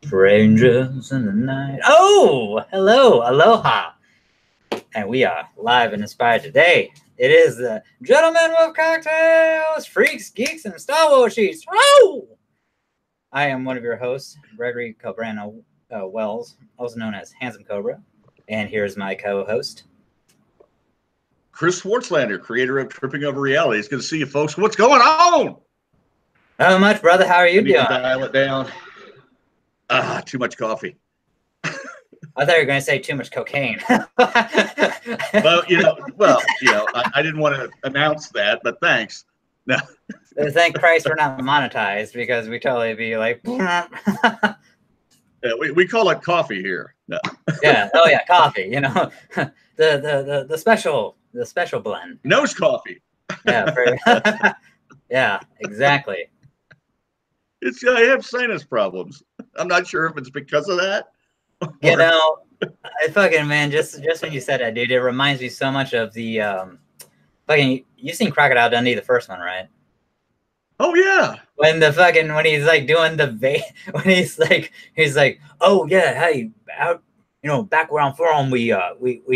Strangers in the night. Oh, hello, aloha. And we are live and inspired today. It is the Gentlemen with Cocktails, Freaks, Geeks, and Star Wars Sheets. Oh! I am one of your hosts, Gregory Cobrano Wells, also known as Handsome Cobra. And here's my co-host, Chris Schwartzlander, creator of Tripping Over Reality. It's good to see you, folks. What's going on? Not much, brother. How are you doing? Dial it down. Too much coffee. I thought you were going to say too much cocaine. well, I didn't want to announce that, but thanks. No. Thank Christ we're not monetized, because we totally be like. Yeah, we call it coffee here. No. Yeah. Oh yeah, coffee. You know, the special blend. Nose coffee. Yeah. Yeah. Exactly. I have sinus problems. I'm not sure if it's because of that. You know, I fucking, man, just when you said that, dude, it reminds me so much of the fucking. You've seen Crocodile Dundee, the first one, right? Oh yeah. When he's like doing when he's like, oh yeah, hey, out, back where I'm from, we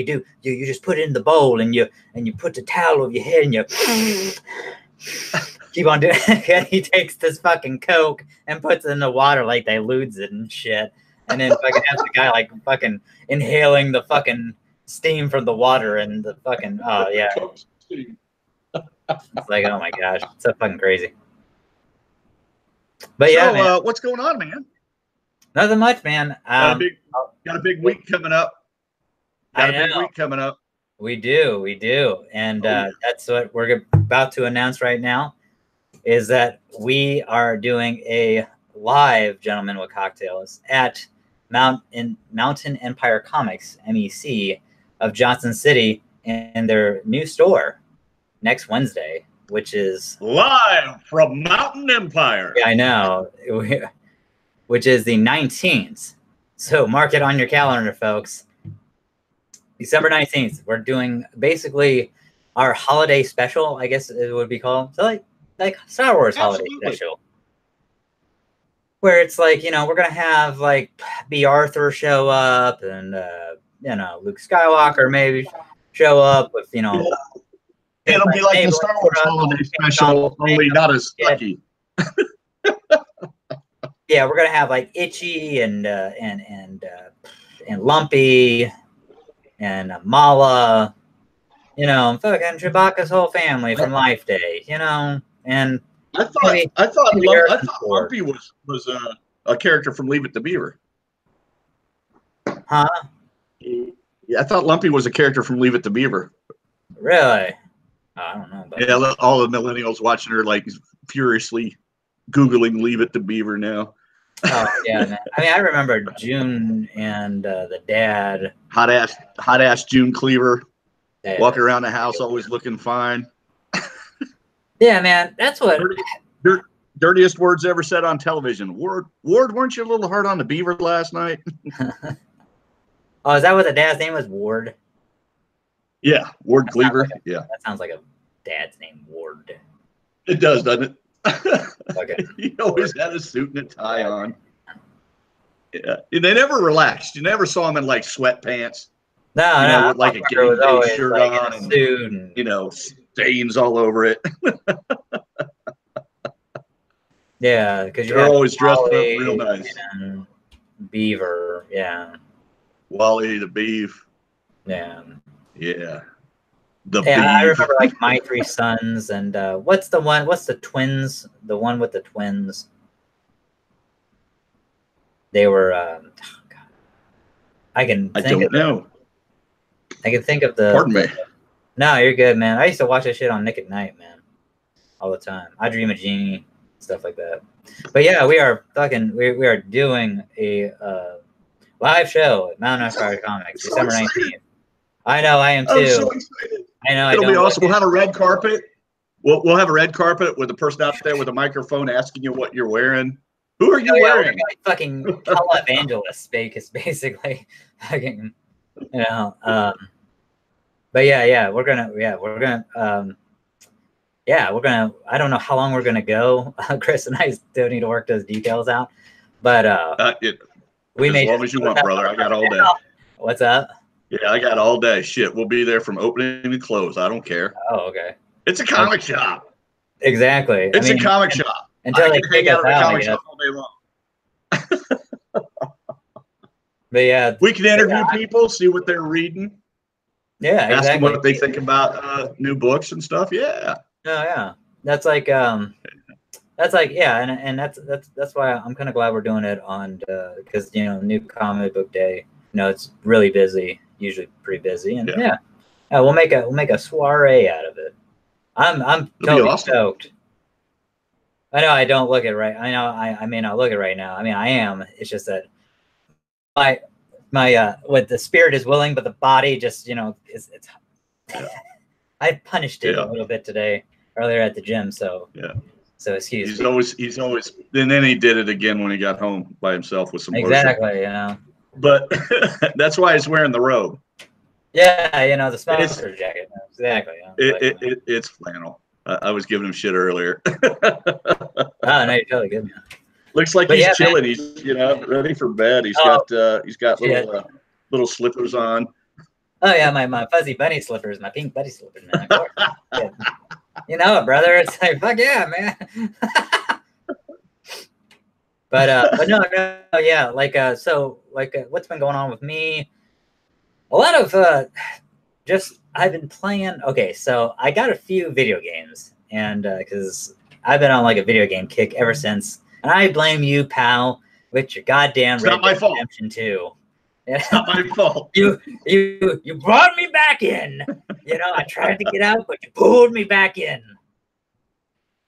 do you just put it in the bowl and you put the towel over your head and you keep on doing it. And he takes this fucking Coke and puts it in the water, like dilutes it and shit. And then fucking has the guy like fucking inhaling the fucking steam from the water and the fucking, oh yeah. It's like, oh my gosh, it's so fucking crazy. But yeah, man. What's going on, man? Nothing much, man. Got a big week coming up. We do. And that's what we're about to announce right now, is that we are doing a live Gentlemen with Cocktails at Mountain Empire Comics, MEC, of Johnson City, in their new store next Wednesday, which is live from Mountain Empire. Yeah, I know. Which is the 19th. So mark it on your calendar, folks. December 19th. We're doing basically our holiday special, I guess it would be called. So like Star Wars holiday special. Where it's like, we're going to have like B. Arthur show up and, Luke Skywalker maybe show up with, It'll be like the Star Wars holiday special, only not as sucky. Yeah, we're gonna have like Itchy and Lumpy and Mala, fucking Chewbacca's whole family from Life Day, and I thought Lumpy was a character from Leave It to Beaver. Huh? Yeah, I thought Lumpy was a character from Leave It to Beaver. Really? I don't know. Yeah, all the millennials watching her like furiously Googling Leave It to Beaver now. Oh yeah, man. I mean, I remember June and the dad. Hot ass June Cleaver, walking around the house, always looking fine. Yeah, man, that's what. Dirtiest words ever said on television. Ward, weren't you a little hard on the beaver last night? Oh, is that what the dad's name was? Ward. Yeah, Ward Cleaver. Yeah, that sounds like a dad's name, Ward. It does, doesn't it? Okay. He always had a suit and a tie on. Yeah, they never relaxed. You never saw him in like sweatpants. No, with like a game day shirt on and suit and stains all over it. Yeah, because you're always dressed up real nice. Beaver, yeah. Wally the Beef. Yeah. Yeah. I remember like My Three Sons and what's the twins? The one with the twins. They were God. I don't know. I can think of the Pardon me. No, you're good, man. I used to watch that shit on Nick at Night, man. All the time. I Dream of Jeannie, stuff like that. But yeah, we are doing a live show at Mountain Empire Comics, December 19th. I know, I am too. I'm so excited. I know. It'll be awesome. We'll have a red carpet. We'll have a red carpet with a person out there with a microphone asking you what you're wearing. Who are you wearing? We're like fucking televangelists, basically. Fucking, But we're gonna. I don't know how long we're gonna go. Chris and I still need to work those details out. But We As may long just as you want, brother. I got all day. What's up? Yeah, I got all day. Shit, we'll be there from opening to close. I don't care. Oh, okay. It's a comic shop. Exactly. It's a comic shop. Until I they can kick hang us out at a out, I comic guess. shop all day long. But yeah, We can interview people, see what they're reading. Yeah, Ask them exactly. what they think about new books and stuff. Yeah. Oh yeah. That's like yeah, and that's why I'm kind of glad we're doing it on because new comic book day. It's really busy, usually pretty busy, and yeah, we'll make a soiree out of it. I'm totally stoked. I know I don't look it right. I know I may not look it right now. I mean I am. It's just that my what the spirit is willing, but the body just it's. I punished it a little bit today earlier at the gym, so So excuse me. He's always, and then he did it again when he got home by himself with some exactly, lotion. But that's why he's wearing the robe. Yeah, the smoker jacket. Exactly. It's flannel. I was giving him shit earlier. Oh no, you're totally good. Looks like he's chilling. Man. He's ready for bed. He's got little slippers on. Oh yeah, my fuzzy bunny slippers, my pink bunny slippers, man. Of course. Yeah. You know it, brother. It's like fuck yeah, man. But no, yeah. What's been going on with me? A lot of I've been playing. Okay, so I got a few video games, and because I've been on like a video game kick ever since, and I blame you, pal, with your goddamn Red Dead Redemption 2. It's not my fault. You brought me back in. I tried to get out, but you pulled me back in.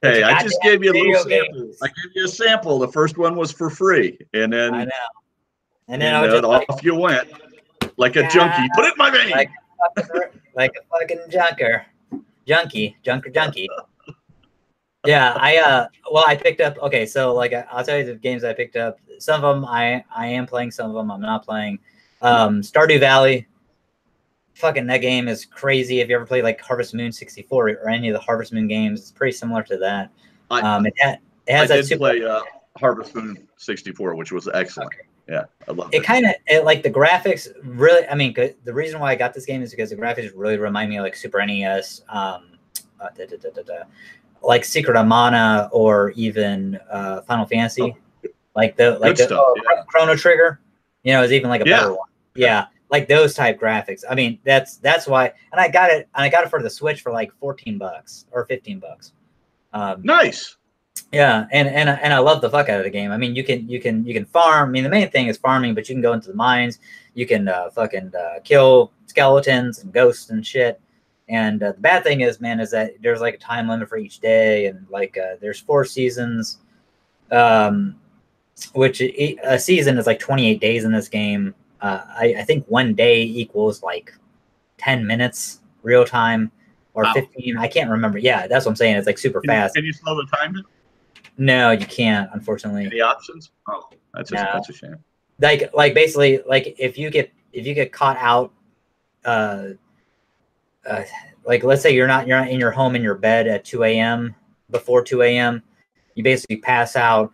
Hey, I just gave you a little sample. I gave you a sample. The first one was for free, and then I know. And then I was just off you went like a junkie. Put it in my vein. Like a fucking junkie. Yeah, I picked up. Okay, so I'll tell you the games I picked up. Some of them I am playing. Some of them I'm not playing. Stardew Valley. Fucking that game is crazy. If you ever played like Harvest Moon 64 or any of the Harvest Moon games, it's pretty similar to that. It has I did play Harvest Moon 64, which was excellent. Okay. Yeah, I love it. Like the graphics really. I mean, the reason why I got this game is because the graphics really remind me of like Super NES, like Secret of Mana, or even Final Fantasy. Like Chrono Trigger. Is even like a better one. Yeah. Like those type graphics. I mean, that's why. And I got it for the Switch for like $14 or $15. Nice. Yeah, and I love the fuck out of the game. I mean, you can farm. I mean, the main thing is farming, but you can go into the mines. You can kill skeletons and ghosts and shit. And the bad thing is, man, is that there's like a time limit for each day, and there's 4 seasons, which a season is like 28 days in this game. I think 1 day equals like 10 minutes real time or 15. I can't remember. Yeah, that's what I'm saying. It's like super fast. Can you slow the time down? No, you can't, unfortunately. Any options? Oh, that's a shame. Like basically, like if you get caught out, like let's say you're not in your home in your bed at 2 a.m. before 2 a.m. you basically pass out,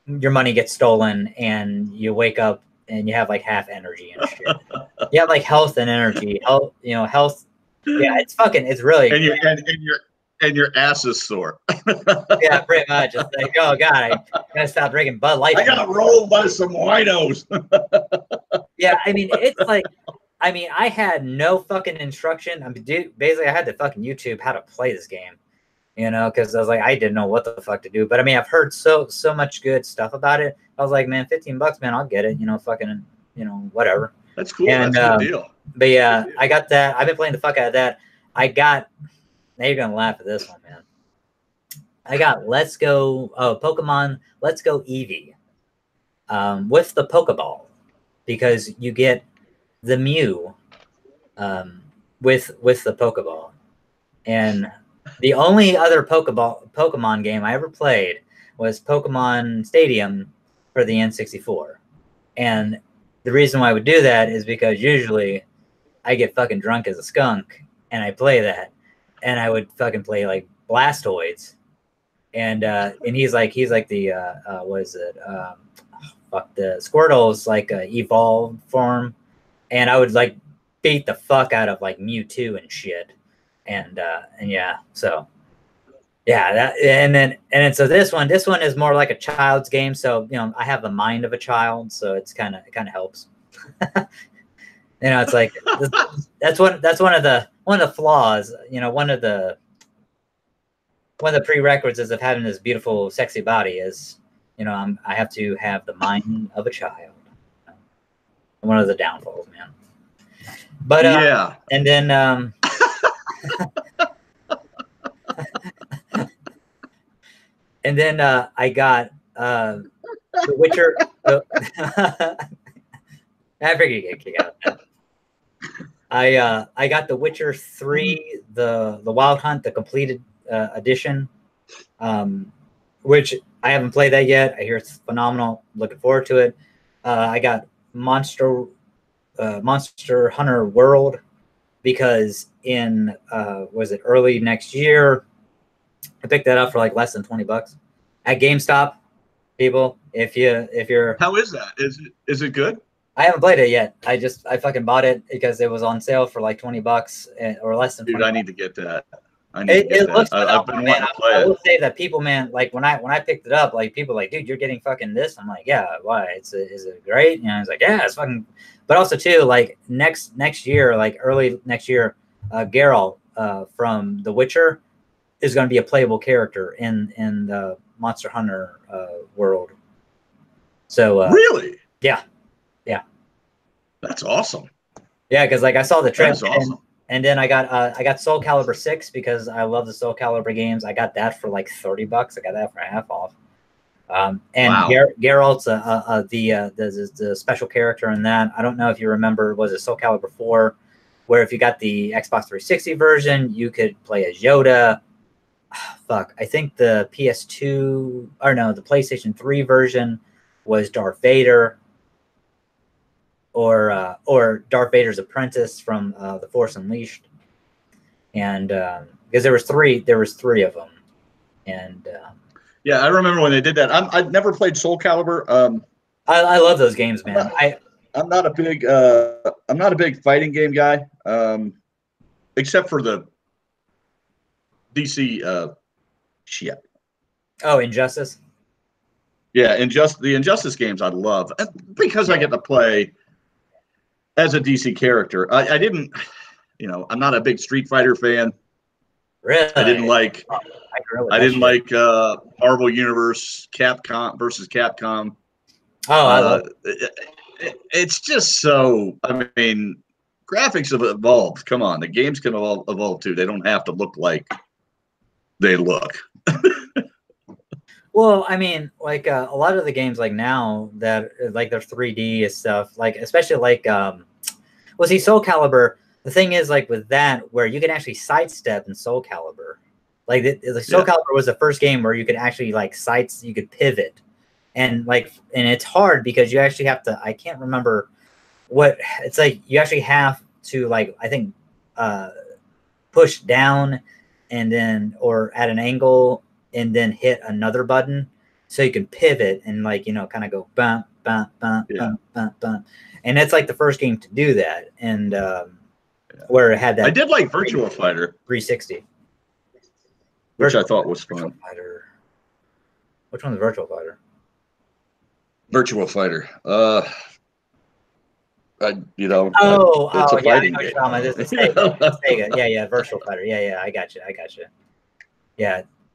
your money gets stolen, and you wake up and you have like half energy and shit. You have like health and energy. Health. Yeah, it's really. And your ass is sore. Yeah, pretty much. It's like, oh god, I gotta stop drinking Bud Light. I got rolled by some winos. Yeah, I mean, it's like, I had no fucking instruction. I mean, dude, basically, I had to fucking YouTube how to play this game. Because I was like, I didn't know what the fuck to do. But I mean, I've heard so much good stuff about it. I was like, man, $15, man, I'll get it. Fucking, whatever. That's cool. And, that's a good deal. But yeah, I got that. I've been playing the fuck out of that. Now you're gonna laugh at this one, man. I got Pokemon Let's Go Eevee with the Pokeball, because you get the Mew with the Pokeball. And the only other Pokemon game I ever played was Pokemon Stadium for the N64. And the reason why I would do that is because usually I get fucking drunk as a skunk and I play that. And I would fucking play like Blastoids. And he's like the what is it? fuck, the Squirtle's like a evolved form, and I would like beat the fuck out of like Mewtwo and shit, and yeah, so yeah, that and then so this one is more like a child's game, so you know I have the mind of a child, so it kind of helps. You know, it's like that's one of the flaws. You know, one of the prerequisites of having this beautiful, sexy body is, you know, I have to have the mind of a child. One of the downfalls, man. But yeah, and then and then I got The Witcher. I figured you'd get kicked out of that. I got The Witcher 3, the Wild Hunt, the completed edition, which I haven't played that yet. I hear it's phenomenal. Looking forward to it. I got Monster Hunter World because in was it early next year? I picked that up for like less than $20 at GameStop. People, if you're, how is that? Is it good? I haven't played it yet. I fucking bought it because it was on sale for like $20 or less than. Dude, I need to get that. I need to get that. Looks I've been wanting to play I it. will say that people, man, like when I picked it up, like people like, dude, you're getting fucking this. I'm like, yeah, why? Is it great? You know, I was like, yeah, it's fucking. But also too, like next year, like early next year, Geralt from The Witcher is going to be a playable character in the Monster Hunter world. So really, yeah. That's awesome. Yeah, because like I saw the trailer, That's awesome. and then I got Soul Calibur 6 because I love the Soul Calibur games. I got that for like $30. I got that for half off. And Wow. Geralt's the special character in that. I don't know if you remember, was it Soul Calibur 4, where if you got the Xbox 360 version, you could play as Yoda. Fuck, I think the PS2 or no, the PlayStation 3 version was Darth Vader. Or Darth Vader's apprentice from The Force Unleashed, and because there was three of them, and yeah, I remember when they did that. I've never played Soul Calibur. I love those games, man. I'm not a big fighting game guy, except for the DC shit. Oh, Injustice. Yeah, the Injustice games I love because I get to play as a DC character. I didn't, you know, I'm not a big Street Fighter fan. Really? I didn't like Marvel Universe Capcom versus Capcom. Oh, I love it's just so. I mean, graphics have evolved. Come on, the games can evolve too. They don't have to look like they look. Well, I mean, like a lot of the games like now that like they're 3D and stuff, like especially like well, see, Soul Calibur. The thing is, like with that, where you can actually sidestep in Soul Calibur. Like the Soul Calibur was the first game where you could actually like you could pivot, and it's hard because you actually have to. I can't remember what it's like. You actually have to like I think push down and then or at an angle and then hit another button so you can pivot and like, you know, kind of go bump, bump, bump, bump, bump, bump. And it's like the first game to do that. And where it had that. I did like Virtua Fighter 360. Which I thought was fun. Which one's Virtua Fighter? Virtua Fighter. It's a fighting game. This is Sega. Yeah, Virtua Fighter. Yeah, I got you.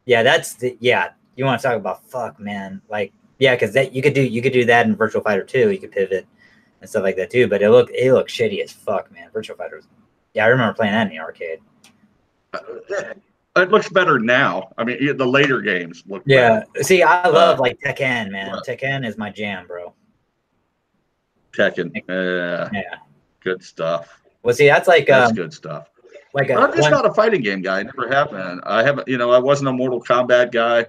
Yeah, that's the you want to talk about fuck, man. Like, yeah, because that you could do that in Virtua Fighter 2. You could pivot and stuff like that too. But it looked shitty as fuck, man. Virtua Fighter. Yeah, I remember playing that in the arcade. It looks better now. I mean, the later games look better. See, I love like Tekken, man. Tekken is my jam, bro. Tekken. Yeah. Good stuff. Well, see, that's good stuff. I'm just not a fighting game guy. I never have been. I haven't, I wasn't a Mortal Kombat guy.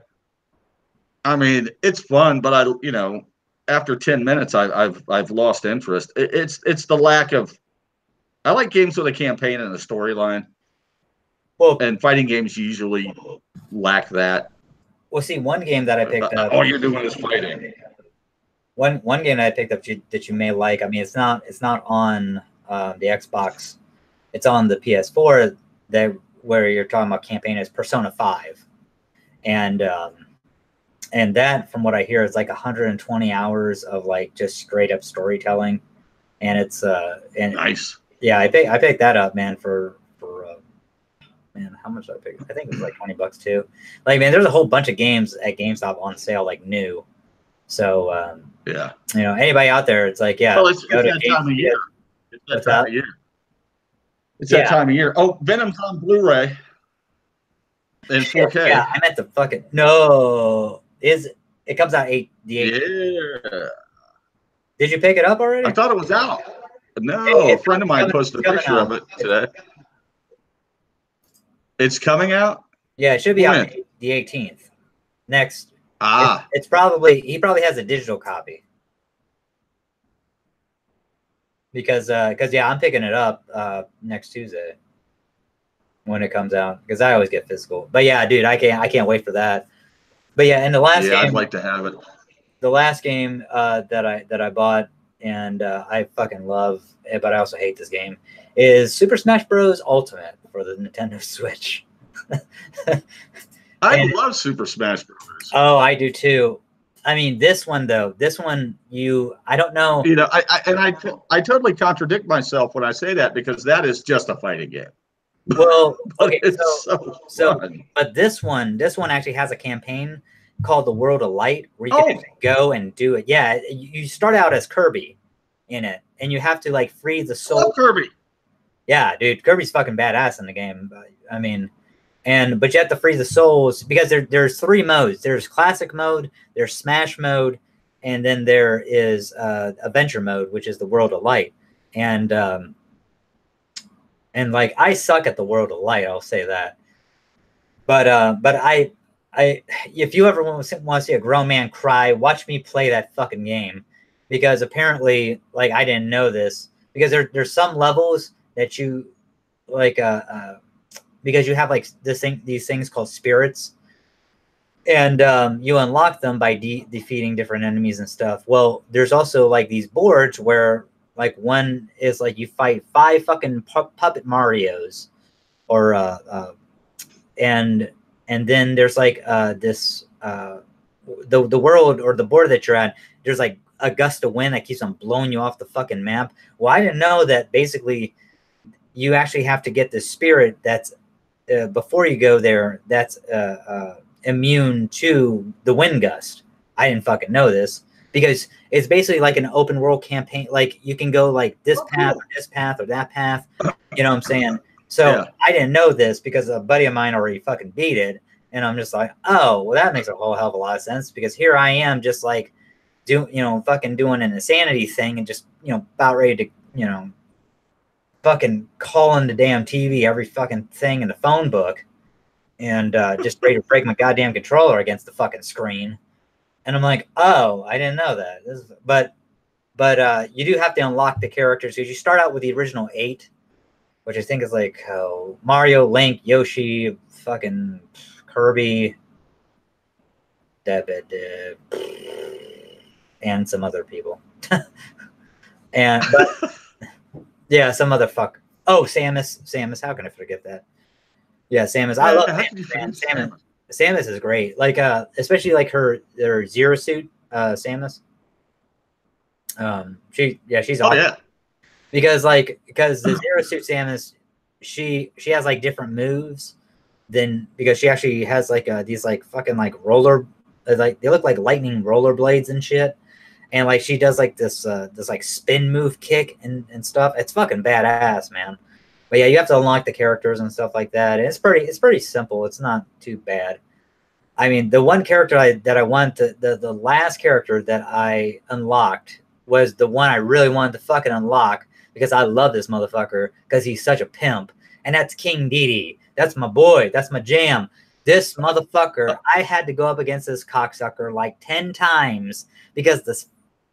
I mean, it's fun, but after 10 minutes, I've lost interest. It's the lack of. I like games with a campaign and a storyline. Well, and fighting games usually lack that. Well, see, one game that I picked up. All you're doing is fighting. one game that I picked up that you may like. I mean, it's not on the Xbox. It's on the PS4. Where you're talking about campaign is Persona 5, and that, from what I hear, is like 120 hours of like just straight up storytelling, and it's and nice. Yeah, I picked that up, man, for man, how much did I pick? I think it was like $20 too. Like, man, there's a whole bunch of games at GameStop on sale, like new. So yeah, you know, anybody out there, it's like, yeah, well, it's that time of year. It's that time of year. It's that time of year. Oh, Venom's on Blu-ray in 4K. Yeah, I meant the fucking no. It comes out the 8th. Yeah. Did you pick it up already? I thought it was out. No, a friend of mine posted a picture of it today. It's coming out? Yeah, it should be out the 18th. Next. It's probably, he probably has a digital copy. Because yeah, I'm picking it up next Tuesday when it comes out, because I always get physical. But yeah, dude, I can't wait for that. But yeah, and the last game, I'd like to have it. The last game that I bought, and I fucking love it, but I also hate this game, is Super Smash Bros. Ultimate for the Nintendo Switch. I love Super Smash Bros. Oh, I do too. I mean, this one though, I don't know. You know, I totally contradict myself when I say that, because that is just a fighting game. Well, okay, so but this one actually has a campaign called the World of Light, where you can go and do it. Yeah, you start out as Kirby in it, and you have to like free the soul. Oh, Kirby. Yeah, dude, Kirby's fucking badass in the game. I mean, but you have to free the souls, because there's 3 modes. There's classic mode, there's Smash mode, and then there is adventure mode, which is the World of Light. And like, I suck at the World of Light, I'll say that. But I if you ever want to see a grown man cry, watch me play that fucking game, because apparently, like, I didn't know this, because there's some levels that you like because you have like these things called spirits, and you unlock them by defeating different enemies and stuff. Well, there's also like these boards where, like, one is like you fight 5 fucking puppet Marios, or and then there's like this the world, or the board that you're at, there's like a gust of wind that keeps on blowing you off the fucking map. Well, I didn't know that basically you actually have to get this spirit that's before you go there, that's immune to the wind gust. I didn't fucking know this, because it's basically like an open world campaign. Like, you can go like this path or this path or that path. You know what I'm saying? So yeah. I didn't know this, because a buddy of mine already fucking beat it. And I'm just like, oh, well, that makes a whole hell of a lot of sense, because here I am just like fucking doing an insanity thing, and just, about ready to, fucking calling the damn TV, every fucking thing in the phone book, and just ready to break my goddamn controller against the fucking screen. And I'm like, oh, I didn't know that. But you do have to unlock the characters, because you start out with the original 8, which I think is like Mario, Link, Yoshi, fucking Kirby, and some other people. But yeah, some other fuck. Oh, Samus. How can I forget that? Yeah, Samus. I love Samus. Samus is great. Like, especially like her Zero Suit, Samus. She's awesome. Yeah. Because the Zero Suit Samus, she has like different moves because she actually has like these like fucking like like they look like lightning rollerblades and shit. And like she does like this like spin move kick and stuff. It's fucking badass, man. But yeah, you have to unlock the characters and stuff like that. And it's pretty simple. It's not too bad. I mean, the one character that I want the last character that I unlocked was the one I really wanted to fucking unlock, because I love this motherfucker, because he's such a pimp. And that's King Dedede. That's my boy. That's my jam. This motherfucker, I had to go up against this cocksucker like 10 times, because this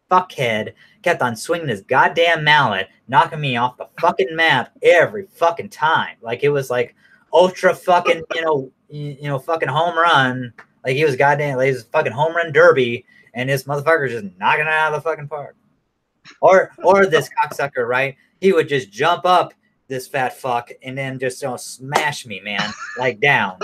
fuckhead kept on swinging his goddamn mallet, knocking me off the fucking map every fucking time. Like, it was like ultra fucking, fucking home run. Like, he was goddamn, like, it was fucking home run derby. and this motherfucker's just knocking it out of the fucking park. Or this cocksucker, right? He would just jump up this fat fuck and then just smash me, man, like down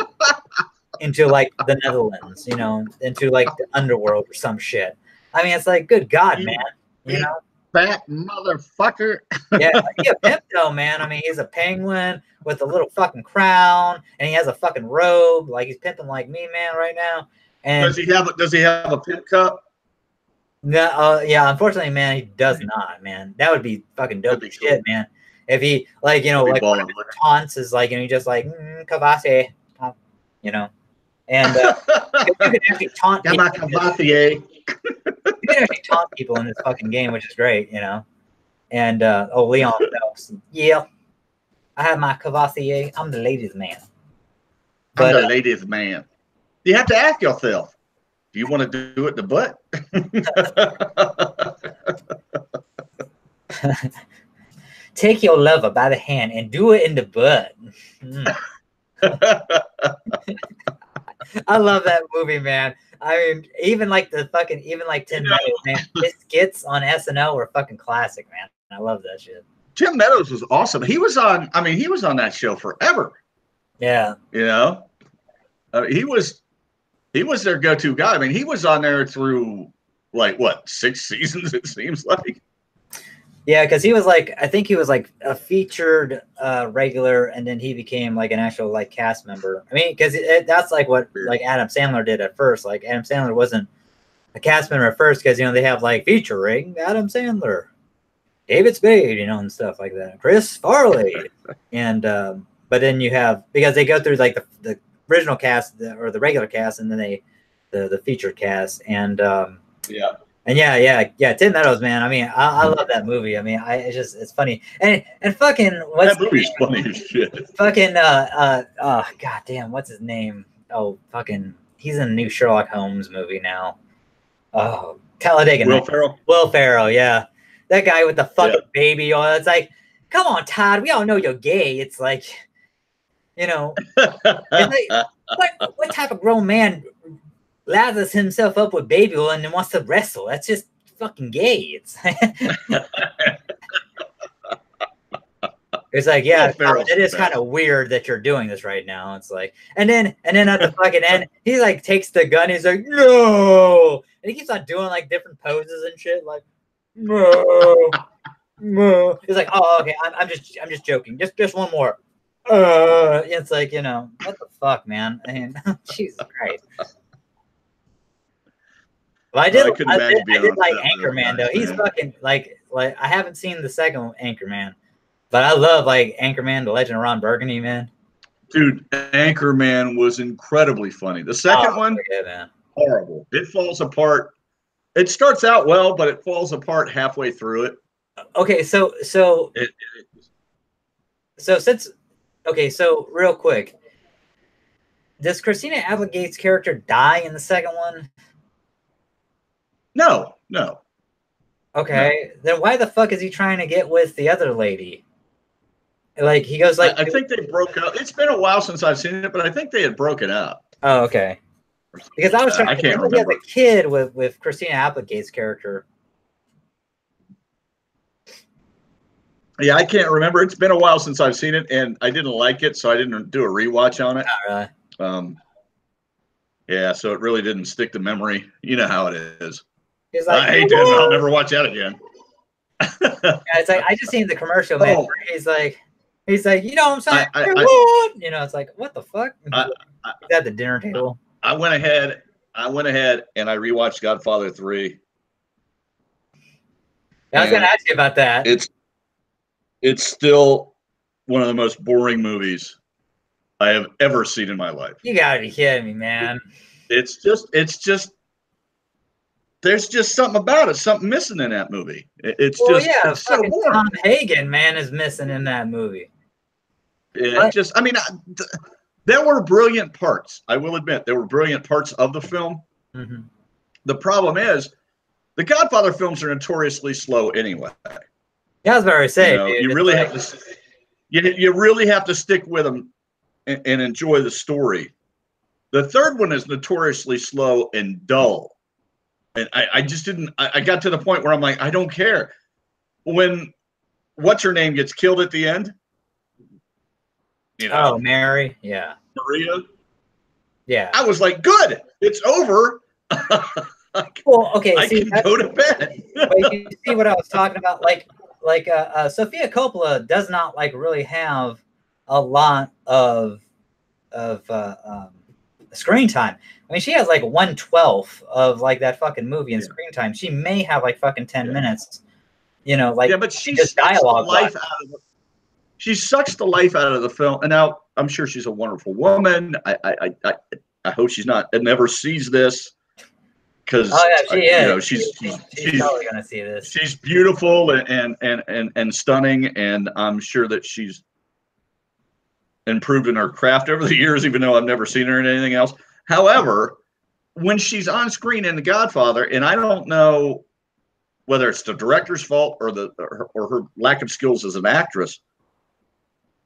into like the Netherlands, you know, into like the underworld or some shit. I mean, it's like, good God, man, you know, fat motherfucker. Yeah, he a pimp though, man. I mean, he's a penguin with a little fucking crown, and he has a fucking robe. Like he's pimping like me, man, right now. And does he have a pimp cup? No, yeah, unfortunately, man, he does not, man. That would be fucking dope as shit, man. If he, like, you know, like taunts is like, you know, he just like, Kavase, you know, and you can actually taunt people. You can actually taunt people in this fucking game, which is great, you know. And Leon Phelps, yeah, I have my Cavassier. I'm the ladies' man. But, I'm the ladies' man. You have to ask yourself, do you want to do it in the butt? Take your lover by the hand and do it in the butt. I love that movie, man. I mean, even like Tim Meadows, man. His skits on SNL were fucking classic, man. I love that shit. Tim Meadows was awesome. He was on that show forever. Yeah. You know, he was their go-to guy. I mean, he was on there through like what, 6 seasons? It seems like. Yeah, because he was like, I think he was like a featured regular, and then he became like an actual like cast member. I mean, because that's like what like Adam Sandler did at first. Like Adam Sandler wasn't a cast member at first because, you know, they have like featuring Adam Sandler, David Spade, you know, and stuff like that. Chris Farley, and but then you have, because they go through like the original cast or the regular cast, and then the featured cast, and yeah. And yeah, Tim Meadows, man. I mean, I love that movie. I mean, it's funny. And fucking that movie's funny as shit. Fucking goddamn, what's his name? Oh, fucking, he's in a new Sherlock Holmes movie now. Oh, Talladega Nights. Will Ferrell, yeah. That guy with the fucking baby oil. It's like, come on, Todd, we all know you're gay. It's like, you know, it's like, what type of grown man lathers himself up with baby oil and then wants to wrestle? That's just fucking gay. It's it's like, yeah, it is kind of weird that you're doing this right now. It's like, and then at the fucking end, he like takes the gun. He's like, no, and he keeps on doing like different poses and shit. Like, no. He's like, oh, okay, I'm just joking. Just one more. It's like, you know, what the fuck, man? I mean, Jesus Christ. Well, I did like Anchorman though. He's fucking like I haven't seen the second Anchorman, but I love like Anchorman, The Legend of Ron Burgundy, man. Dude, Anchorman was incredibly funny. The second one, man. Horrible. It falls apart. It starts out well, but it falls apart halfway through it. Okay, so real quick, does Christina Applegate's character die in the second one? No. Okay, then why the fuck is he trying to get with the other lady? Like, he goes like, I think they broke up. It's been a while since I've seen it, but I think they had broken up. Oh, okay. Because I was trying to remember. He has a kid with Christina Applegate's character. Yeah, I can't remember. It's been a while since I've seen it, and I didn't like it, so I didn't do a rewatch on it. Not really. Yeah, so it really didn't stick to memory. You know how it is. He's like, I hate that. I'll never watch that again. Yeah, it's like, I just seen the commercial, man. Where he's like, you know what I'm saying? You know, it's like, what the fuck? He's at the dinner table. I went ahead and I rewatched Godfather 3. I was going to ask you about that. It's still one of the most boring movies I have ever seen in my life. You gotta be kidding me, man. It's just there's just something about it, something missing in that movie. It's so boring. Tom Hagen, man, is missing in that movie. There were brilliant parts. I will admit, there were brilliant parts of the film. Mm-hmm. The problem is, the Godfather films are notoriously slow anyway. Yeah, I was about to say, you really have to. You really have to stick with them and enjoy the story. The third one is notoriously slow and dull. And I just didn't. I got to the point where I'm like, I don't care. When what's her name gets killed at the end. You know, Mary, yeah, Maria, yeah. I was like, good, it's over. Well, okay, I can go to bed. But you see what I was talking about, like Sofia Coppola does not like really have a lot of screen time. I mean, she has like 1/12 of like that fucking movie in screen time. She may have like fucking 10 minutes, you know, like but she just dialogue. She sucks the life out of the film. And now I'm sure she's a wonderful woman. I hope she's not and never sees this. Because she's probably gonna see this. She's beautiful and stunning, and I'm sure that she's improved in her craft over the years, even though I've never seen her in anything else. However, when she's on screen in The Godfather, and I don't know whether it's the director's fault or her lack of skills as an actress,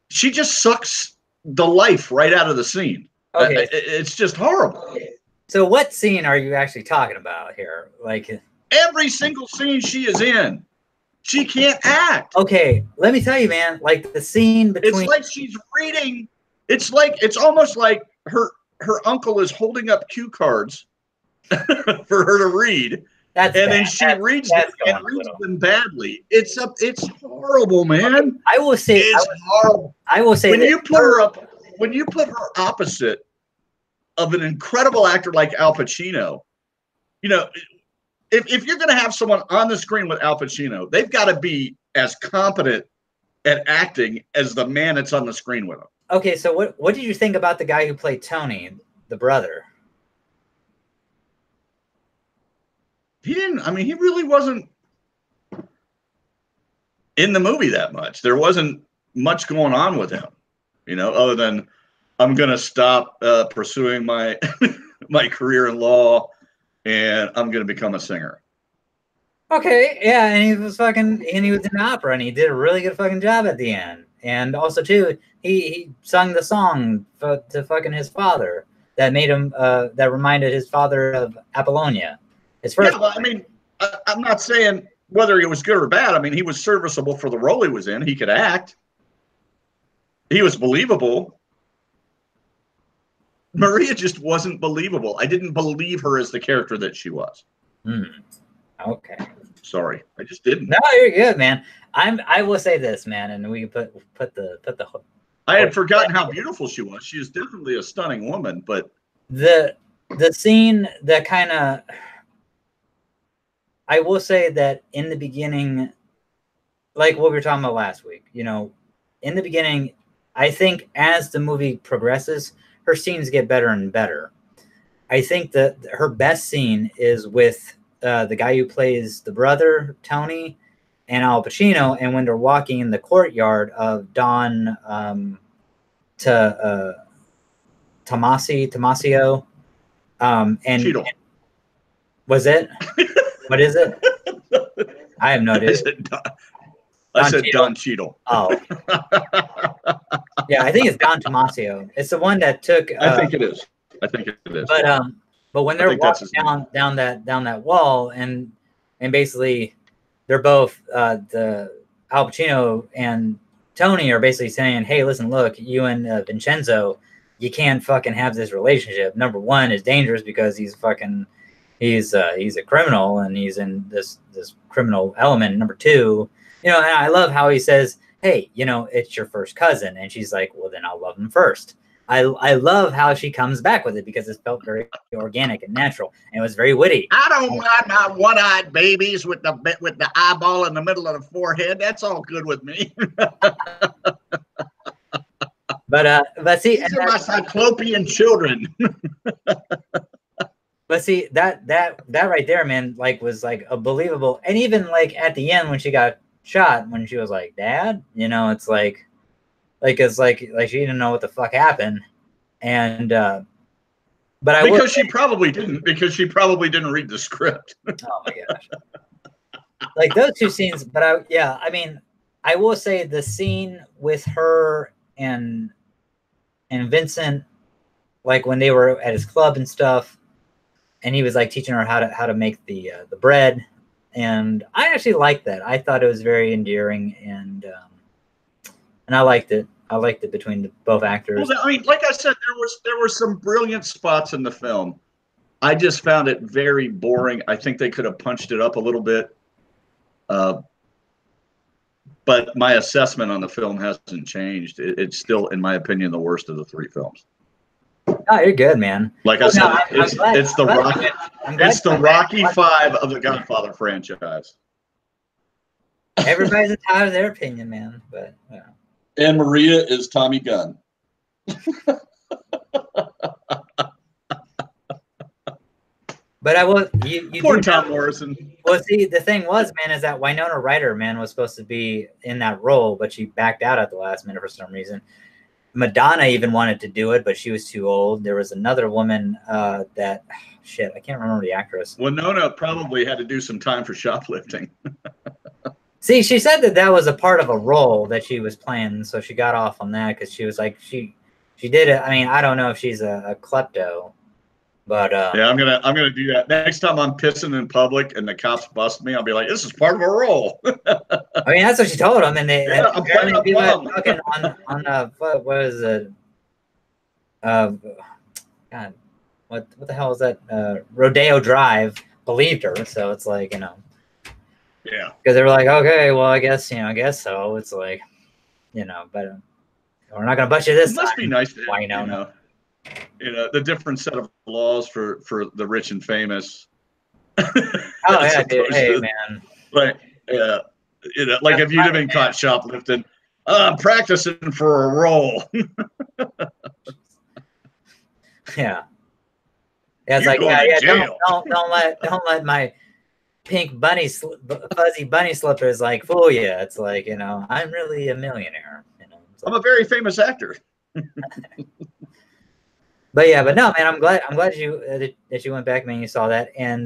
she just sucks the life right out of the scene. Okay. It's just horrible. So what scene are you actually talking about here? Like every single scene she is in, she can't act. Okay, let me tell you, man. Like the scene between, it's like she's reading. It's almost like her uncle is holding up cue cards for her to read, then she reads them badly. It's horrible, man. I will say it's horrible. I will say when you put her opposite of an incredible actor like Al Pacino, you know, if you're going to have someone on the screen with Al Pacino, they've got to be as competent at acting as the man that's on the screen with him. Okay, so what did you think about the guy who played Tony, the brother? He really wasn't in the movie that much. There wasn't much going on with him, you know, other than I'm going to stop pursuing my my career in law, and I'm going to become a singer. Okay, yeah, and he was in opera, and he did a really good fucking job at the end. And also, too, he sung the song to fucking his father that made him that reminded his father of Apollonia. His first. Yeah, well, I mean, I'm not saying whether he was good or bad. I mean, he was serviceable for the role he was in. He could act. He was believable. Maria just wasn't believable. I didn't believe her as the character that she was. Okay. Sorry, I just didn't. No, you're good, man. I will say this, man, and we put the. I had forgotten how beautiful she was. She is definitely a stunning woman, but the scene that kind of. I will say that in the beginning, like what we were talking about last week, you know, in the beginning, I think as the movie progresses, her scenes get better and better. I think that her best scene is with the guy who plays the brother, Tony, and Al Pacino, and when they're walking in the courtyard of Don Tomasio, and Cheadle. Was it? What is it? I have no idea. I said Don Cheadle. Oh. Yeah, I think it's Don Tomasio. It's the one that took. I think it is. But when they're walking down that wall, and basically they're both the Al Pacino and Tony are basically saying, "Hey, listen, look, you and Vincenzo, you can't fucking have this relationship. Number one, is dangerous because he's a criminal and he's in this criminal element. Number two, you know, and I love how he says, hey, you know, it's your first cousin. And she's like, well, then I'll love him first. I love how she comes back with it because it felt very organic and natural. And it was very witty. I don't mind my one-eyed babies with the eyeball in the middle of the forehead. That's all good with me. But see, these are my cyclopean children. But see, that right there, man, like was like a believable, and even like at the end when she got shot, when she was like, "Dad," you know, it's like it's like she didn't know what the fuck happened, and but she probably didn't read the script. Oh my gosh, like those two scenes. But I mean, I will say the scene with her and Vincent, like when they were at his club and stuff. he was like teaching her how to make the bread, and I actually liked that. I thought it was very endearing, and I liked it. I liked it between both actors. Well, I mean, like I said, there were some brilliant spots in the film. I just found it very boring. I think they could have punched it up a little bit. But my assessment on the film hasn't changed. It's still, in my opinion, the worst of the three films. Oh, you're good, man. Like I said, it's the Rocky Five of the Godfather franchise. Everybody's entitled to their opinion, man. But and Maria is Tommy Gunn. But I will. You poor Tom Morrison. Well, see, the thing was, man, is that Winona Ryder, man, was supposed to be in that role, but she backed out at the last minute for some reason. Madonna even wanted to do it, but she was too old. There was another woman that, shit, I can't remember the actress. Winona probably had to do some time for shoplifting. See, she said that was a part of a role that she was playing, so she got off on that because she was like, she did it. I mean, I don't know if she's a klepto. But yeah, I'm gonna do that next time I'm pissing in public and the cops bust me. I'll be like, "This is part of a role." I mean, that's what she told them, and they I'm playing a bum. Fucking on what is it? God, what the hell is that? Rodeo Drive believed her, so it's like, you know, yeah, because they were like, okay, well, I guess so. It's like, you know, but we're not gonna bust you this time. It must be nice to, why you know. You know, the different set of laws for the rich and famous. Oh yeah, dude. Hey, man. Like, yeah, you know, like if you'd have been caught shoplifting, I'm practicing for a role. Yeah. Yeah, it's like, yeah. Don't let my pink fuzzy bunny slippers like fool you. It's like, you know, I'm really a millionaire. You know, I'm a very famous actor. But yeah, but no, man, I'm glad that you went back, man. You saw that, and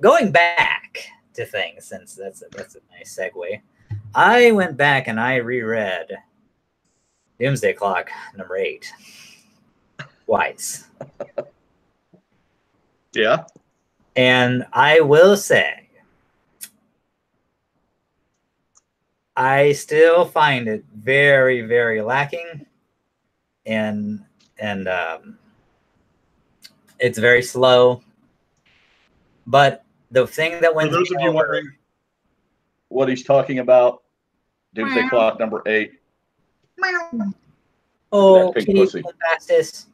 going back to things, since that's a nice segue. I went back and I reread Doomsday Clock #8 twice. Yeah, and I will say, I still find it very, very lacking, and it's very slow. But the thing that went, for those of you wondering what he's talking about, Doomsday Clock #8. Oh, fastest.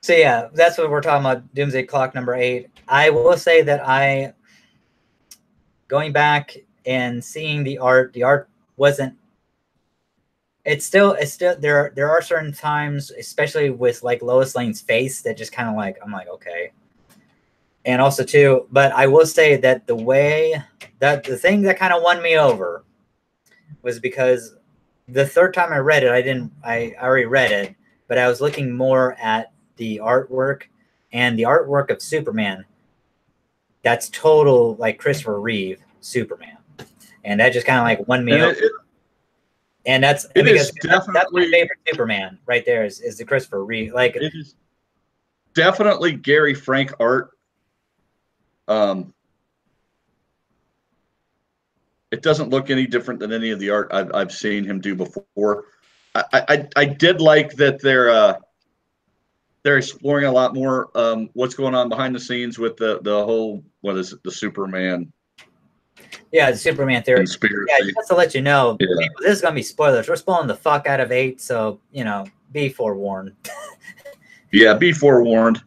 So yeah, that's what we're talking about. Doomsday Clock #8. I will say that going back and seeing the art wasn't. It's still there are certain times, especially with like Lois Lane's face, that just kind of like, I'm like, okay. And also too, but I will say that the thing that kind of won me over was because the third time I read it, I already read it, but I was looking more at the artwork, and the artwork of Superman, that's total like Christopher Reeve Superman. And that just kind of like won me over. And that's my favorite Superman right there is the Christopher Reeve. Like, it is definitely Gary Frank art. It doesn't look any different than any of the art I've seen him do before. I did like that they're exploring a lot more what's going on behind the scenes with the whole, what is it, the Superman. Yeah, the Superman theory. Conspiracy. Yeah, just to let you know, people, this is gonna be spoilers. We're spoiling the fuck out of 8, so you know, be forewarned. Yeah, be forewarned.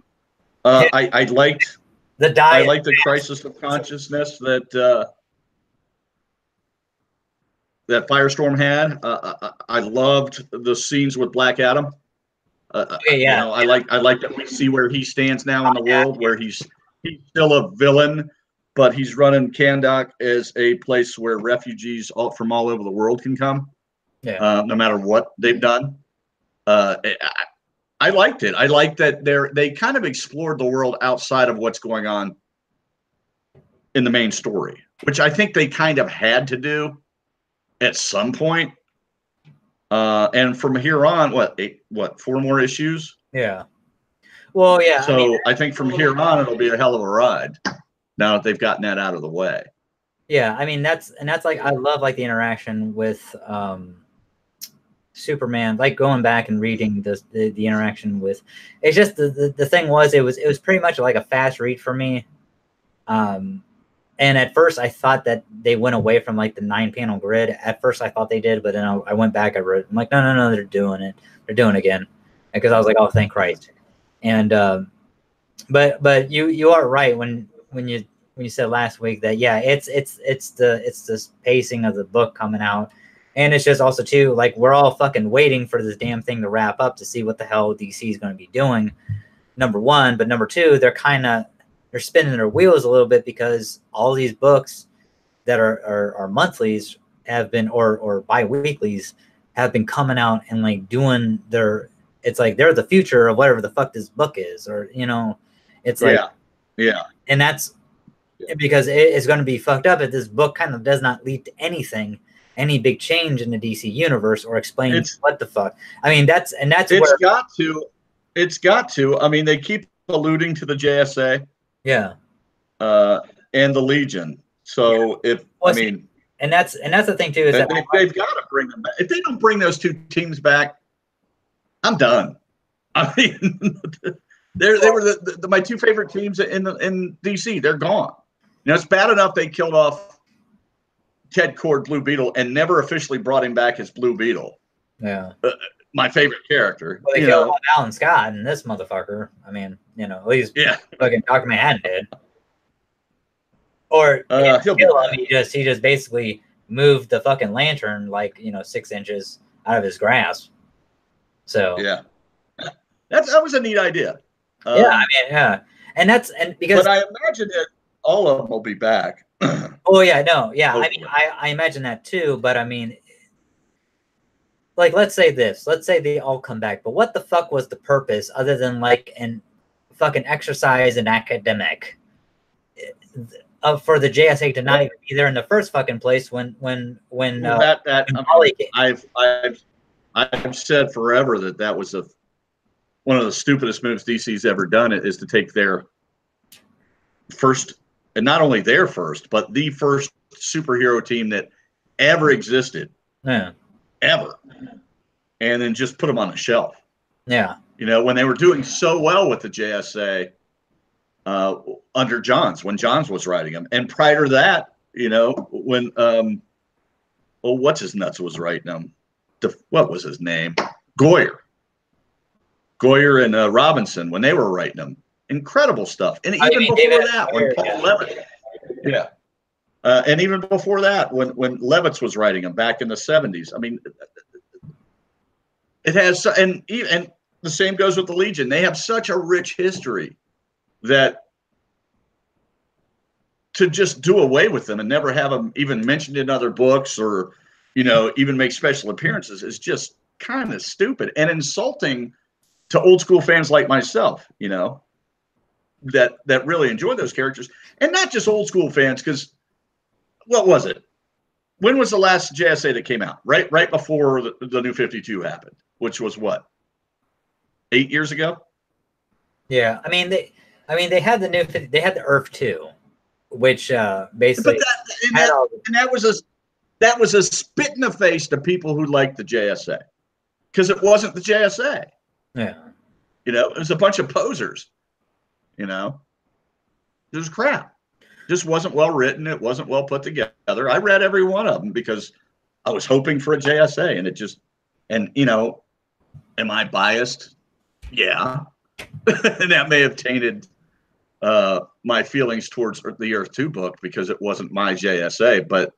I liked the diet. I liked the crisis of consciousness that Firestorm had. I loved the scenes with Black Adam. You know, I like that we see where he stands now in the world, where he's still a villain, but he's running Kahndaq as a place where refugees from all over the world can come, no matter what they've done. I liked it. I liked that they kind of explored the world outside of what's going on in the main story, which I think they kind of had to do at some point. And from here on, 4 more issues? Yeah. Well, yeah. So I think from here on, it'll be a hell of a ride. Now that they've gotten that out of the way. Yeah, I mean that's like I love like the interaction with Superman, like going back and reading the interaction with. It's just the thing was it was pretty much like a fast read for me. And at first I thought that they went away from like the 9-panel grid. At first I thought they did, but then I went back, I read, I'm like, no, they're doing it. They're doing it again. Because I was like, oh, thank Christ. And but you are right when you said last week that yeah, it's this pacing of the book coming out. And it's just also too like we're all fucking waiting for this damn thing to wrap up to see what the hell DC is going to be doing. Number one, but number two, they're spinning their wheels a little bit because all these books that are monthlies have been or bi-weeklies have been coming out and like doing it's like they're the future of whatever the fuck this book is, or it's like yeah, and that's because it's going to be fucked up if this book kind of does not lead to any big change in the DC universe or explain what the fuck. I mean that's it's got to. I mean they keep alluding to the JSA. Yeah. And the Legion. So and that's the thing too is that they've got to bring them back. If they don't bring those two teams back, I'm done. I mean, they were my two favorite teams in DC. They're gone. It's bad enough they killed off Ted Kord, Blue Beetle, and never officially brought him back as Blue Beetle. Yeah. My favorite character. Well, they killed off Alan Scott and this motherfucker. I mean, at least fucking Dr. Manhattan did. Or he'll kill him. He just basically moved the fucking lantern like 6 inches out of his grasp. So yeah, that was a neat idea. And because but I imagine that all of them will be back. Oh yeah, no, yeah. I mean, I imagine that too. But I mean, like, let's say they all come back. But what the fuck was the purpose other than like an fucking exercise in academic? For the JSA to not even be there in the first fucking place when I've said forever that was one of the stupidest moves DC's ever done. It is to take their first, and not only their first, but the first superhero team that ever existed, ever, and then just put them on the shelf. Yeah, when they were doing so well with the JSA. Under when Johns was writing them, and prior to that, when what's his nuts was writing them, what was his name, Goyer and Robinson, when they were writing them, incredible stuff, and even before that, when Paul Levitz, and even before that, when Levitz was writing them back in the 70s. I mean, it has, and the same goes with the Legion. They have such a rich history that to just do away with them and never have them even mentioned in other books or, even make special appearances is just kind of stupid and insulting to old school fans like myself, that really enjoy those characters, and not just old school fans. Because what was it? When was the last JSA that came out? Right before the New 52 happened, which was what, 8 years ago? Yeah, I mean they had they had the Earth 2, which basically that was a spit in the face to people who liked the JSA, because it wasn't the JSA. Yeah, it was a bunch of posers. It was crap. Just wasn't well written. It wasn't well put together. I read every one of them because I was hoping for a JSA, and it just, and am I biased? Yeah. And that may have tainted my feelings towards the Earth 2 book because it wasn't my JSA, but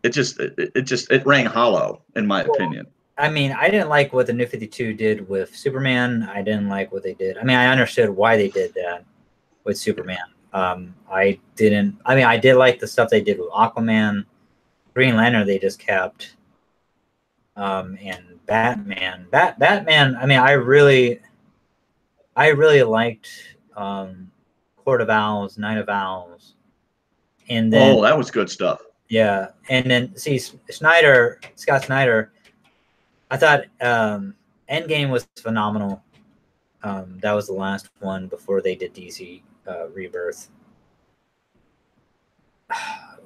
it rang hollow in my opinion. I mean, I didn't like what the New 52 did with Superman. I didn't like what they did. I mean, I understood why they did that with Superman. I did like the stuff they did with Aquaman, Green Lantern. They just kept, and Batman. Batman. I mean, I really liked Court of Owls, Night of Owls, and then that was good stuff. Yeah, and then see Scott Snyder. I thought Endgame was phenomenal. That was the last one before they did DC Rebirth.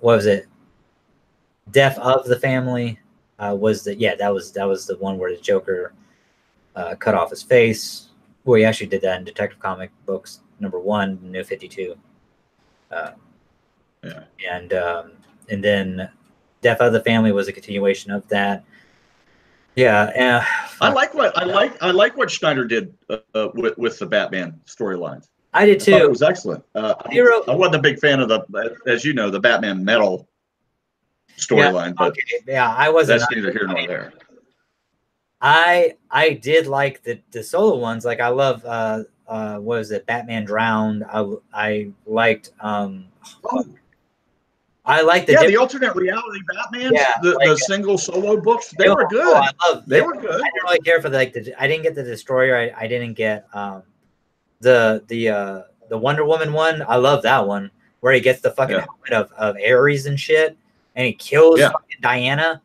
What was it? Death of the Family was the that was the one where the Joker cut off his face. Well, he actually did that in Detective Comic Books #1, New 52. And then Death of the Family was a continuation of that. Yeah, I like what Schneider did with the Batman storylines. I did too. I thought it was excellent. I wasn't a big fan of as you know, the Batman Metal storyline, but I wasn't. That's neither here nor there. I did like the solo ones. Like I love what was it? Batman Drowned. I liked I like the alternate reality Batman. The single solo books. They were good. They were good. I didn't really care for I didn't get the Destroyer. I didn't get the Wonder Woman one. I love that one where he gets the fucking helmet of Ares and shit, and he kills fucking Diana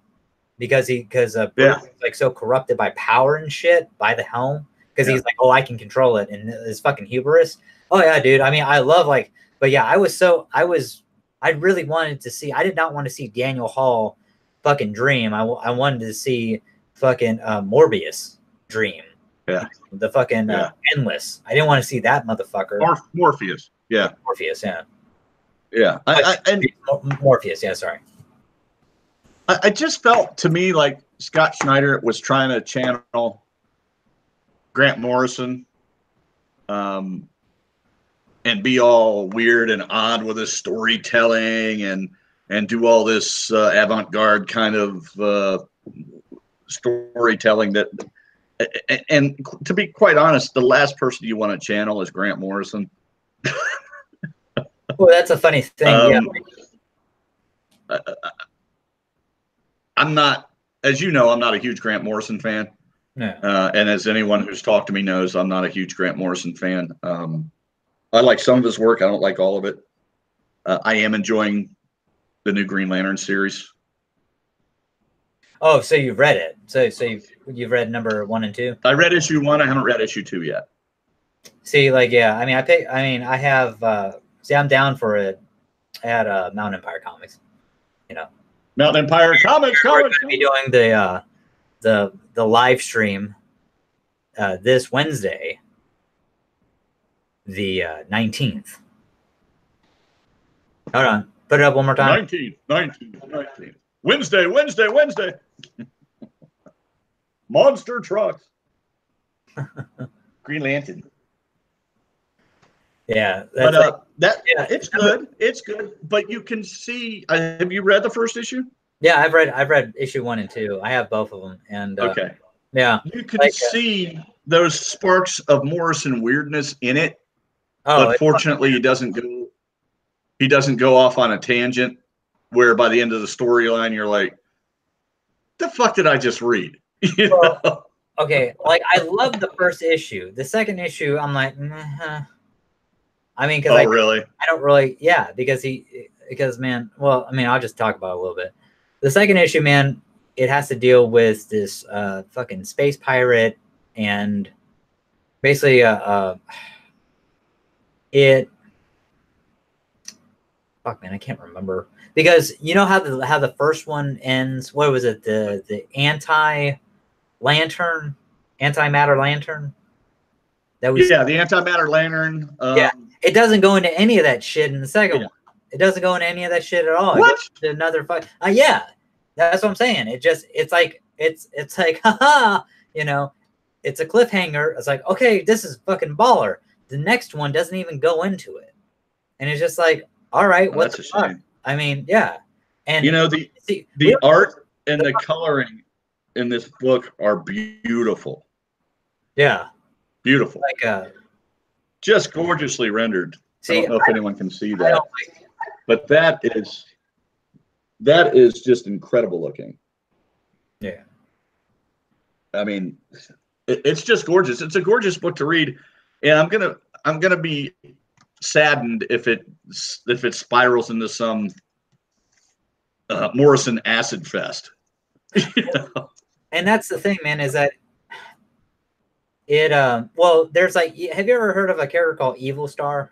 because Bruce is like so corrupted by power and shit by the helm because he's like, oh, I can control it, and this fucking hubris. Oh yeah, dude. I mean, I love but yeah, I really wanted to see. I did not want to see Daniel Hall fucking dream. I wanted to see fucking Morbius dream. Yeah. The fucking Endless. I didn't want to see that motherfucker. Morpheus. Yeah. Morpheus. Yeah. Yeah. Morpheus. Yeah. Sorry. I just felt to me like Scott Schneider was trying to channel Grant Morrison. And be all weird and odd with his storytelling and do all this avant-garde kind of storytelling and to be quite honest, the last person you want to channel is Grant Morrison. Well, that's a funny thing. I'm not, as you know, I'm not a huge Grant Morrison fan. No. And as anyone who's talked to me knows, I'm not a huge Grant Morrison fan. I like some of his work. I don't like all of it. I am enjoying the new Green Lantern series. Oh, so you've read it? So you've read #1 and 2? I read issue 1. I haven't read issue 2 yet. See, like, yeah. I mean, I have. See, I'm down for it at Mountain Empire Comics. You know, Mountain Empire Comics. We're going to be doing the live stream this Wednesday, the 19th. Hold on. Put it up one more time. 19th. Wednesday. Monster trucks. Green Lantern. Yeah. But it's good. It's good. But you can see, have you read the first issue? Yeah, I've read issue 1 and 2. I have both of them. And okay. Yeah. You can see those sparks of Morrison weirdness in it. Oh, but fortunately he doesn't go off on a tangent where by the end of the storyline you're like, the fuck did I just read? You know? Okay, like I love the first issue. The second issue, I'm like, I mean, because really? I don't really, because man, well, I mean, I'll just talk about it a little bit. The second issue, man, it has to deal with this fucking space pirate and basically fuck, man, I can't remember because you know how the first one ends. What was it? The antimatter lantern. That was the antimatter lantern. it doesn't go into any of that shit in the second one. It doesn't go into any of that shit at all. What? Another fuck. Yeah, that's what I'm saying. It's like haha, you know, it's a cliffhanger. It's like, okay, this is fucking baller. The next one doesn't even go into it, and it's just like, all right, what the fuck? I mean, yeah. And you know, the art and the coloring in this book are beautiful. Yeah. Beautiful. Like just gorgeously rendered. I don't know if anyone can see that. But that is just incredible looking. Yeah. I mean, it's just gorgeous. It's a gorgeous book to read. And I'm gonna be saddened if it spirals into some Morrison acid fest. You know? And that's the thing, man, is that Well, there's like, have you ever heard of a character called Evil Star?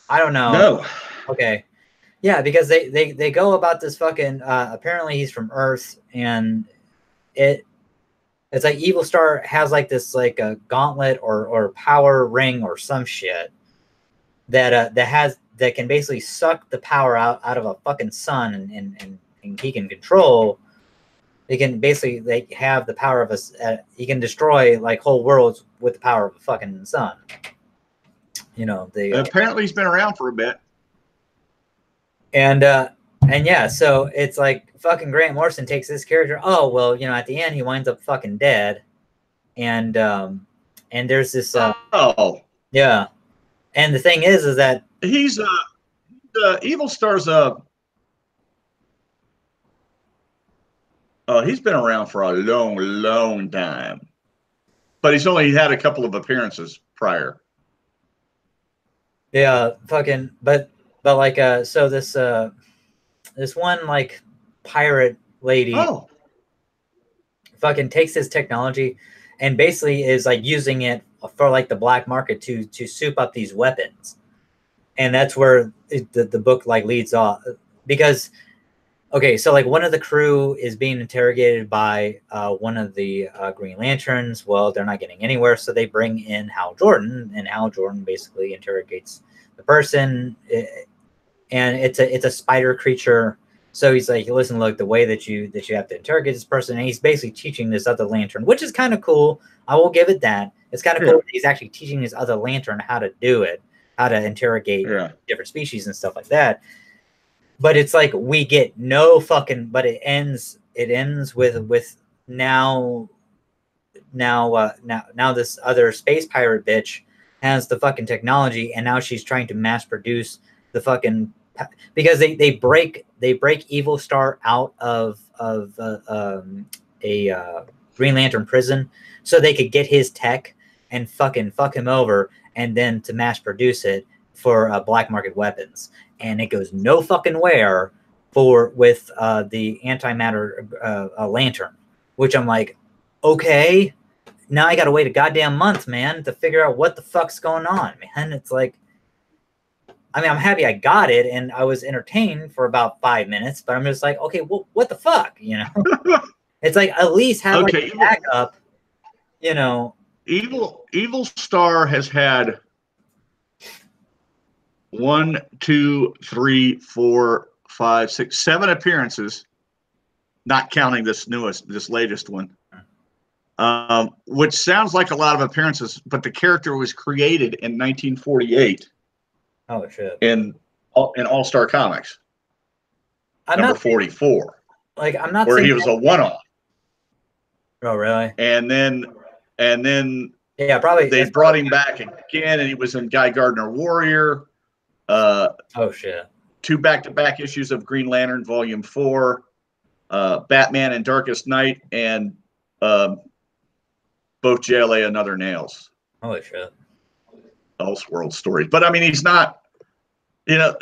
I don't know. No. Okay. Yeah, because they go about this fucking, apparently he's from Earth, and it's like Evil Star has like this, like a gauntlet or power ring or some shit that that can basically suck the power out of a fucking sun, and he can control. They can basically, they have the power of a, he can destroy like whole worlds with the power of a fucking sun. You know, apparently he's been around for a bit. And yeah, so it's like fucking Grant Morrison takes this character. Oh, well, you know, at the end he winds up fucking dead. And there's this yeah. And the thing is that he's Evil Star's he's been around for a long time, but he's only had a couple of appearances prior. Yeah, fucking, but like, so this one like pirate lady fucking takes his technology and basically is like using it for like the black market to soup up these weapons. And that's where the book like leads off, because okay, so like one of the crew is being interrogated by one of the Green Lanterns. Well, they're not getting anywhere, so they bring in Hal Jordan, and Hal Jordan basically interrogates the person, and it's a spider creature. So he's like, listen, look, the way that you have to interrogate this person, and he's basically teaching this other lantern, which is kind of cool. I will give it that. It's kind of cool that he's actually teaching his other lantern how to do it, how to interrogate different species and stuff like that. But it's like we get no fucking. But it ends with now this other space pirate bitch has the fucking technology, and now she's trying to mass produce the fucking, because they break Evil Star out of a Green Lantern prison so they could get his tech and fucking fuck him over, and then to mass produce it for black market weapons. And it goes no fucking where with the antimatter lantern, which I'm like, okay, now I gotta wait a goddamn month, man, to figure out what the fuck's going on, man. It's like, I mean, I'm happy I got it, and I was entertained for about 5 minutes, but I'm just like, okay, well, what the fuck, you know? It's like, at least have like a backup, you know. Evil Star has had 1, 2, 3, 4, 5, 6, 7 appearances, not counting this latest one, which sounds like a lot of appearances, but the character was created in 1948. Oh shit! In All-Star Comics, number 44. Like, I'm not where he was a one-off. Oh really? And then yeah, probably they brought him back again, and he was in Guy Gardner Warrior. Oh shit! 2 back-to-back issues of Green Lantern Volume 4, Batman and Darkest Night, and both JLA and Other Nails. Holy shit! Elseworld stories, but I mean, he's not, you know.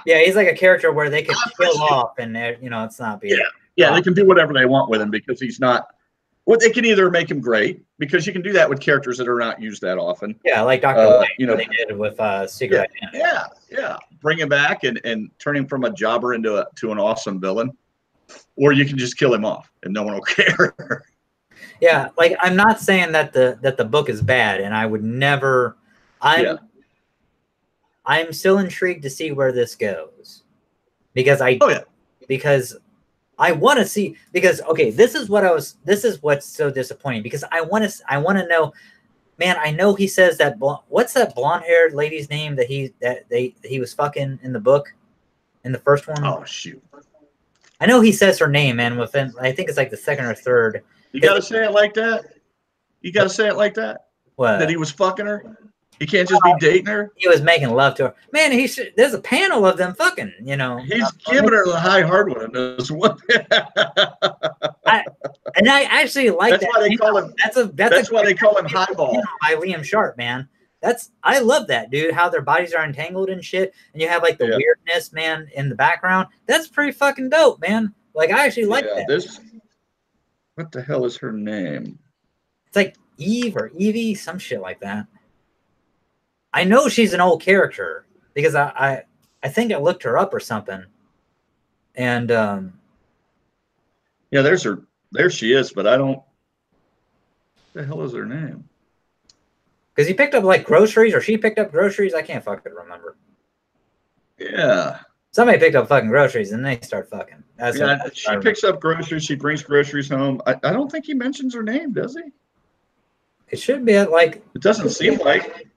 Yeah, he's like a character where they could kill off, and you know, it's not being. Yeah, they can do whatever they want with him because he's not. Well, they can either make him great, because you can do that with characters that are not used that often. Yeah, like Dr. White, you know, they did with Secret Identity. Yeah. Bring him back and turn him from a jobber to an awesome villain, or you can just kill him off and no one will care. Yeah, like, I'm not saying that the book is bad, and I would never. I'm still intrigued to see where this goes, because because I want to see, because okay, this is what's so disappointing, because I want to know, man. I know he says that what's that blonde-haired lady's name that he was fucking in the book, in the first one? Oh shoot! I know he says her name, man. Within, I think it's like the second or third. You gotta say it like that. You gotta say it like that. What? That he was fucking her. He can't just be dating her. He was making love to her. Man, there's a panel of them fucking, you know. He's giving her the high hard one in this one. I actually like that. That's why they call him. That's why they call him Highball. By Liam Sharp, man. I love that, dude. How their bodies are entangled and shit, and you have like the weirdness, man, in the background. That's pretty fucking dope, man. Like, I actually like that. What the hell is her name? It's like Eve or Evie, some shit like that. I know she's an old character because I think I looked her up or something. And yeah, there's her. There she is, but I don't. What the hell is her name? Because he picked up like groceries, or she picked up groceries. I can't fucking remember. Yeah. Somebody picked up fucking groceries and they start fucking. She picks up groceries. She brings groceries home. I don't think he mentions her name, does he? It should be at like. It doesn't seem like.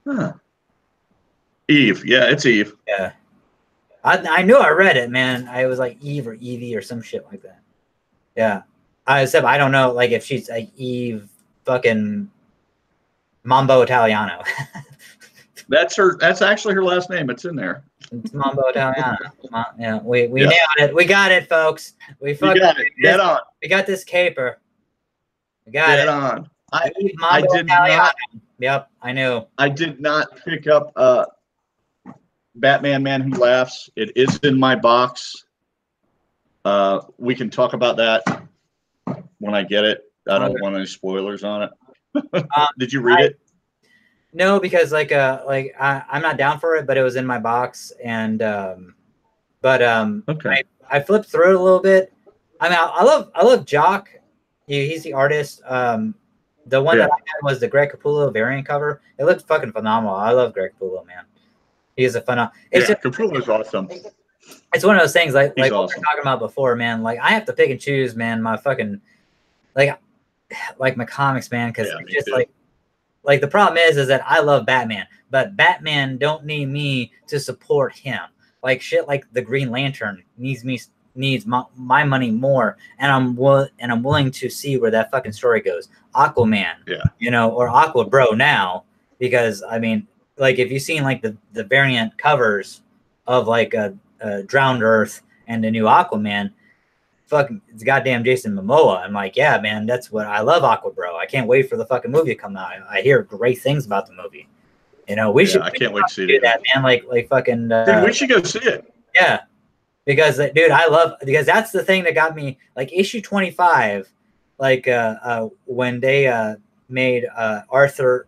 Huh. Eve. Yeah, it's Eve. Yeah. I knew I read it, man. I was like Eve or Evie or some shit like that. Yeah. I don't know, like if she's like Eve fucking Mambo Italiano. That's her. That's actually her last name. It's in there. It's Mambo Italiano. Yeah, we nailed it. We got it, folks. We got it. Dead on. We got this caper. We got Dead it. on. I did not. Yep, I knew. I did not pick up Batman Man Who Laughs. It is in my box. We can talk about that when I get it. I don't want any spoilers on it. Did you read it? No, because I'm not down for it, but it was in my box, and okay. I flipped through it a little bit. I mean, I love Jock. He's the artist. The one that I had was the Greg Capullo variant cover. It looked fucking phenomenal. I love Greg Capullo, man. He's a phenomenal. Capullo's awesome. It's one of those things like awesome. What we were talking about before, man. Like I have to pick and choose, man. My fucking like my comics, man, because just too. Like the problem is that I love Batman, but Batman don't need me to support him. Like shit, like the Green Lantern needs my money more, and I'm willing to see where that fucking story goes. Aquaman, or Aqua Bro now, because I mean, like if you've seen like the variant covers of like a Drowned Earth and the new Aquaman, fucking it's goddamn Jason Momoa. I'm like, yeah, man, that's what I love. Aqua Bro. I can't wait for the fucking movie to come out. I hear great things about the movie. We should. I can't wait to see that, man. Like fucking. Dude, we should go see it. Yeah, because dude, because that's the thing that got me. Like issue 25, like when they made Arthur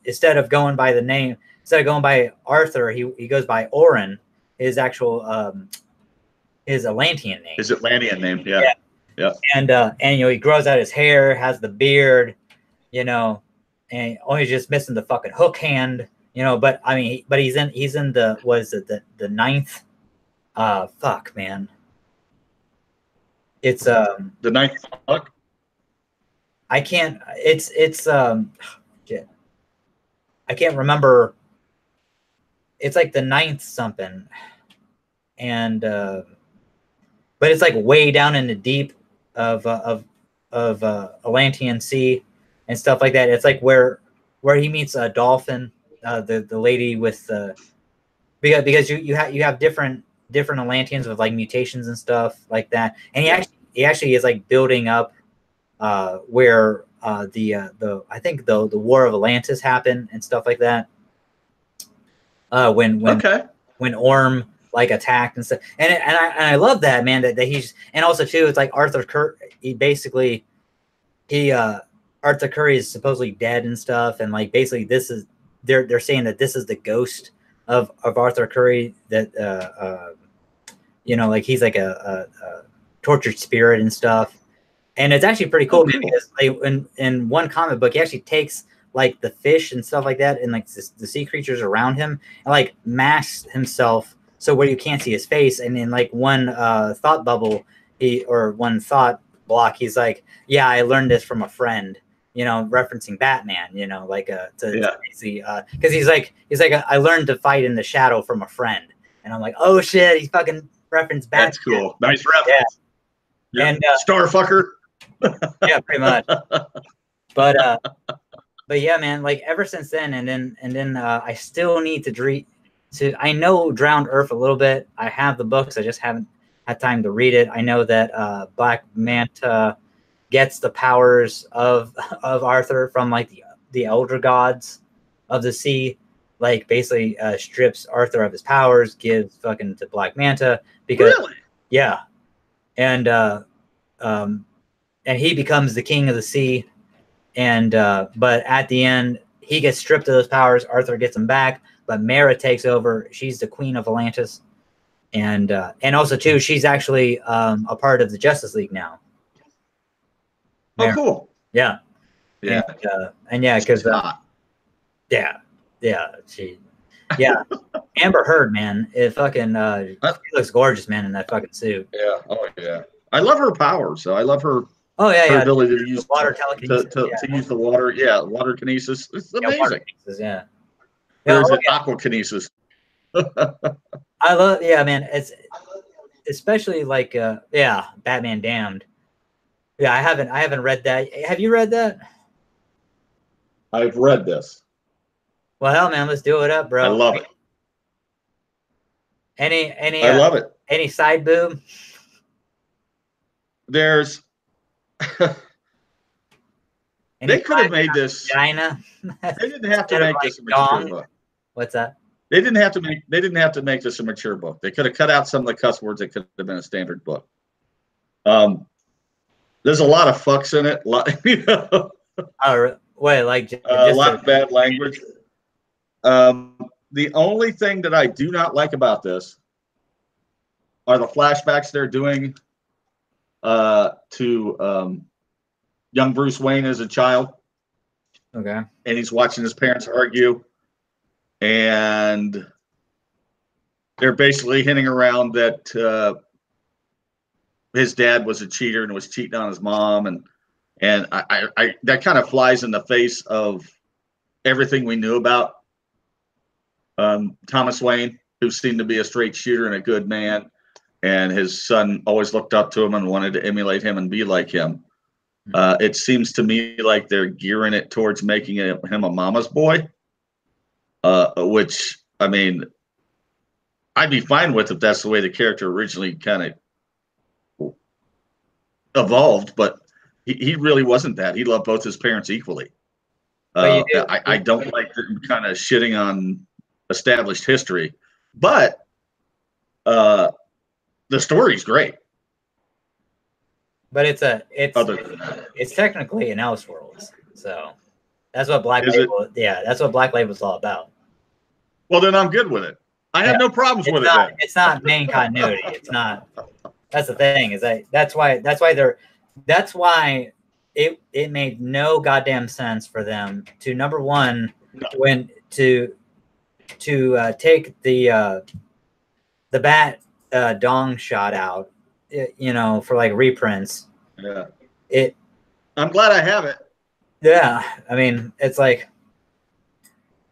instead of going by the name, instead of going by Arthur, he goes by Orin, his actual his Atlantean name. His Atlantean name, yeah. And he grows out his hair, has the beard, and only just missing the fucking hook hand, But I mean, he's in the the ninth. Fuck, man. It's the ninth book. I can't. It's shit. I can't remember. It's like the ninth something, and but it's like way down in the deep of Atlantean Sea and stuff like that. It's like where he meets a dolphin, the lady with because you have different Atlanteans with like mutations and stuff like that, and he actually is like building up where the I think the War of Atlantis happened and stuff like that. When Orm like attacked and stuff, and I love that, man. That he's, and also too, it's like Arthur Curry. Arthur Curry is supposedly dead and stuff, and like basically this is they're saying that this is the ghost of Arthur Curry, that like he's like a tortured spirit and stuff, and it's actually pretty cool, man, because in one comic book he actually takes like the fish and stuff like that and like the sea creatures around him and like masks himself so where you can't see his face, and in like one thought bubble one thought block he's like, yeah, I learned this from a friend, referencing Batman, to see, because he's like I learned to fight in the shadow from a friend, and I'm like, oh shit, he's fucking referenced Batman. That's cool. Nice reference. Yeah. And Starfucker. Yeah, pretty much. But yeah, man, like ever since then, and then I still need I know Drowned Earth a little bit. I have the books, I just haven't had time to read it. I know that Black Manta gets the powers of Arthur from like the elder gods of the sea, like basically strips Arthur of his powers, gives fucking to Black Manta because really? Yeah, and he becomes the king of the sea. And but at the end, he gets stripped of those powers. Arthur gets them back, but Mara takes over. She's the queen of Atlantis, and also too, she's actually a part of the Justice League now. Mara. Oh, cool. Yeah. Yeah. And yeah, because yeah, Amber Heard, man, it fucking she looks gorgeous, man, in that fucking suit. Yeah. Oh yeah. I love her powers. So I love her. Oh yeah, her ability to use water telekinesis to use the water. Yeah, water kinesis. It's amazing. Water kinesis, yeah. Or is it aquakinesis? I love, man. It's especially like, Batman Damned. Yeah, I haven't read that. Have you read that? I've read this. Well, hell, man, let's do it up, bro. I love it. I love it. Any side boob? There's. They could have made this. Vagina? They didn't have to make this a mature book. What's that? They didn't have to make this a mature book. They could have cut out some of the cuss words. It could have been a standard book. There's a lot of fucks in it. You know. Oh, wait, like just a lot of bad language. The only thing that I do not like about this are the flashbacks they're doing to young Bruce Wayne as a child. Okay. And he's watching his parents argue. And they're basically hinting around that his dad was a cheater and was cheating on his mom. And I that kind of flies in the face of everything we knew about Thomas Wayne, who seemed to be a straight shooter and a good man. And his son always looked up to him and wanted to emulate him and be like him. It seems to me like they're gearing it towards making him a mama's boy, which, I mean, I'd be fine with if that's the way the character originally kind of evolved, but he really wasn't that. He loved both his parents equally. I don't like kind of shitting on established history, but the story's great. But it's technically an Elseworlds, so that's what Black Label's all about. Well, then I'm good with it. I have no problems with it. It's not main continuity. It's not. That's the thing. That's why it made no goddamn sense for them to, number one, to take the bat dong shot out, for like reprints. Yeah. I'm glad I have it. Yeah. I mean, it's like,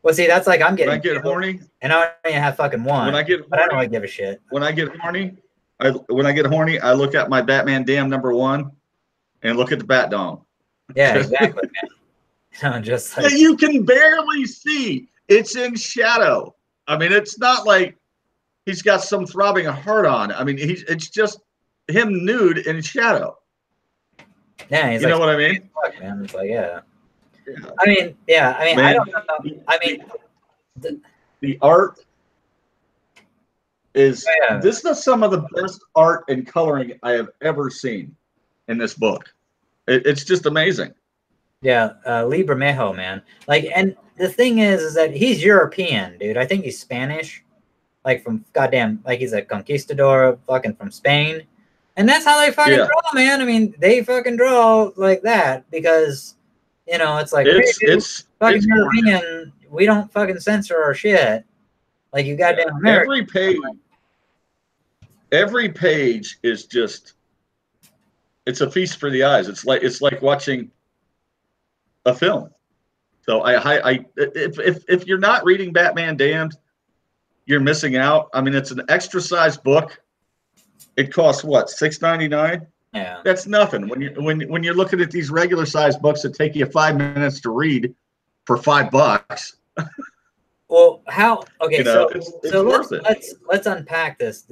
well, see, that's like I'm getting. When I get horny, and I only have fucking one. But I don't really give a shit. When I get horny, I look at my Batman Damn #1 and look at the bat dong. Yeah, exactly, man. Just like, you can barely see. It's in shadow. I mean, it's not like he's got some throbbing heart on. I mean, it's just him nude in shadow. Yeah, he's you know what I mean? Fuck, man. It's like, yeah. I mean, man, I don't know. I mean, the art is this is some of the best art and coloring I have ever seen in this book. It's just amazing. Yeah, Lee Bermejo, man. Like, and the thing is that he's European, dude. I think he's Spanish, like from goddamn, like he's a conquistador, fucking from Spain, and that's how they fucking draw, man. I mean, they fucking draw like that because, it's like it's fucking European. We don't fucking censor our shit, like you goddamn American. Every page is just. It's a feast for the eyes. It's like watching a film. So if you're not reading Batman Damned, you're missing out. I mean, it's an extra sized book. It costs what, $6.99? Yeah, that's nothing. When you're looking at these regular sized books that take you 5 minutes to read for $5. Well, how? Okay, it's let's unpack this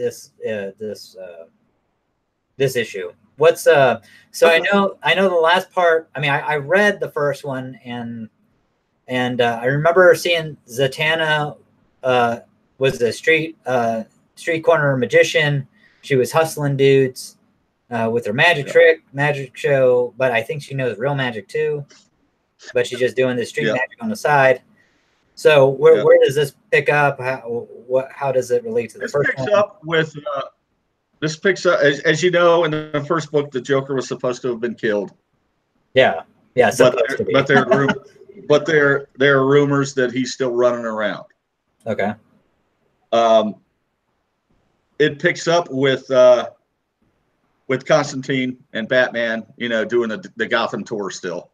issue. What's so I know the last part. I mean, I read the first one and I remember seeing Zatanna was the street corner magician. She was hustling dudes, with her magic show, but I think she knows real magic too. But she's just doing this street magic on the side. So where does this pick up? How does it relate to the first one? This picks up as you know, in the first book, the Joker was supposed to have been killed. Yeah. But there are rumors that he's still running around. Okay. It picks up with Constantine and Batman, doing the Gotham tour still.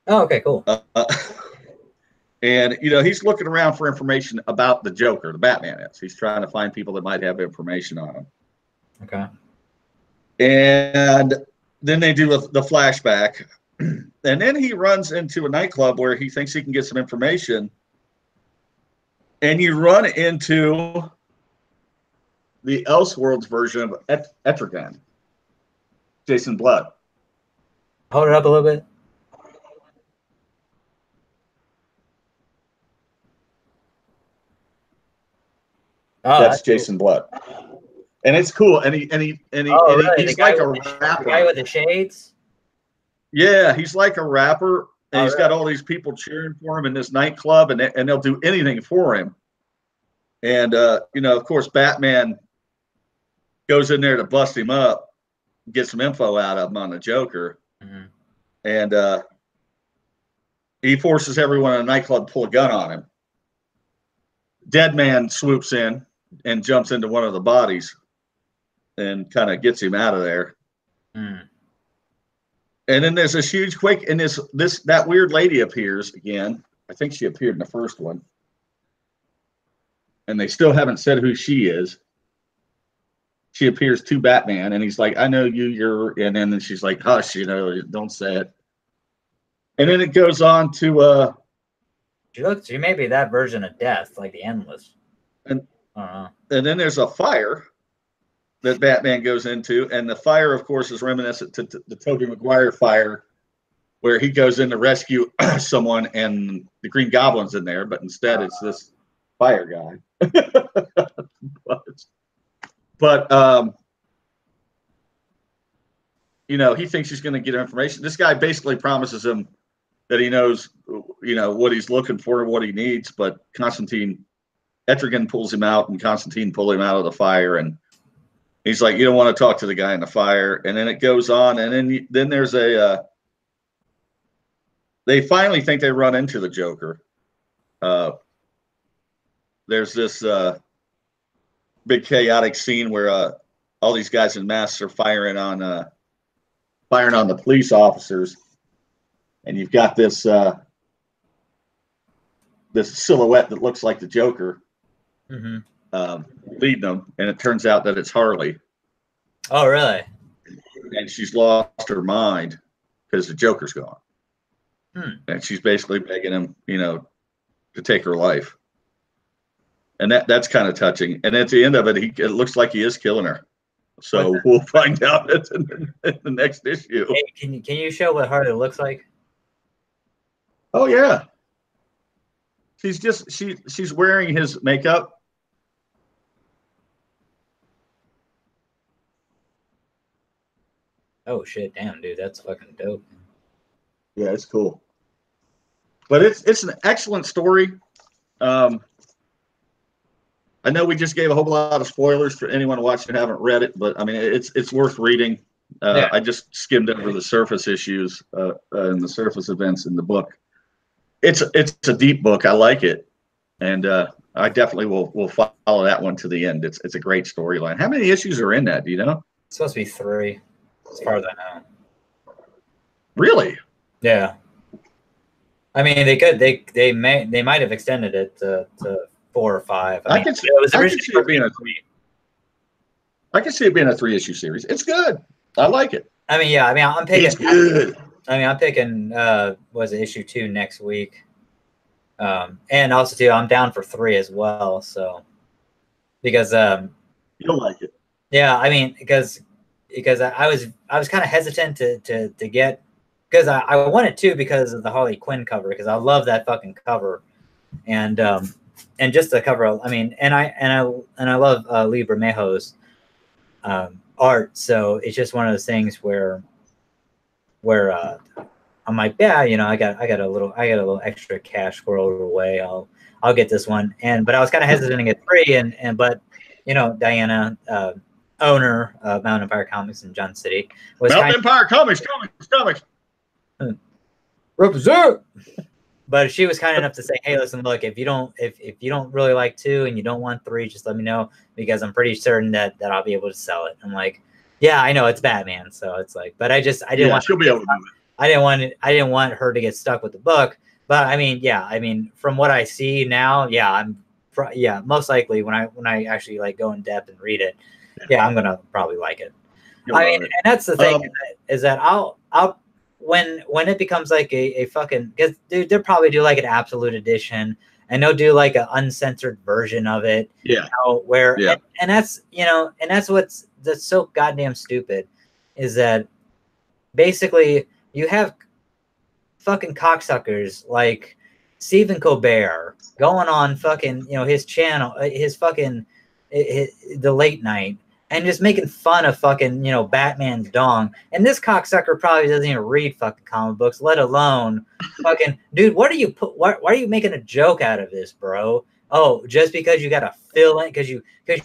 Oh, okay, cool. And he's looking around for information about the Joker. The Batman is. He's trying to find people that might have information on him. Okay. And then they do the flashback, and then he runs into a nightclub where he thinks he can get some information. And you run into the Elseworlds version of Etrigan, Jason Blood. Hold it up a little bit. Oh, that's Jason Blood, and it's cool. And he's like a rapper. The guy with the shades. Yeah, he's like a rapper, and he's got all these people cheering for him in this nightclub, and they'll do anything for him. And of course, Batman goes in there to bust him up, get some info out of him on the Joker, and he forces everyone in the nightclub to pull a gun on him. Dead Man swoops in and jumps into one of the bodies and kind of gets him out of there. And then there's this huge quake, and that weird lady appears again. I think she appeared in the first one. And they still haven't said who she is. She appears to Batman, and he's like, I know you, and then she's like, hush, don't say it. And then it goes on to she may be that version of Death, like the Endless. And then there's a fire that Batman goes into, and the fire, of course, is reminiscent to the Tobey Maguire fire, where he goes in to rescue someone, and the Green Goblin's in there, but instead it's this fire guy. but he thinks he's going to get information. This guy basically promises him that he knows, what he's looking for and what he needs, but Etrigan pulls him out, and Constantine pulls him out of the fire, and he's like, you don't want to talk to the guy in the fire. And then it goes on, and then there's they finally think they run into the Joker. There's this big chaotic scene where all these guys in masks are firing on the police officers, and you've got this silhouette that looks like the Joker leading them, and it turns out that it's Harley. Oh, really? And she's lost her mind because the Joker's gone. And she's basically begging him, to take her life. And that's kind of touching. And at the end of it, it looks like he is killing her. So we'll find out in the next issue. Hey, can you show what Harley looks like? Oh yeah. She's wearing his makeup. Oh shit, damn dude, that's fucking dope. Yeah, it's cool. But it's an excellent story. I know we just gave a whole lot of spoilers for anyone watching who haven't read it, but I mean it's worth reading. I just skimmed over the surface issues and the surface events in the book. It's a deep book. I like it, and I definitely will follow that one to the end. It's a great storyline. How many issues are in that? Do you know? It's supposed to be 3, as far as I know. Really? Yeah. I mean, they might have extended it to 4 or 5. I can see it being a 3. I can see it being a 3-issue series. It's good. I like it. I mean, yeah. I mean, I'm picking. It's good. I'm picking. Was it issue 2 next week? And also too, I'm down for 3 as well. So, because you'll like it. Yeah, I mean, because I was kind of hesitant to get, because I wanted to because of the Harley Quinn cover, because I love that fucking cover, and just the cover. I mean, and I love Lee Bermejo's art. So it's just one of those things where I'm like, yeah, you know, I got a little extra cash squirreled away. I'll get this one. But I was kind of hesitating at 3, but you know, Diana, owner of Mountain Empire Comics in John City, was Mountain Empire Comics. Represent. But she was kind enough to say, hey, listen, look, if you don't really like 2 and you don't want 3, just let me know, because I'm pretty certain that I'll be able to sell it. I'm like, yeah, I know it's Batman, so it's like, but I didn't want she'll be able to do it. I didn't want her to get stuck with the book. But I mean, from what I see now, most likely when I actually like go in depth and read it, I'm gonna probably like it. And that's the thing, is that I'll when it becomes like a fucking, because they'll probably do like an absolute edition, and they'll do like an uncensored version of it. Yeah. You know, and that's, you know, and that's so goddamn stupid, is that basically you have fucking cocksuckers like Stephen Colbert going on fucking, you know, his channel, the late night, and just making fun of fucking, you know, Batman's dong. And this cocksucker probably doesn't even read fucking comic books, let alone fucking, dude, why are you making a joke out of this, bro? Oh, just because you got to fill in, because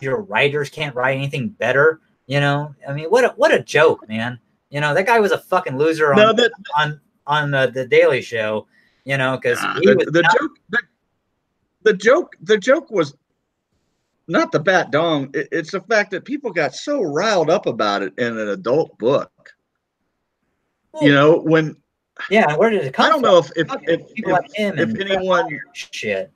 your writers can't write anything better, you know? I mean, what a joke, man. You know, that guy was a fucking loser on the Daily Show, you know, because the joke was not the bat dong. It's the fact that people got so riled up about it in an adult book. Well, you know, when where did it come from? I don't know if anyone shit.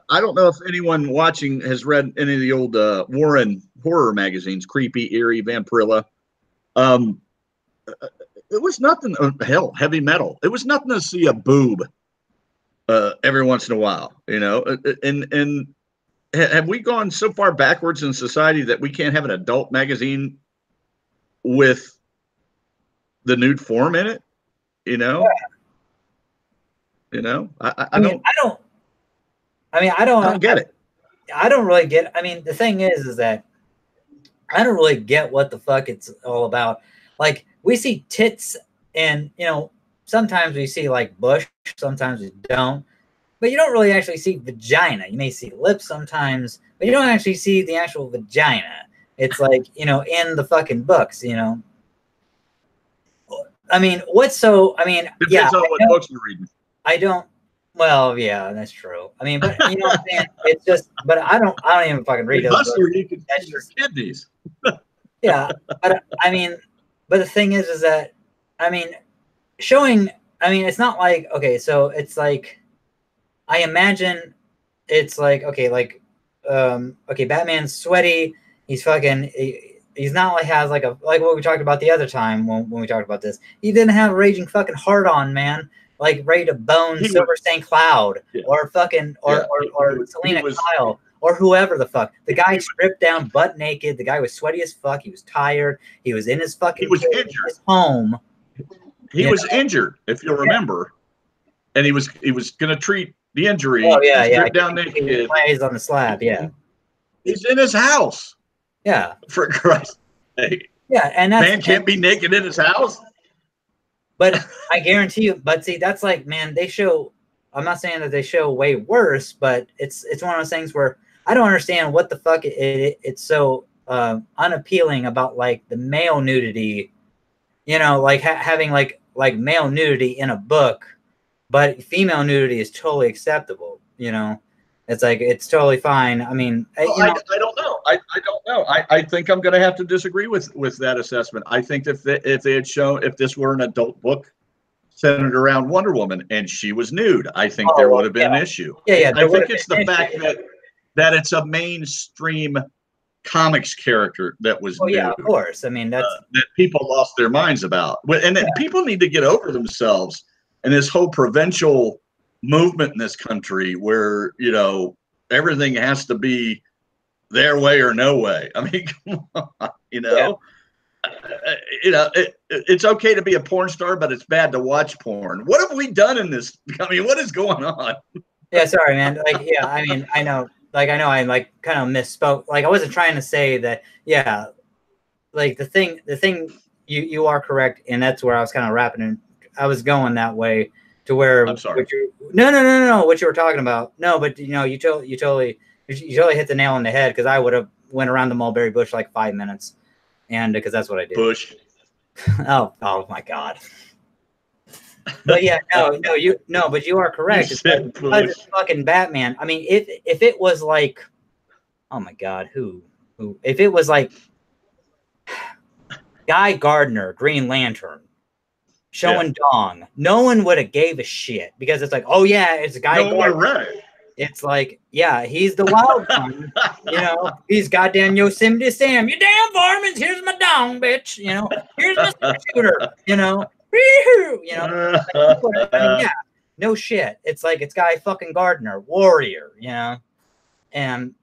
I don't know if anyone watching has read any of the old Warren horror magazines, Creepy, Eerie, Vampirilla. It was nothing. Hell, Heavy Metal. It was nothing to see a boob every once in a while, you know. And have we gone so far backwards in society that we can't have an adult magazine with the nude form in it? You know. Yeah. You know, I don't get it. I don't really get. I mean, the thing is that I don't really get what the fuck it's all about. Like, we see tits, and, you know, sometimes we see like bush, sometimes we don't, but you don't really actually see vagina. You may see lips sometimes, but you don't actually see the actual vagina. It's like, you know, in the fucking books, you know. I mean, depends on what books you're reading. I don't. Well, yeah, that's true. I mean, but you know what I'm saying? It's just, but I don't even fucking read those books. You can see your kidneys. Yeah, but I mean, but the thing is that, I mean, it's not like, okay, so it's like, I imagine it's like, okay, Batman's sweaty. He's fucking, he's not like, has like what we talked about the other time when we talked about this. He didn't have a raging fucking hard on, man. Like ready to bone Silver Stain Cloud, or fucking, or Selena Kyle, or whoever the fuck. The guy stripped down, butt naked. The guy was sweaty as fuck. He was tired. He was in his fucking injured. His home. He was injured, if you'll remember, and he was going to treat the injury. Oh yeah, stripped down naked. He's on the slab. Yeah, he's in his house. Yeah, for Christ's sake. Yeah, and man can't be naked in his house. But I guarantee you. But see, that's like, man, they show. I'm not saying that they show way worse, but it's one of those things where I don't understand what the fuck it's so unappealing about like the male nudity, you know, like having like male nudity in a book, but female nudity is totally acceptable. You know, it's like, it's totally fine. I mean, I don't know. I don't know. I think I'm going to have to disagree with that assessment. I think if they had shown, if this were an adult book centered around Wonder Woman and she was nude, I think there would have been an issue. Yeah. I think it's the fact that it's a mainstream comics character that was nude. Yeah, of course. I mean, that's that people lost their minds about. And then people need to get over themselves. And this whole provincial movement in this country where, you know, everything has to be their way or no way. I mean, come on, you know. Yeah. It's okay to be a porn star, but it's bad to watch porn. What have we done in this? I mean, what is going on? Yeah, sorry, man. Like, yeah, I mean, I know I like kind of misspoke. Like, I wasn't trying to say that. Yeah, like the thing you are correct, and that's where I was kind of wrapping in. I was going that way to where I'm sorry. No, what you were talking about. No, but you totally hit the nail on the head, because I would have went around the mulberry bush like 5 minutes, and because that's what I did. Bush. oh my God. But yeah, but you are correct. It's fucking Batman. I mean, if it was like, oh my God, who if it was like Guy Gardner, Green Lantern, showing dong, no one would have gave a shit, because it's like, oh yeah, it's Guy Gardner. No one read it. It's like, yeah, he's the wild one. He's goddamn Yosemite Sam. You damn varmints, here's my dong, bitch. Here's my shooter. Yeah, no shit. It's like, it's Guy fucking Gardner, warrior. And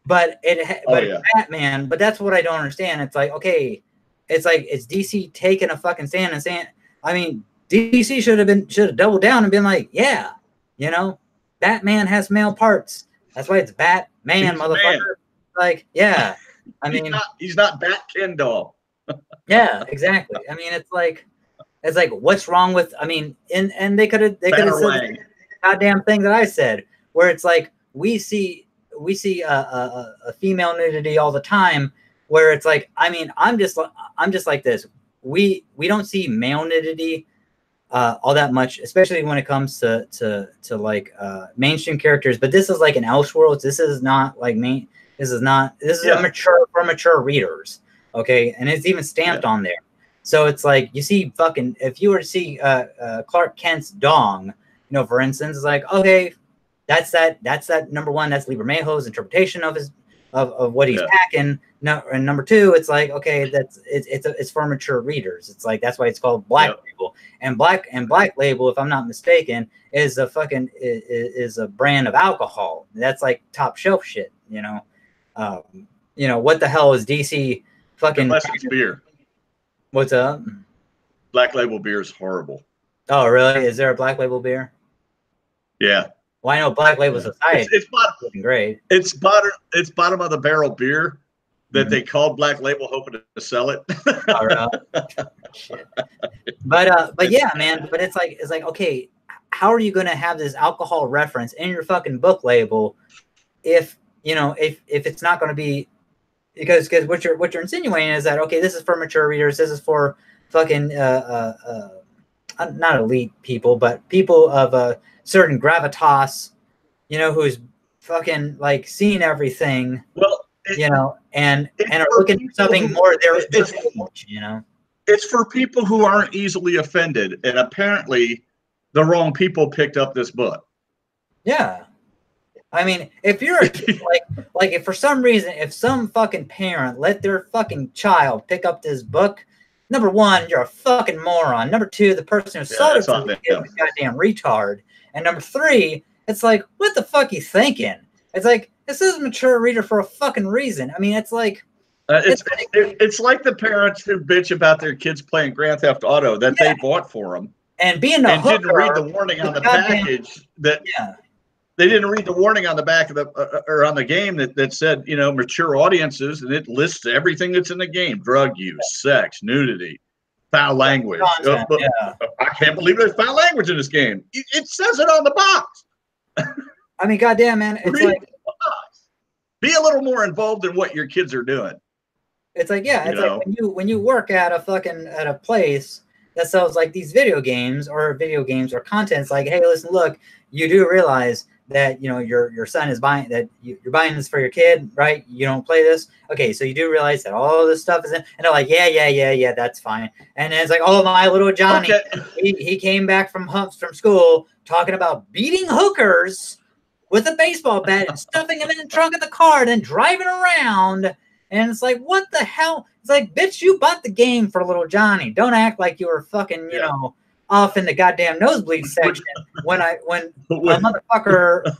but Batman. But that's what I don't understand. It's like, okay, it's like, it's DC taking a fucking stand and saying, I mean, DC should have doubled down and been like, yeah, Batman has male parts. That's why it's Batman, motherfucker. Man. Like, yeah. I mean, he's not Bat Ken doll. Yeah, exactly. I mean, it's like, what's wrong with? I mean, and they could have said the goddamn thing that I said, where it's like, we see a female nudity all the time, where it's like, I mean, I'm just like this. We don't see male nudity all that much, especially when it comes to like mainstream characters. But this is like an Elseworlds. This is not like main. This is a mature readers. Okay, and it's even stamped on there. So it's like, you see fucking, if you were to see Clark Kent's dong, for instance, it's like, okay, that's that number one, that's Lieber Mayhew's interpretation of his of what he's packing. No, and number two, it's like, okay, it's for mature readers. It's like, that's why it's called Black Label. And Black Label, if I'm not mistaken, is a fucking is a brand of alcohol. That's like top shelf shit. What the hell is DC fucking? Unless it's beer. What's up? Black Label beer is horrible. Oh, really? Is there a Black Label beer? Yeah. Well, I know Black Label Society. It's great. It's bottom of the barrel beer that they called Black Label, hoping to sell it. Oh, really? Shit. But yeah, man. But it's like, okay, how are you going to have this alcohol reference in your fucking book label if it's not going to be, because what you're insinuating is that, okay, this is for mature readers, this is for fucking not elite people, but people of a certain gravitas, who's fucking like seeing everything, and are looking for something more there. It's for people who aren't easily offended, and apparently the wrong people picked up this book. Yeah. I mean, if you're like if for some reason, if some fucking parent let their fucking child pick up this book, number one, you're a fucking moron. Number two, the person who sold it to you is a goddamn retard. And number three, it's like, what the fuck you thinking? It's like, this is a mature reader for a fucking reason. I mean, it's like, it's like the parents who bitch about their kids playing Grand Theft Auto that they bought for them, and being a hooker, didn't read the warning on the package that. Yeah. They didn't read the warning on the back of the or on the game that said, mature audiences, and it lists everything that's in the game: drug use, sex, nudity, foul language. Content, I can't believe there's foul language in this game. It says it on the box. I mean, goddamn, man, it's like, be a little more involved in what your kids are doing. It's like, it's like when you work at a place that sells like these video games or content. It's like, hey, listen, look, you do realize that your son is buying that you're buying this for your kid, right? You don't play this, okay? So you do realize that all this stuff is in, and they're like, yeah, that's fine. And then it's like, oh, my little Johnny, he came back from school talking about beating hookers with a baseball bat and stuffing them in the trunk of the car, and then driving around. And it's like, what the hell? It's like, bitch, you bought the game for little Johnny. Don't act like you were fucking, off in the goddamn nosebleed section when a motherfucker,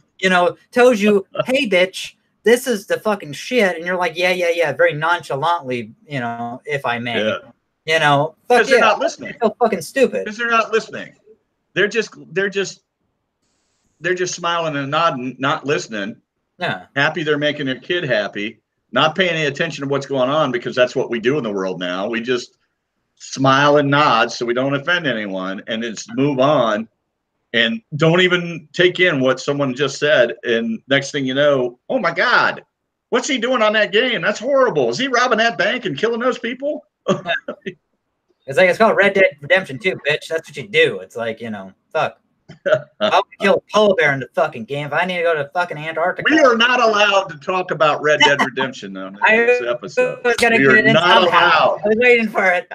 tells you, hey, bitch, this is the fucking shit. And you're like, yeah, very nonchalantly, if I may. Because they're not listening. So fucking stupid. Because they're not listening. They're just smiling and nodding, not listening. Yeah. Happy they're making their kid happy. not paying any attention to what's going on, because that's what we do in the world now. We just smile and nod so we don't offend anyone, and just move on and don't even take in what someone just said. And next thing you know, oh my God, what's he doing on that game? That's horrible. Is he robbing that bank and killing those people? It's like, it's called Red Dead Redemption 2, bitch. That's what you do. It's like, you know, fuck. I'll kill a polar bear in the fucking game if I need to go to fucking Antarctica. We are not allowed to talk about Red Dead Redemption though in this episode. We are not allowed. I was waiting for it.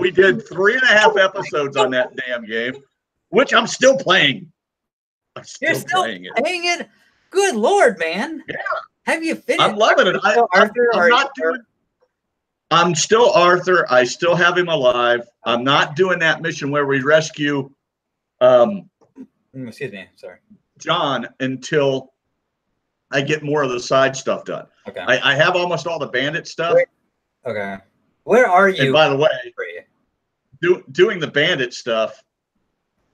We did 3.5 episodes on that damn game, which I'm still playing. You're still playing it? Good Lord, man. Yeah. Have you finished? I'm loving it. I'm still Arthur. I still have him alive. I'm not doing that mission where we rescue excuse me, sorry, John, until I get more of the side stuff done. Okay. I have almost all the bandit stuff. Okay. Where are you? And by the way, doing the bandit stuff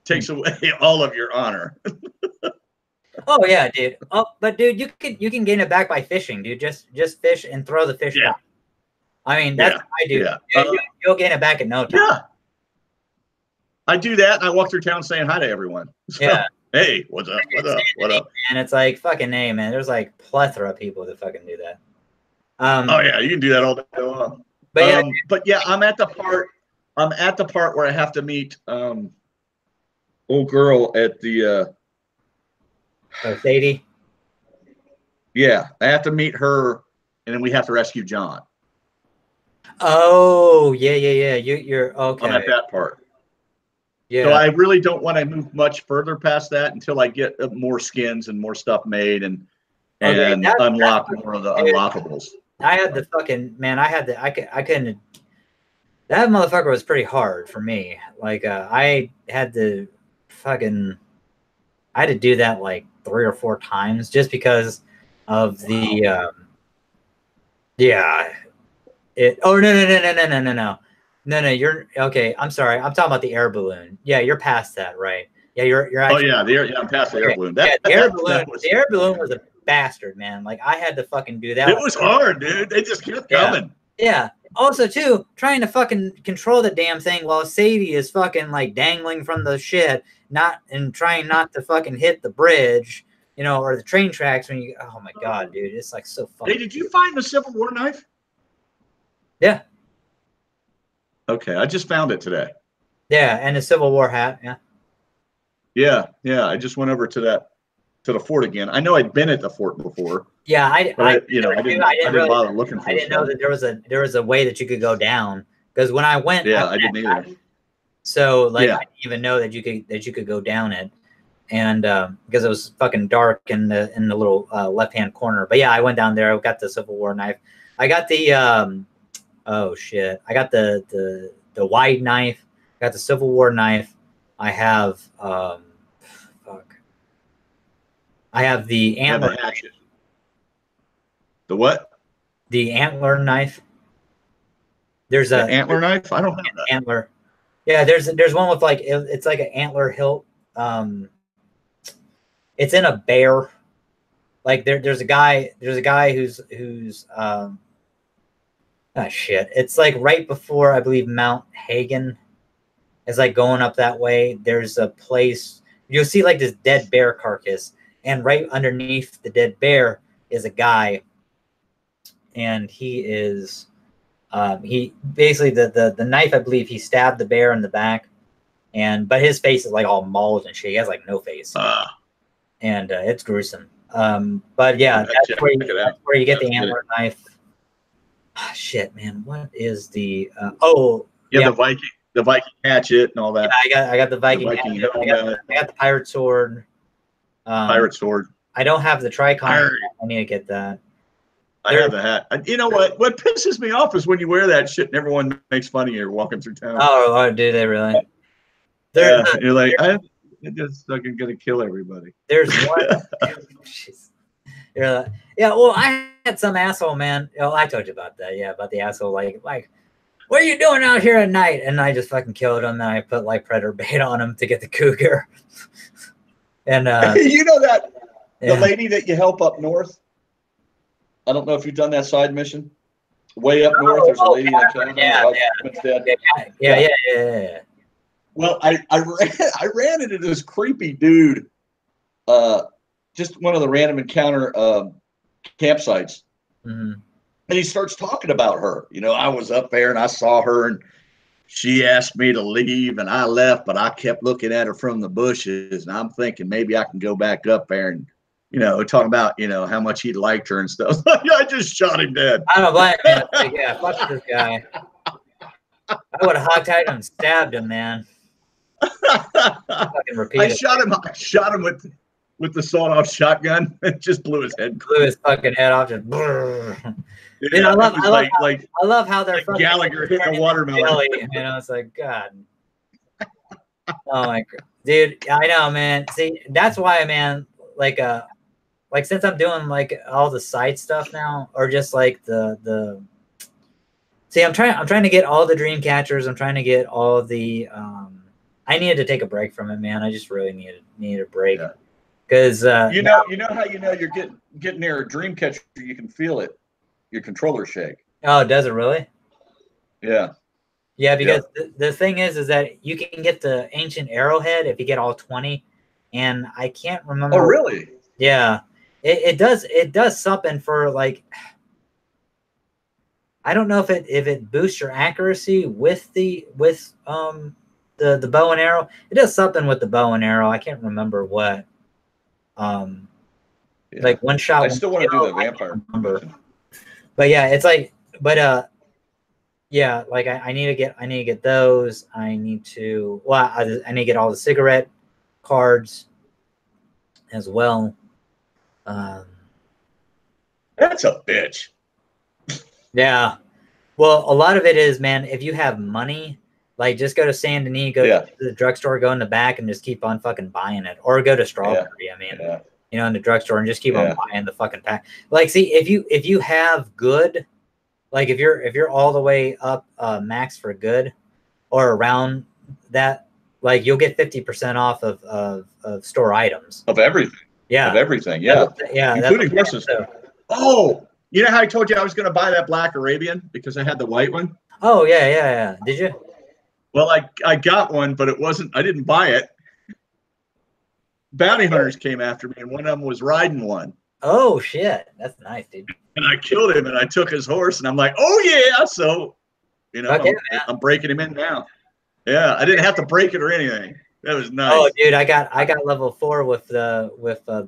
takes away all of your honor. Oh yeah, dude. Oh, but dude, you can gain it back by fishing, dude. Just fish and throw the fish back. I mean, that's what I do. Yeah. Dude, you'll gain it back in no time. Yeah. I do that, and I walk through town saying hi to everyone. So, yeah. Hey, what's up? What up? What up? And it's like, fucking hey, man. There's like plethora of people that fucking do that. Oh yeah, you can do that all day long. But yeah, I'm at the part where I have to meet old girl at the Sadie. Yeah, I have to meet her, and then we have to rescue John. Oh yeah. You're okay. I'm at that part. Yeah. So I really don't want to move much further past that until I get more skins and more stuff made and unlock more of the unlockables. I had the fucking man. I couldn't. That motherfucker was pretty hard for me. Like I had to do that like 3 or 4 times just because of the No, you're okay. I'm sorry. I'm talking about the air balloon. Yeah, you're past that, right? Yeah, you're actually, I'm past the air balloon. The air balloon was a bastard, man. Like I had to fucking do that. It was hard, dude. They just kept coming. Yeah. Also, too, trying to fucking control the damn thing while Sadie is fucking like dangling from the shit, trying not to fucking hit the bridge, you know, or the train tracks when you. Oh my god, dude, it's like so fucking. Hey, did you find the Civil War knife? Yeah. Okay, I just found it today. Yeah, and the Civil War hat. Yeah. Yeah. I just went over to the fort again. I know I'd been at the fort before. Yeah, I didn't bother looking for it. I didn't know that there was a way that you could go down, because when I went, I didn't either. So like I didn't even know that you could go down it, and because it was fucking dark in the little left hand corner. But yeah, I went down there. I got the Civil War knife. I got the oh shit! I got the wide knife. I got the Civil War knife. I have I have the antler hatchet. The what? The antler knife. There's the antler knife. I don't have that. Antler. Yeah, there's one with like it's like an antler hilt. It's in a bear. Like there's a guy who's shit. It's like right before, I believe, Mount Hagen. It's like going up that way. There's a place you'll see like this dead bear carcass, and right underneath the dead bear is a guy, and he is he basically the knife, I believe, he stabbed the bear in the back, but his face is like all mauled and shit. He has like no face, and it's gruesome. But yeah, that's where you get the antler knife. Shit, man, what is the the Viking hatchet and all that? Yeah, I got the Viking hatchet. I got the pirate sword. Pirate sword. I don't have the Tricon. I need to get that. I have the hat. You know what? What pisses me off is when you wear that shit and everyone makes fun of you walking through town. Oh, do they really? You're like, I'm just fucking gonna kill everybody. There's one. Well, I had some asshole, man. Oh, I told you about that. Yeah, about the asshole. Like, what are you doing out here at night? And I just fucking killed him. And I put like predator bait on him to get the cougar. And you know that the lady that you help up north. I don't know if you've done that side mission. Way up north, there's a lady in a cabin. Yeah. Well, I ran into this creepy dude, just one of the random encounter campsites, and he starts talking about her. You know, I was up there and I saw her, and she asked me to leave, and I left, but I kept looking at her from the bushes, and I'm thinking maybe I can go back up there and, you know, talk about, you know, how much he liked her and stuff. I just shot him dead. I don't blame him. Like, yeah, fuck this guy. I would have hogtied him and stabbed him, man. I shot him with the sawed-off shotgun. It just blew his head. Blew his fucking head off. Just. Yeah, dude, I love how they're like Gallagher hitting a watermelon. Jelly, you know, it's like, God. Oh my God, dude, I know, man. See, that's why, man. Like since I'm doing like all the side stuff now, or just like the. See, I'm trying to get all the dream catchers. I'm trying to get all the. I needed to take a break from it, man. I just really needed a break. Because you know how you're getting near a dream catcher, you can feel it. Your controller shake. Oh, does it really? Yeah. Yeah, because the thing is that you can get the ancient arrowhead if you get all 20, and I can't remember. Oh, really? Yeah, it does something for like. I don't know if it boosts your accuracy with the bow and arrow. It does something with the bow and arrow. I can't remember what. Like one shot. I still want to do the vampire. But yeah, it's like, yeah, like I need to get those. I need to I need to get all the cigarette cards as well. That's a bitch. Yeah. Well, a lot of it is, man, if you have money, like just go to Saint Denis, go to the drugstore, go in the back and just keep on fucking buying it. Or go to Strawberry, I mean, you know, in the drugstore and just keep on buying the fucking pack. Like, see, if you have good, like if you're all the way up max for good or around that, like you'll get 50% off of store items. Of everything. Yeah. Of everything, yeah. Including horses. Oh, you know how I told you I was going to buy that black Arabian because I had the white one? Oh, yeah. Did you? Well, I got one, but I didn't buy it. Bounty hunters came after me, and one of them was riding one. Oh, shit. That's nice, dude. And I killed him, and I took his horse, and I'm like, oh, yeah. So, you know, I'm breaking him in now. Yeah, I didn't have to break it or anything. That was nice. Oh, dude, I got level 4 with the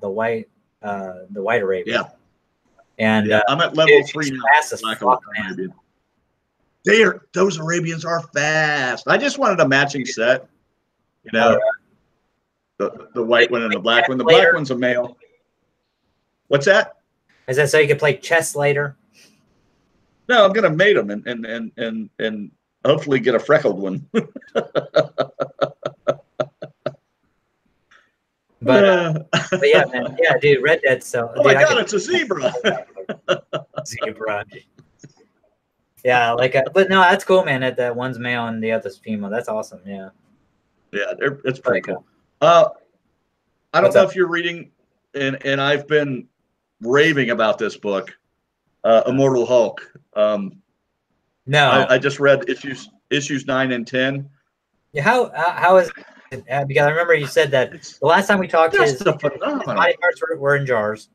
white Arabian. Yeah. And I'm at level 3 now. Fast as fuck, man. Those Arabians are fast. I just wanted a matching set. You know, the white one and the black one. The black one's a male. What's that? Is that so you can play chess later? No, I'm gonna mate them and hopefully get a freckled one. But yeah, man. Yeah, dude, Red Dead. So oh my God, it's a zebra. Zebra. Yeah, but no, that's cool, man. That one's male and the other's female. That's awesome. Yeah. Yeah, it's pretty cool. I don't know if you're reading, and I've been raving about this book, Immortal Hulk. No, I just read issues 9 and 10. Yeah, how is it? Because I remember you said that the last time we talked, his body parts were in jars.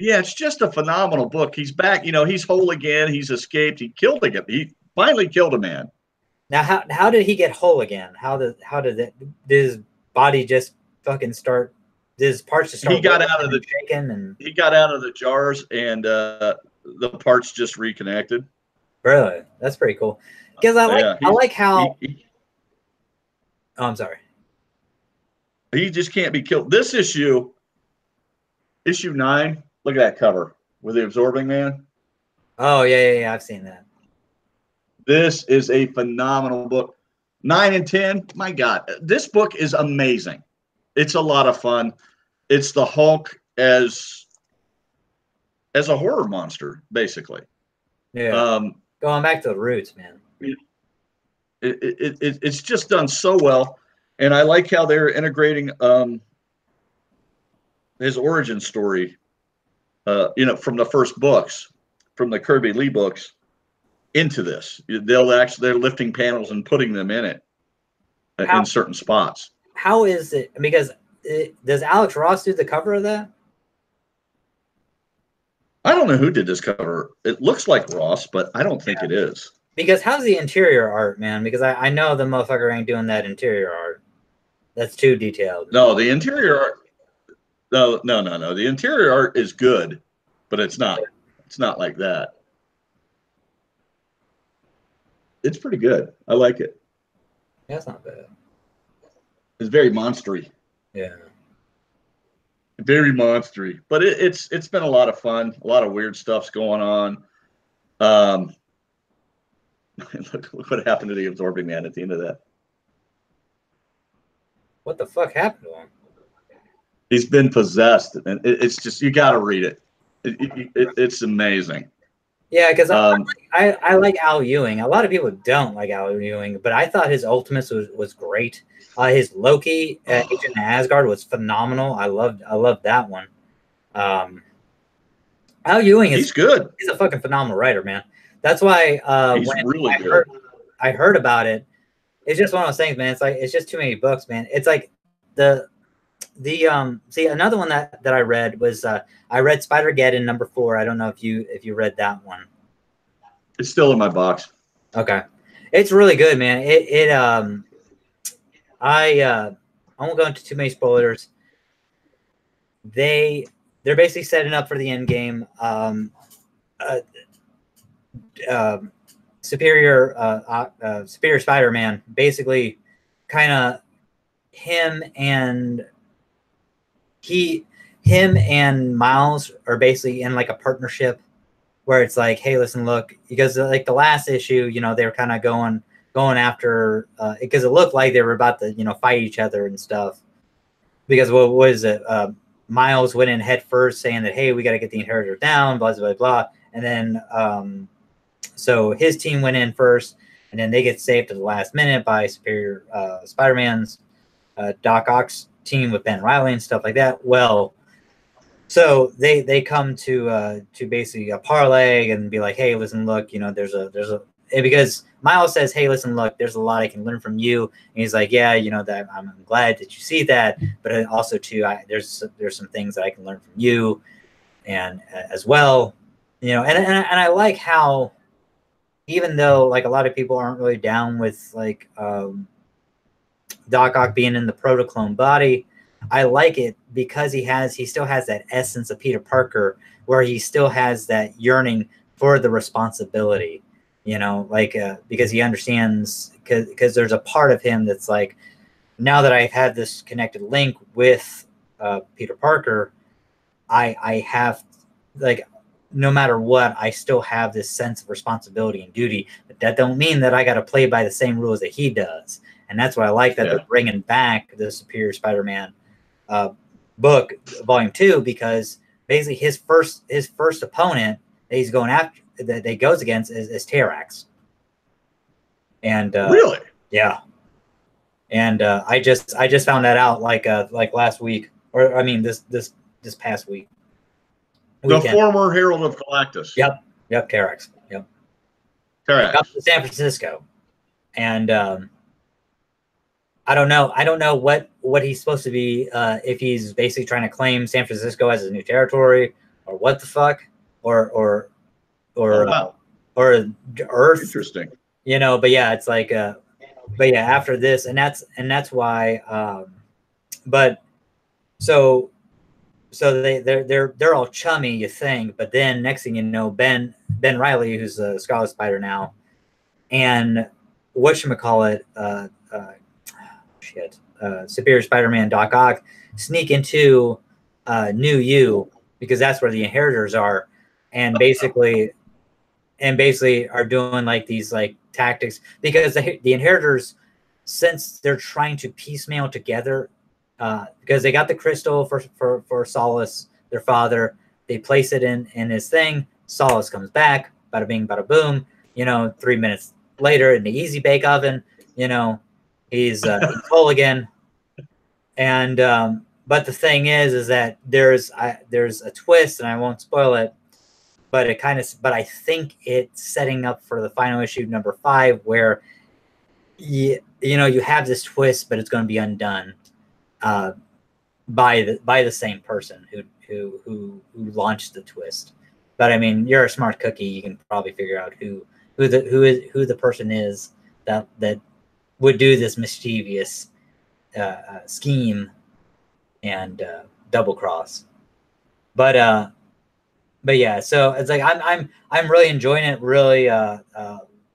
Yeah, it's just a phenomenal book. He's back. You know, he's whole again. He's escaped. He killed again. He finally killed a man. Now, how did he get whole again? Did his body just fucking start? Did his parts just start? He got out of the shaking and he got out of the jars, and the parts just reconnected. Really, that's pretty cool. Because I like how. Oh, I'm sorry. He just can't be killed. This issue 9. Look at that cover with the absorbing man. Oh, yeah. I've seen that. This is a phenomenal book. 9 and 10, my God. This book is amazing. It's a lot of fun. It's the Hulk as a horror monster, basically. Yeah. Going back to the roots, man. It's just done so well. And I like how they're integrating his origin story from the first books, from the Kirby Lee books into this. They're lifting panels and putting them in it in certain spots. How is it? Because does Alex Ross do the cover of that? I don't know who did this cover. It looks like Ross, but I don't think it is. Because how's the interior art, man? Because I know the motherfucker ain't doing that interior art. That's too detailed. No, the interior art. No. The interior art is good, but it's not. It's not like that. It's pretty good. I like it. That's not bad. It's very monstery. Yeah. Very monstery, but it's been a lot of fun. A lot of weird stuff's going on. Look what happened to the Absorbing Man at the end of that. What the fuck happened to him? He's been possessed, and it's just, you got to read it. It's amazing. Yeah, because I like Al Ewing. A lot of people don't like Al Ewing, but I thought his Ultimates was great. His Loki, Agent Asgard, was phenomenal. I loved that one. Al Ewing he's good. He's a fucking phenomenal writer, man. That's why he's really good. I heard about it. It's just one of those things, man. It's like it's just too many books, man. It's like see, another one that I read was I read Spider-Geddon #4. I don't know if you read that one. It's still in my box. Okay, it's really good, man. I won't go into too many spoilers. They're basically setting up for the end game. Superior Spider-Man, basically, kind of him and Miles are basically in like a partnership where it's like, hey, listen, look, because like the last issue, they were kind of going after because it looked like they were about to fight each other and stuff, because what was it, Miles went in head first saying that, hey, we got to get the Inheritor down, blah blah blah, and then so his team went in first, and then they get saved at the last minute by Superior Spider-Man's Doc Ock's team with Ben Reilly and stuff like that. Well, so they come to basically a parlay and be like, hey, listen, look, there's a because Miles says, hey, listen, look, there's a lot I can learn from you, and he's like, yeah, that I'm glad that you see that, but also too, there's some things that I can learn from you, and as well, and I like how, even though like a lot of people aren't really down with like Doc Ock being in the protoclone body, I like it because he still has that essence of Peter Parker, where he still has that yearning for the responsibility, because he understands, because there's a part of him that's like, now that I've had this connected link with Peter Parker, I have, like, no matter what, I still have this sense of responsibility and duty, but that don't mean that I got to play by the same rules that he does. And that's why I like that they're bringing back the Superior Spider-Man book, Volume 2, because basically his first opponent that he's going after, that he goes against, is Terax. And really, yeah. And I just found that out like last week, or I mean this past week. The former Herald of Galactus. Yep, Terax. Yep. Terax. Up to San Francisco, and I don't know what he's supposed to be, if he's basically trying to claim San Francisco as his new territory, or what the fuck, or Earth. Interesting. But yeah, it's like, but yeah, after this, and that's why, but so they're all chummy, you think, but then next thing you know, Ben Reilly, who's a Scarlet Spider now, and whatchamacallit, Superior Spider-Man Doc Ock sneak into New U, because that's where the Inheritors are, and basically are doing like these like tactics, because the Inheritors, since they're trying to piecemeal together, because they got the crystal for Solace, their father, they place it in his thing, Solace comes back, bada bing, bada boom, 3 minutes later in the easy bake oven, he's whole again. And but the thing is that there's a twist, and I won't spoil it. But I think it's setting up for the final issue number 5, where you have this twist, but it's going to be undone by the same person who launched the twist. But I mean, you're a smart cookie. You can probably figure out who the person is that would do this mischievous scheme and double cross. But yeah, so it's like I'm really enjoying it, really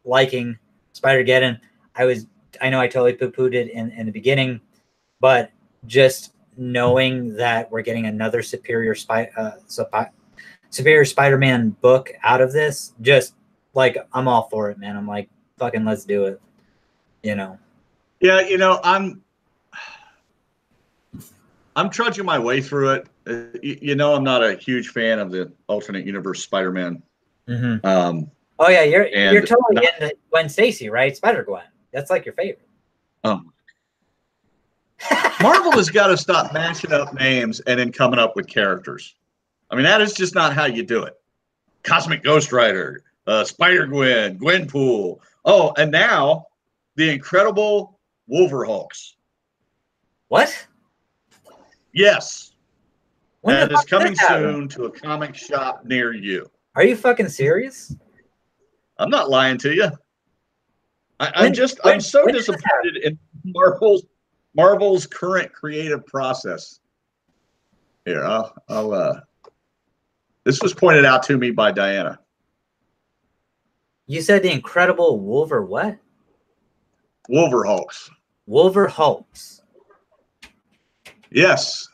liking Spider-Geddon. I know I totally poo-pooed it in the beginning, but just knowing that we're getting another Superior Spider-Man book out of this, just like, I'm all for it, man. I'm like, fucking let's do it. Yeah, I'm trudging my way through it. I'm not a huge fan of the alternate universe Spider-Man. Mm-hmm. Oh yeah, you're totally into Gwen Stacy, right? Spider-Gwen. That's like your favorite. Marvel has got to stop mashing up names and then coming up with characters. I mean, that is just not how you do it. Cosmic Ghost Rider, Spider-Gwen, Gwenpool. Oh, and now the Incredible Wolverhulks. What? Yes. That is coming soon to a comic shop near you. Are you fucking serious? I'm not lying to you. I'm so disappointed in Marvel's current creative process. Here, I'll this was pointed out to me by Diana. You said the Incredible what? Wolverhulks. Wolverhulks. Yes.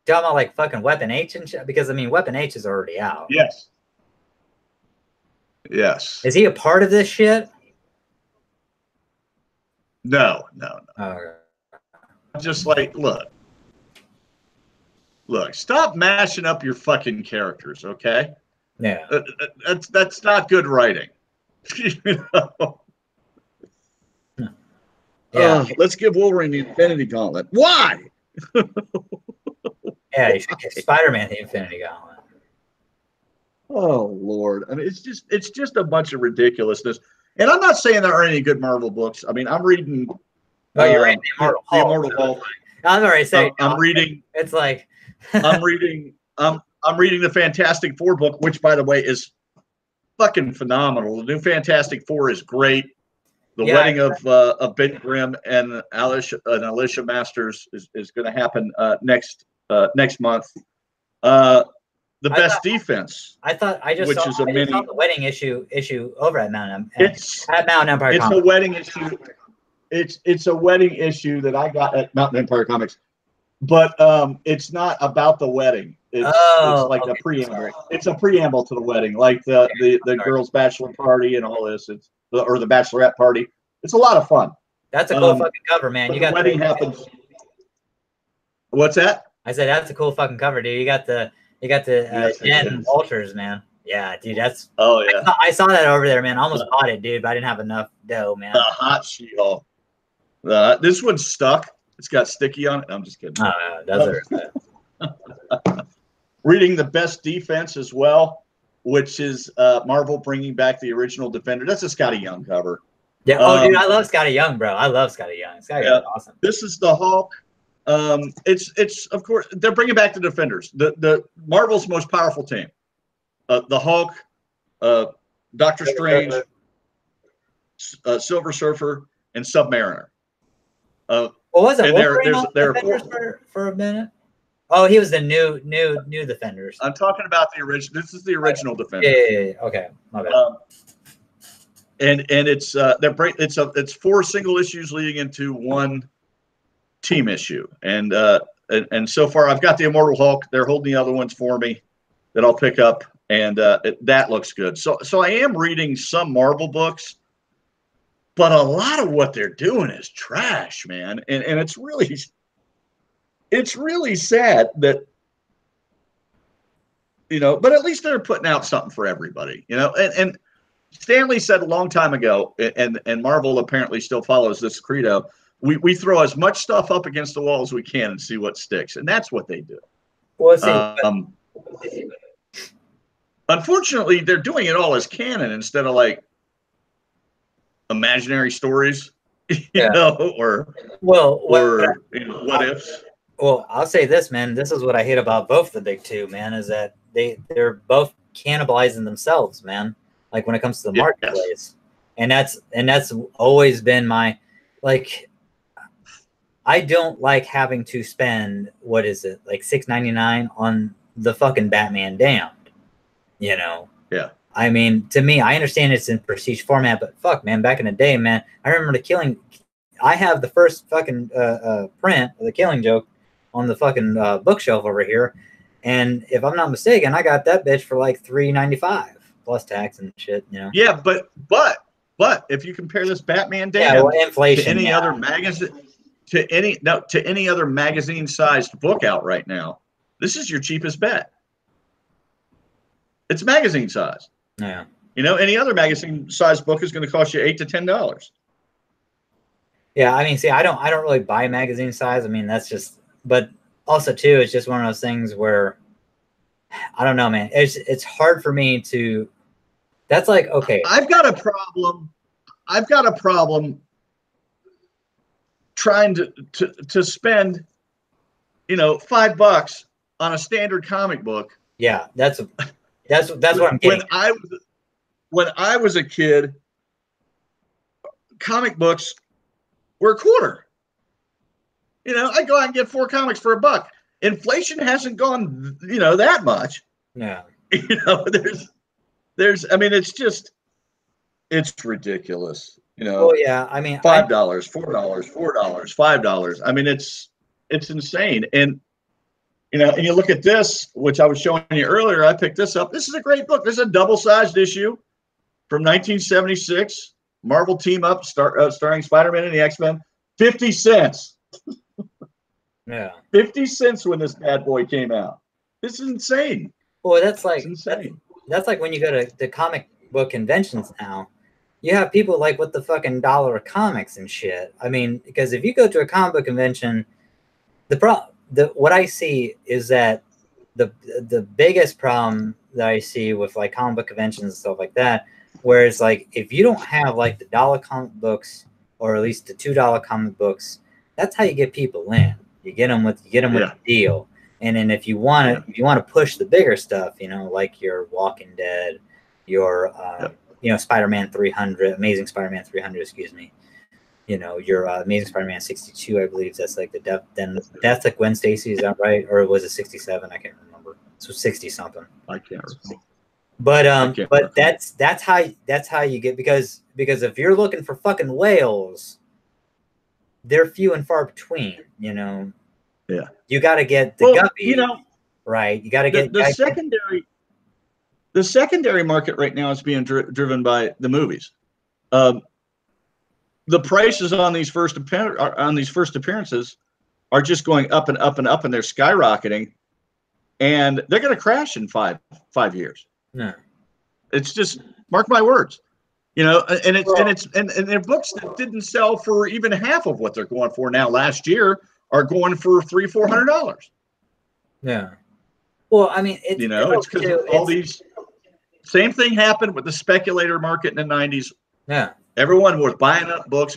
Talking about like fucking Weapon H and shit? Because I mean, Weapon H is already out. Yes. Yes. Is he a part of this shit? No. Okay. Just like, look, stop mashing up your fucking characters, okay? Yeah. That's not good writing. Yeah. Let's give Wolverine the Infinity Gauntlet. Why? Yeah, you should give Spider-Man the Infinity Gauntlet. Oh Lord! I mean, it's just a bunch of ridiculousness. And I'm not saying there aren't any good Marvel books. I mean, I'm reading. You're reading the Immortal Hulk. I'm already saying. I'm reading. It's like. I'm reading the Fantastic Four book, which, by the way, is fucking phenomenal. The new Fantastic Four is great. The wedding of Ben Grimm and Alicia Masters is going to happen next month. The best defense. I thought I just saw the wedding issue over at Mount Empire. It's a wedding issue. It's a wedding issue that I got at Mountain Empire Comics, but it's not about the wedding. It's like a preamble. Sorry. It's a preamble to the wedding, like the girls' bachelor party and all this. Or the bachelorette party. It's a lot of fun. That's a cool fucking cover, man. You got the wedding happens. What's that? I said that's a cool fucking cover, dude. You got the Den Vultures, man. Yeah, dude, that's. Oh yeah. I saw that over there, man. I almost bought it, dude, but I didn't have enough dough, man. The hot She-Hulk. This one's stuck. It's got sticky on it. I'm just kidding. Does it? Reading the best defense as well, which is Marvel bringing back the original Defender. That's a Scotty Young cover. Yeah. Dude, I love Scotty Young, bro. I love Scotty Young. Scotty Young is awesome. This is the Hulk. It's of course they're bringing back the Defenders, the Marvel's most powerful team. The Hulk, Doctor Strange, Silver Surfer, and Submariner. Was it Wolverine for a minute? Oh, he was the new Defenders. I'm talking about the original. This is the original Defender. Yeah. Okay, my bad. And it's 4 single issues leading into 1 team issue, and so far I've got the Immortal Hulk. They're holding the other ones for me that I'll pick up, and that looks good. So I am reading some Marvel books, but a lot of what they're doing is trash, man, and it's really sad that but at least they're putting out something for everybody, and Stanley said a long time ago, and Marvel apparently still follows this credo, we throw as much stuff up against the wall as we can and see what sticks, and that's what they do. Well, see, unfortunately, they're doing it all as canon instead of like imaginary stories, you know, or what ifs. Well, I'll say this, man. This is what I hate about both the big two, man, is that they're both cannibalizing themselves, man. Like when it comes to the marketplace, and that's always been my, like, I don't like having to spend, what is it, like $6.99 on the fucking Batman Damned, you know? Yeah. I mean, to me, I understand it's in prestige format, but fuck, man, back in the day, man, I remember the Killing. I have the first fucking print of the Killing Joke on the fucking bookshelf over here, and if I'm not mistaken, I got that bitch for like $3.95 plus tax and shit, you know. Yeah, but if you compare this Batman Damned inflation, to any other magazine, to any other magazine-sized book out right now, this is your cheapest bet. It's magazine size. Yeah. You know, any other magazine-sized book is going to cost you $8 to $10. Yeah, I mean, see, I don't really buy magazine size. I mean, that's just, but also too, it's just one of those things where I don't know, man. It's hard for me to. That's like, okay. I've got a problem trying to spend, you know, $5 on a standard comic book. Yeah, that's what I'm getting. When I was a kid, comic books were a quarter. You know, I go out and get 4 comics for $1. Inflation hasn't gone, you know, that much. Yeah. You know, there's I mean, it's ridiculous. You know. Oh yeah, I mean, $5, $4, $5. I mean, it's insane. And you know, and you look at this, which I was showing you earlier. I picked this up. This is a great book. This is a double-sized issue from 1976. Marvel team up, starring Spider-Man and the X-Men. 50 cents. Yeah. 50 cents when this bad boy came out. This is insane. Well, that's like insane. That's like when you go to the comic book conventions now. You have people like with the fucking $1 of comics and shit. I mean, because if you go to a comic book convention, what I see is that the biggest problem that I see with like comic book conventions and stuff like that, where it's like if you don't have like the $1 comic books or at least the $2 comic books, that's how you get people in. You get them with the deal. And then if you want to push the bigger stuff, you know, like your Walking Dead, your you know, Spider-Man 300, Amazing Spider-Man 300, excuse me. You know, your Amazing Spider-Man 62, I believe that's like that's like Gwen Stacy, is that right? Or was it 67? I can't remember. So 60 something. I can't remember. But that's how you get, because if you're looking for fucking whales, they're few and far between, you know. Yeah. You got to get the guppy, you know, right? You got to get the secondary. The secondary market right now is being driven by the movies. The prices on these first appearances are just going up and up and up, and they're skyrocketing, and they're going to crash in five years. No, it's just, mark my words. You know, and they're books that didn't sell for even half of what they're going for now. Last year are going for $300-400. Yeah. Well, I mean, it's because of all these. Same thing happened with the speculator market in the 90s. Yeah. Everyone was buying up books.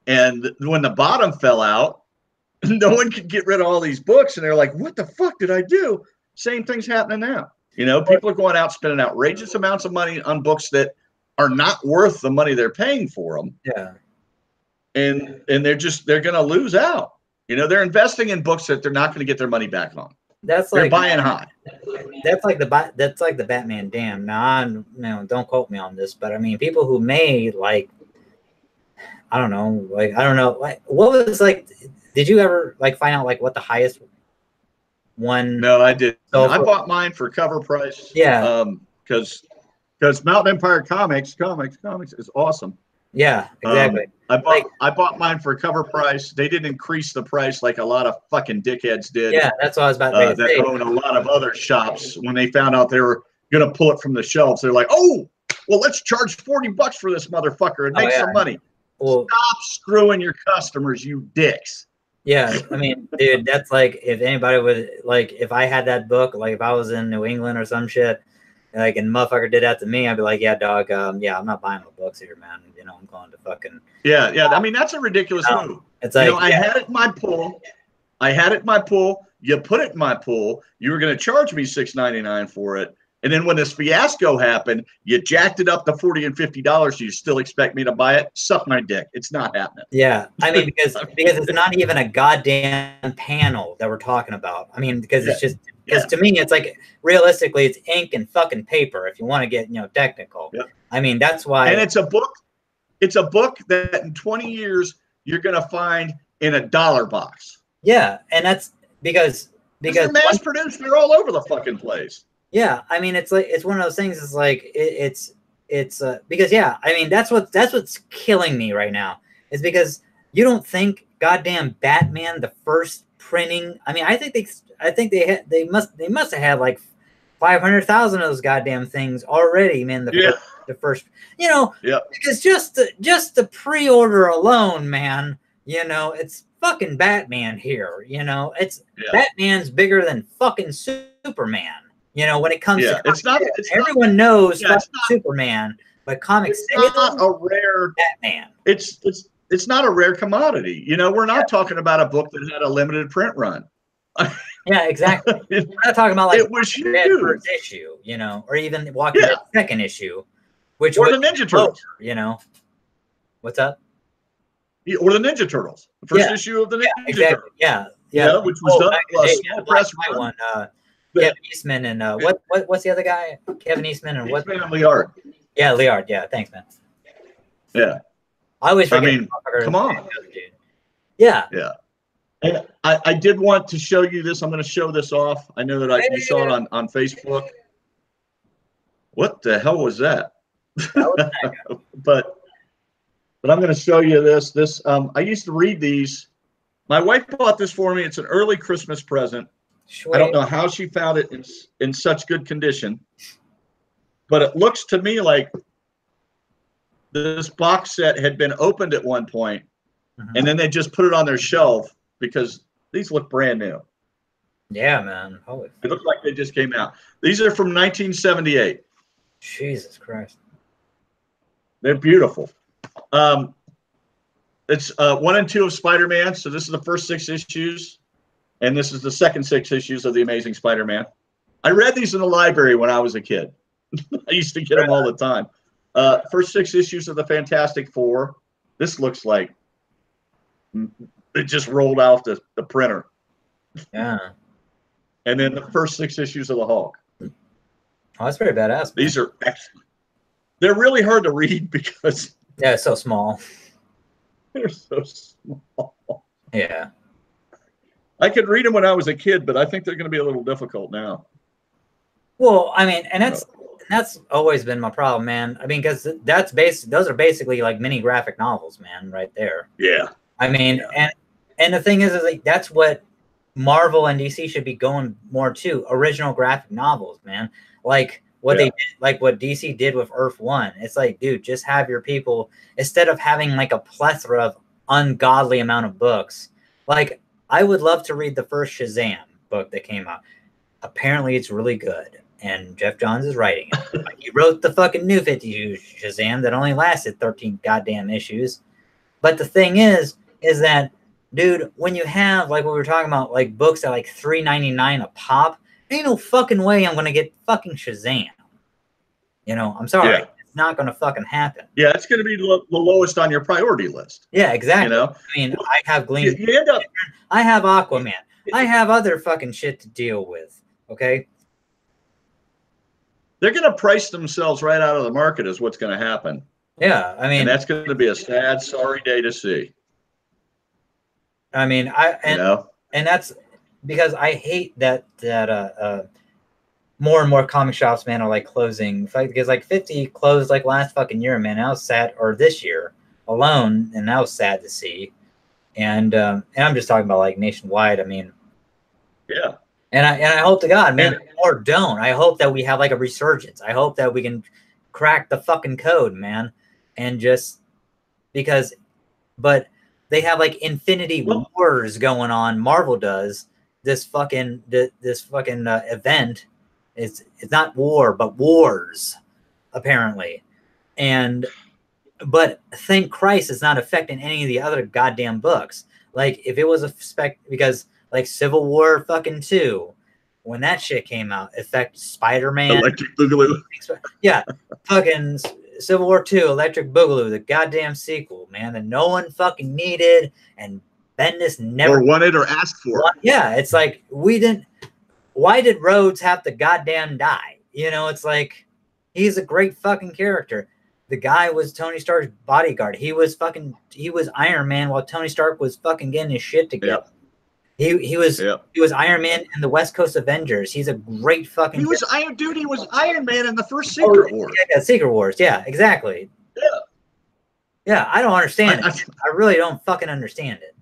And when the bottom fell out, no one could get rid of all these books. And they're like, what the fuck did I do? Same thing's happening now. You know, people are going out spending outrageous amounts of money on books that are not worth the money they're paying for them. Yeah. And they're going to lose out. You know, they're investing in books that they're not going to get their money back on. They're buying high. That's like the Batman Damned. Now, don't quote me on this, but I mean, people who made like, I don't know, what was like? Did you ever like find out like what the highest one? No, I did. I bought mine for cover price. Yeah. Because Mountain Empire Comics is awesome. Yeah, exactly. I bought mine for cover price. They didn't increase the price like a lot of fucking dickheads did. Yeah, that's what I was about to say. That own a lot of other shops. When they found out they were going to pull it from the shelves, they're like, "Oh, well, let's charge $40 for this motherfucker and make some money." well, stop screwing your customers, you dicks. Yeah, I mean, dude, that's like if anybody would like if I had that book, like if I was in New England or some shit, like and motherfucker did that to me, I'd be like, yeah, dog, yeah, I'm not buying my books here, man. You know, I'm going to fucking yeah. I mean, that's a ridiculous move. It's like I had it in my pool. You put it in my pool. You were going to charge me $6.99 for it. And then when this fiasco happened, you jacked it up to $40 and $50. You still expect me to buy it? Suck my dick. It's not happening. Yeah, I mean because it's not even a goddamn panel that we're talking about. I mean because it's just because to me it's like realistically it's ink and fucking paper if you want to get technical. Yeah. I mean that's why. And it's a book. It's a book that in 20 years you're going to find in a dollar box. Yeah, and that's because they're mass produced. They're all over the fucking place. Yeah, I mean, it's like it's one of those things. It's like it's because I mean that's what's killing me right now is because you don't think goddamn Batman the first printing. I mean, I think they must have had like 500,000 of those goddamn things already. Man, the first because just the pre-order alone, man. It's fucking Batman here. It's Batman's bigger than fucking Superman. When it comes to everyone knows Superman, but comics it's not a rare Batman. It's not a rare commodity. We're not talking about a book that had a limited print run. Yeah, exactly. We're not talking about like it was huge. First issue, or even Walking Dead second issue, which or the Ninja Turtles. What's up? Or the Ninja Turtles, the first issue of the Ninja Turtles. Yeah, which was done small press one. Kevin Eastman and what's the other guy? Kevin Eastman and what? Eastman and Liard. Yeah, Liard. Yeah, thanks, man. Yeah, I always forget. I mean, come on. Dude. Yeah. Yeah. And I did want to show you this. I'm going to show this off. I know that you saw it on Facebook. What the hell was that? But I'm going to show you this. I used to read these. My wife bought this for me. It's an early Christmas present. Sweet. I don't know how she found it in such good condition, but it looks to me like this box set had been opened at one point, and then they just put it on their shelf because these look brand new. Yeah, man. Holy. It looks like they just came out. These are from 1978. Jesus Christ. They're beautiful. It's 1 and 2 of Spider-Man. So this is the first 6 issues. And this is the second 6 issues of The Amazing Spider-Man. I read these in the library when I was a kid. I used to get them all the time. First 6 issues of the Fantastic Four. This looks like it just rolled off the printer. Yeah. And then the first 6 issues of the Hulk. Oh, that's very badass. Man. These are excellent. They're really hard to read because it's so small. They're so small. Yeah. I could read them when I was a kid, but I think they're going to be a little difficult now. Well, I mean, and that's always been my problem, man. I mean, because those are basically like mini graphic novels, man, right there. Yeah. I mean, and the thing is like that's what Marvel and DC should be going more to, original graphic novels, man. Like what they did, like what DC did with Earth 1. It's like, dude, just have your people instead of having like a plethora of ungodly amount of books. Like I would love to read the first Shazam book that came out. Apparently it's really good. And Jeff Johns is writing it. Like, he wrote the fucking New 52 Shazam that only lasted 13 goddamn issues. But the thing is that, dude, when you have, like what we were talking about, like books at like $3.99 a pop, ain't no fucking way I'm going to get fucking Shazam. I'm sorry. Yeah. It's not going to fucking happen. Yeah, it's going to be the lowest on your priority list. Yeah, exactly. I mean, I have Gleam. You end up, I have Aquaman. I have other fucking shit to deal with. Okay. They're going to price themselves right out of the market is what's going to happen. Yeah. I mean, and that's going to be a sad, sorry day to see. I mean, and that's because I hate that more and more comic shops, man, are like closing. Because like 50 closed like last fucking year, man. That was sad, or this year alone, and that was sad to see. And I'm just talking about like nationwide. I mean, yeah. And I hope to God, man, or don't. I hope that we have like a resurgence. I hope that we can crack the fucking code, man, and just because but they have like Infinity Wars going on. Marvel does this fucking event. It's not war, but wars, apparently. But thank Christ it's not affecting any of the other goddamn books. Like if it was because like Civil War fucking 2, when that shit came out, affect Spider-Man. Electric Boogaloo. Yeah, fucking Civil War 2, Electric Boogaloo, the goddamn sequel, man, that no one fucking needed, and Bendis never wanted or asked for. Yeah, it's like we didn't. Why did Rhodes have to goddamn die? You know, it's like he's a great fucking character. The guy was Tony Stark's bodyguard. He was Iron Man while Tony Stark was fucking getting his shit together. Yep. He was Iron Man in the West Coast Avengers. He's a great fucking. He was Iron Man in the first Secret Wars. Yeah, Secret Wars. Yeah, exactly. Yeah. Yeah, I don't understand it. I really don't fucking understand it.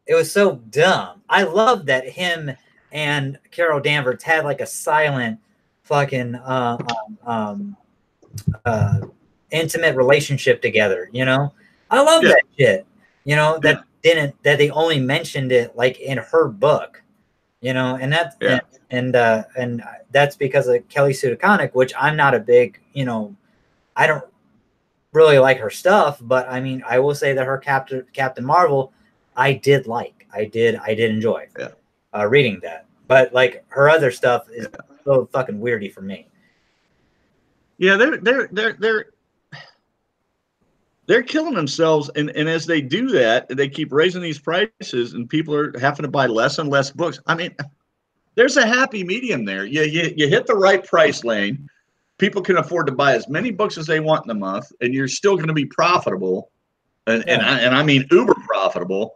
It was so dumb. I love that him and Carol Danvers had like a silent fucking intimate relationship together, you know? I love that shit. You know, that they only mentioned it like in her book, you know, and that's and that's because of Kelly Sue DeConnick, which I'm not a big, you know, I don't really like her stuff, but I mean, I will say that her Captain Marvel, I did enjoy reading that. But like her other stuff is so fucking weirdy for me. Yeah, they're killing themselves, and as they do that, they keep raising these prices, and people are having to buy less and less books. I mean, there's a happy medium there. You hit the right price lane. People can afford to buy as many books as they want in a month, and you're still going to be profitable, and I mean uber profitable.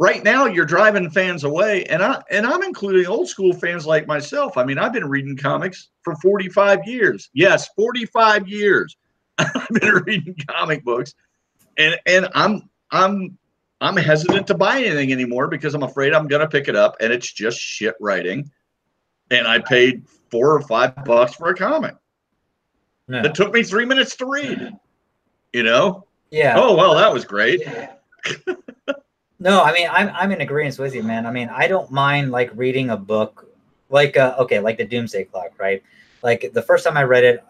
Right now, you're driving fans away, and I'm including old school fans like myself. I mean, I've been reading comics for 45 years. Yes, 45 years. I've been reading comic books, and I'm hesitant to buy anything anymore because I'm afraid I'm going to pick it up and it's just shit writing, and I paid $4 or $5 for a comic that took me 3 minutes to read. You know? Yeah. Oh well, that was great. No, I mean, I'm in agreement with you, man. I mean, I don't mind like reading a book, like like the Doomsday Clock, right? Like the first time I read it,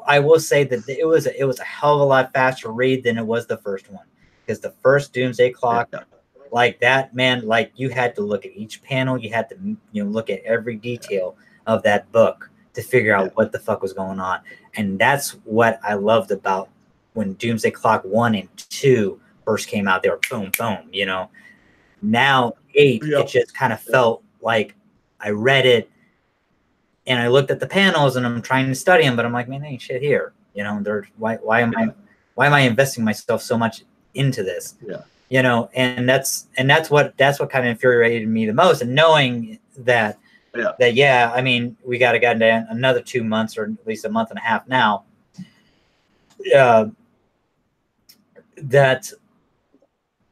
I will say that it was a hell of a lot faster read than it was the first one, because the first Doomsday Clock, like that, man, like you had to look at each panel, you had to look at every detail of that book to figure out what the fuck was going on, and that's what I loved about when Doomsday Clock 1 and 2 first came out. They were boom, boom, you know. Now 8, it just kind of felt like I read it and I looked at the panels and I'm trying to study them, but I'm like, man, there ain't shit here. You know, why am I investing myself so much into this? Yeah. You know, and that's what kind of infuriated me the most. And knowing that I mean, we got another 2 months or at least a month and a half now.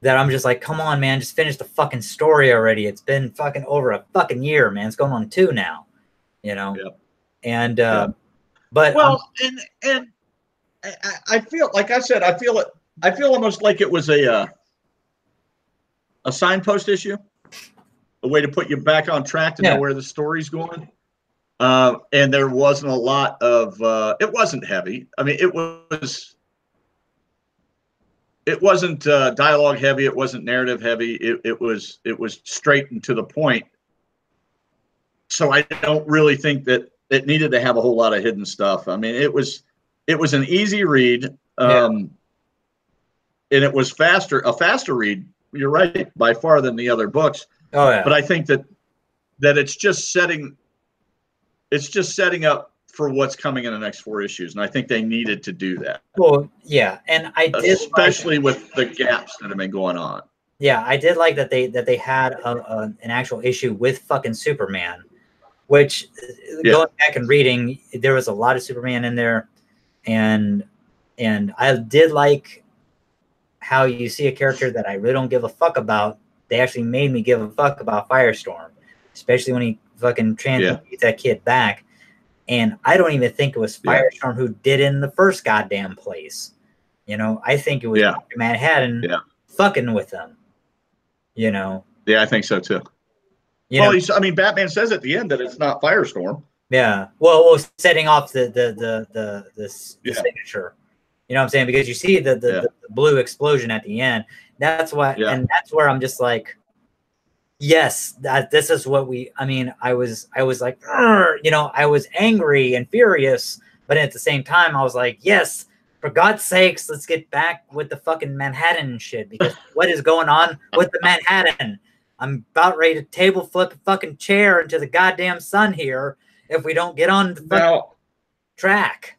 That I'm just like, come on, man, just finish the fucking story already. It's been fucking over a fucking year, man. It's going on 2 now, you know? Yep. And, but. Well, and I feel, like I said, I feel almost like it was a signpost issue, a way to put you back on track to know where the story's going. And there wasn't a lot of, it wasn't heavy. I mean, it wasn't dialogue heavy. It wasn't narrative heavy. It was straight and to the point. So I don't really think that it needed to have a whole lot of hidden stuff. I mean, it was an easy read, and it was a faster read. You're right, by far than the other books. Oh yeah. But I think that it's just setting up for what's coming in the next 4 issues, and I think they needed to do that. Well, yeah, and I did, especially with the gaps that have been going on. Yeah, I did like that they had an actual issue with fucking Superman, which going back and reading, there was a lot of Superman in there, and I did like how you see a character that I really don't give a fuck about. They actually made me give a fuck about Firestorm, especially when he fucking transmutes that kid back. And I don't even think it was Firestorm who did it in the first goddamn place. You know, I think it was Dr. Manhattan fucking with them. You know. Yeah, I think so too. Well, I mean, Batman says at the end that it's not Firestorm. Yeah. Well, setting off the signature. You know what I'm saying? Because you see the blue explosion at the end. That's why, and that's where I'm just like, yes, this is what I mean, I was like, you know, I was angry and furious, but at the same time, I was like, yes, for God's sakes, let's get back with the fucking Manhattan shit, because what is going on with the Manhattan? I'm about ready to table flip a fucking chair into the goddamn sun here if we don't get on the fucking track.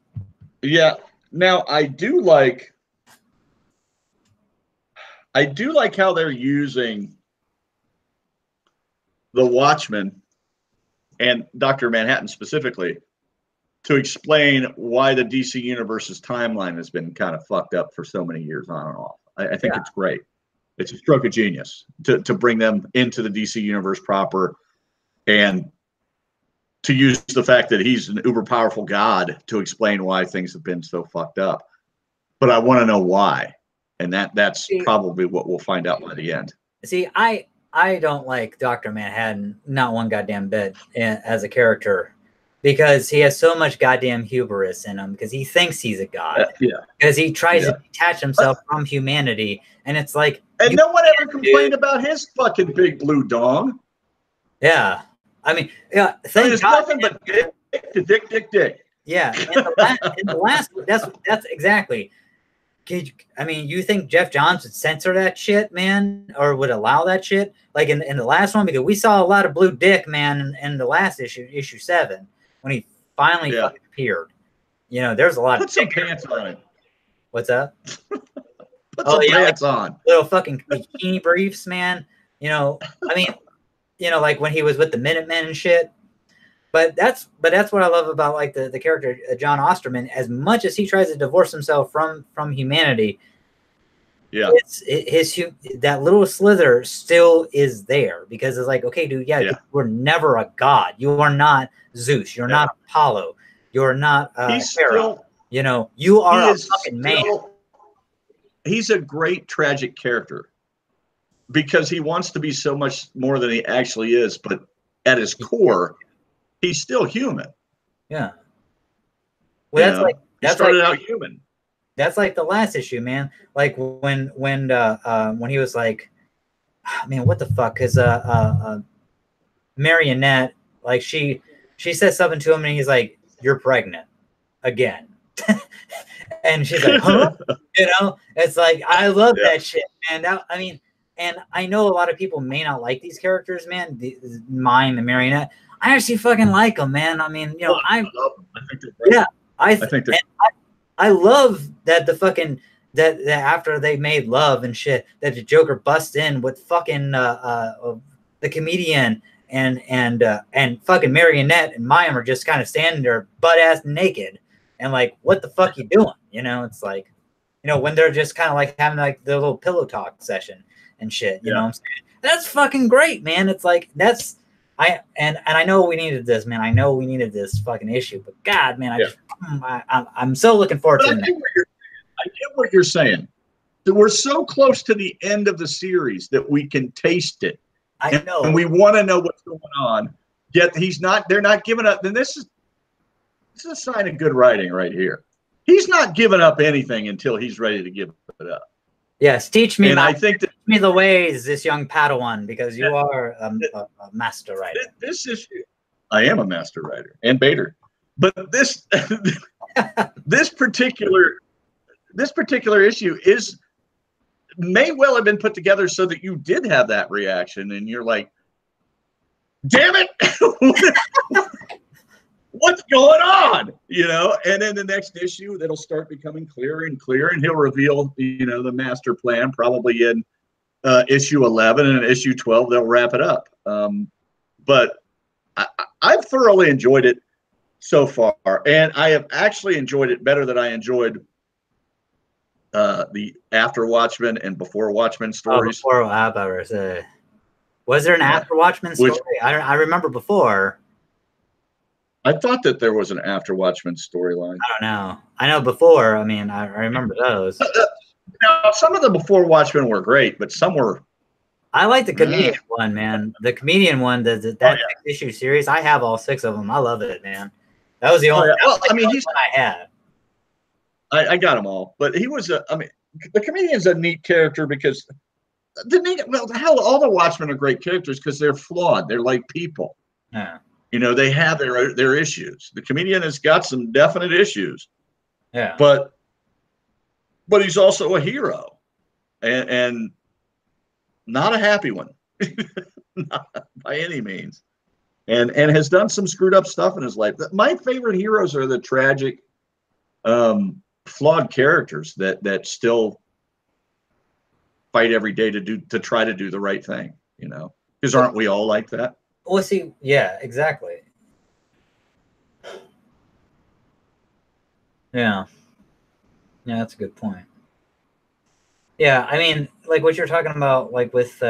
Yeah. Now I do like how they're using the Watchmen and Dr. Manhattan specifically to explain why the DC Universe's timeline has been kind of fucked up for so many years on and off. I think it's great. It's a stroke of genius to bring them into the DC Universe proper and to use the fact that he's an uber powerful god to explain why things have been so fucked up. But I want to know why. And that's probably what we'll find out by the end. See, I don't like Dr. Manhattan, not one goddamn bit, as a character, because he has so much goddamn hubris in him, because he thinks he's a god. Because he tries to detach himself from humanity. And it's like... And no one ever complained about his fucking big blue dong. Yeah. I mean, there's nothing but dick. Yeah. In the last, that's exactly... I mean, you think Jeff Johns would censor that shit, man, or would allow that shit? Like in the last one, because we saw a lot of blue dick, man, in the last issue 7, when he finally fucking appeared. You know, there's a lot Put some pants on him. What's up? Put some pants on. Little fucking bikini briefs, man. You know, I mean, you know, like when he was with the Minutemen and shit. But that's what I love about like the character John Osterman. As much as he tries to divorce himself from humanity, that little slither still is there, because it's like, okay, dude, you were never a god. You are not Zeus. You're not Apollo. You're not Hera. You know, you are a fucking man. He's a great tragic character because he wants to be so much more than he actually is, but at his core, he's still human. Yeah. Well, he started out human. That's like the last issue, man. Like when he was like, man, what the fuck? Because Marionette, like she says something to him, and he's like, "You're pregnant again," and she's like, "Huh?" You know, it's like, I love that shit, man. I mean, and I know a lot of people may not like these characters, man. The Marionette. I actually fucking like them, man. I mean, you know, I love that the fucking that after they made love and shit, that the Joker busts in with fucking the comedian and fucking Marionette and Mayim are just kind of standing there butt ass naked and like, what the fuck you doing? You know, it's like, you know, when they're just kind of like having like the little pillow talk session and shit. You know what I'm saying? That's fucking great, man. It's like I know we needed this, man. I know we needed this fucking issue, but God, man, I'm so looking forward to it. I get what you're saying. We're so close to the end of the series that we can taste it. I know, and we want to know what's going on. Yet they're not giving up. And this is a sign of good writing right here. He's not giving up anything until he's ready to give it up. Yes, teach me. And I think teach me the ways, this young Padawan, because you are a master writer. This issue, I am a master writer and baiter, but this this particular issue may well have been put together so that you did have that reaction, and you're like, "Damn it, what's going on?" You know. And then the next issue, that'll start becoming clearer and clearer, and he'll reveal, you know, the master plan probably in issue 11, and issue 12 they'll wrap it up. But I've thoroughly enjoyed it so far, and I have actually enjoyed it better than I enjoyed the After Watchmen and Before Watchmen stories. Was there an After Watchmen story? I remember before. I thought that there was an After Watchmen storyline. I don't know. I know before. I mean, I remember those. Now, some of the Before Watchmen were great, but some were. I like the comedian one, man. The comedian one, that 6-issue series. I have all 6 of them. I love it, man. That was the only. Well, I mean, he's one I had. I got them all, but he was a. I mean, the comedian's a neat character because hell, all the Watchmen are great characters because they're flawed. They're like people. Yeah. You know, they have their issues. The comedian has got some definite issues. Yeah. But he's also a hero, and not a happy one, not by any means, and has done some screwed up stuff in his life. My favorite heroes are the tragic, flawed characters that still fight every day to try to do the right thing. You know, because aren't we all like that? Well, see, yeah, exactly. Yeah. Yeah, that's a good point. Yeah, I mean, like what you're talking about, like with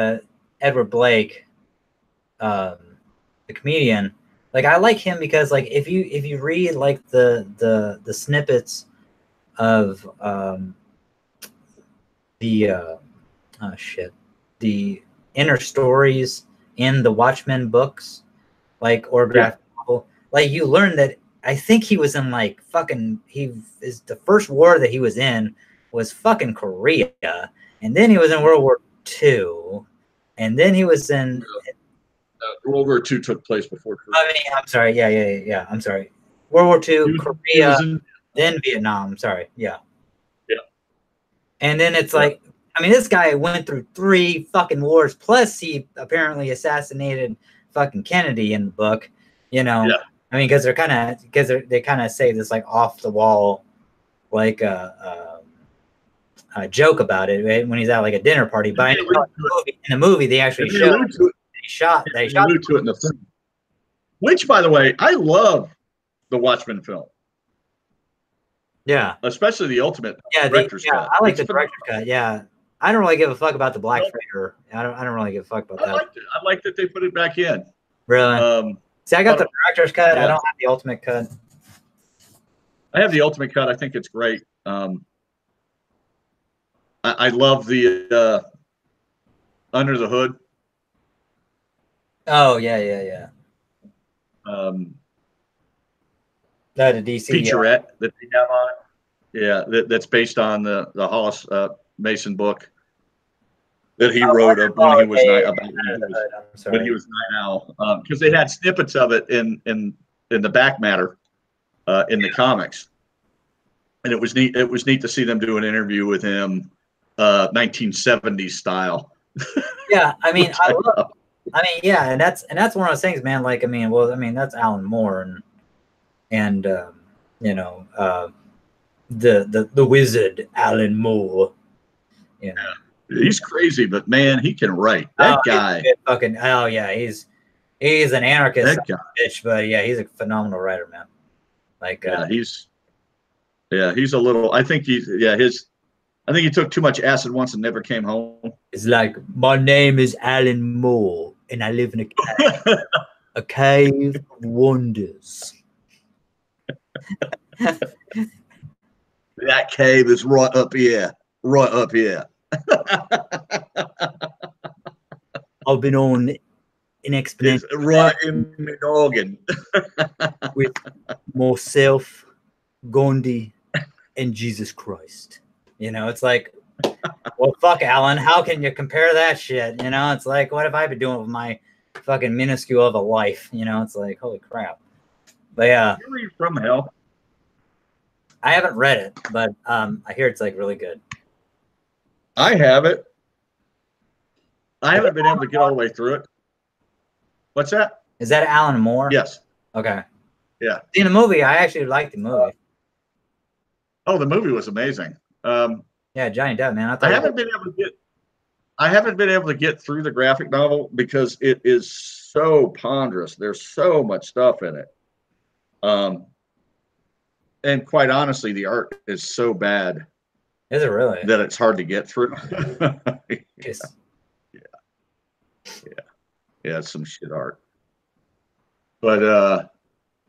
Edward Blake, the comedian. Like, I like him because, like, if you read like the snippets of the inner stories in the Watchmen books, like, or graphic novel, like, you learn that I think he was in like the first war that he was in was fucking Korea, and then he was in World War II, and then he was in World War II took place before Korea. I mean, I'm sorry, yeah. I'm sorry. World War II, Korea, then Vietnam. Sorry, yeah. And then it's like, I mean, this guy went through 3 fucking wars, plus he apparently assassinated fucking Kennedy in the book. You know, I mean, because they kind of say this like off the wall, like a joke about it, right? When he's at like a dinner party. But in the movie, they actually showed they shot to it in the film. Which, by the way, I love the Watchmen film. Yeah, especially the ultimate director's cut. I like the director's cut. Yeah, I don't really give a fuck about the Black Freighter. I don't really give a fuck about that. I like that they put it back in. Really? See, I got the director's cut. Yeah. I don't have the ultimate cut. I have the ultimate cut. I think it's great. I love the Under the Hood. Oh yeah. The DC featurette that they have on it. Yeah, that's based on the Hollis Mason book that he wrote when he was when he was Night Owl, because they had snippets of it in the back matter in the comics, and it was neat. It was neat to see them do an interview with him, 1970s style. Yeah, I mean, yeah, and that's one of those things, man. Like, I mean, that's Alan Moore and you know, the wizard Alan Moore. You know, he's crazy, but man, he can write. That guy, he's an anarchist bitch, but yeah, he's a phenomenal writer, man. Like, he's a little. I think he took too much acid once and never came home. It's like, my name is Alan Moore, and I live in a cave, a cave of wonders. That cave is right up here. I've been on an exponential right in my organ with myself, Gandhi, and Jesus Christ. You know, it's like, well, fuck, Alan, how can you compare that shit? You know, it's like, what have I been doing with my fucking minuscule of a life? You know, it's like, holy crap. But yeah, you read From Hell? I haven't read it, but I hear it's like really good. I have it. I haven't been able to get all the way through it. What's that? Is that Alan Moore? Yes. Okay. Yeah. In the movie, I actually liked the movie. Oh, the movie was amazing. Yeah, Johnny Depp, man. I haven't been able to get through the graphic novel because it is so ponderous. There's so much stuff in it. And quite honestly, the art is so bad. Is it really? That it's hard to get through. Yes. Yeah, it's some shit art. But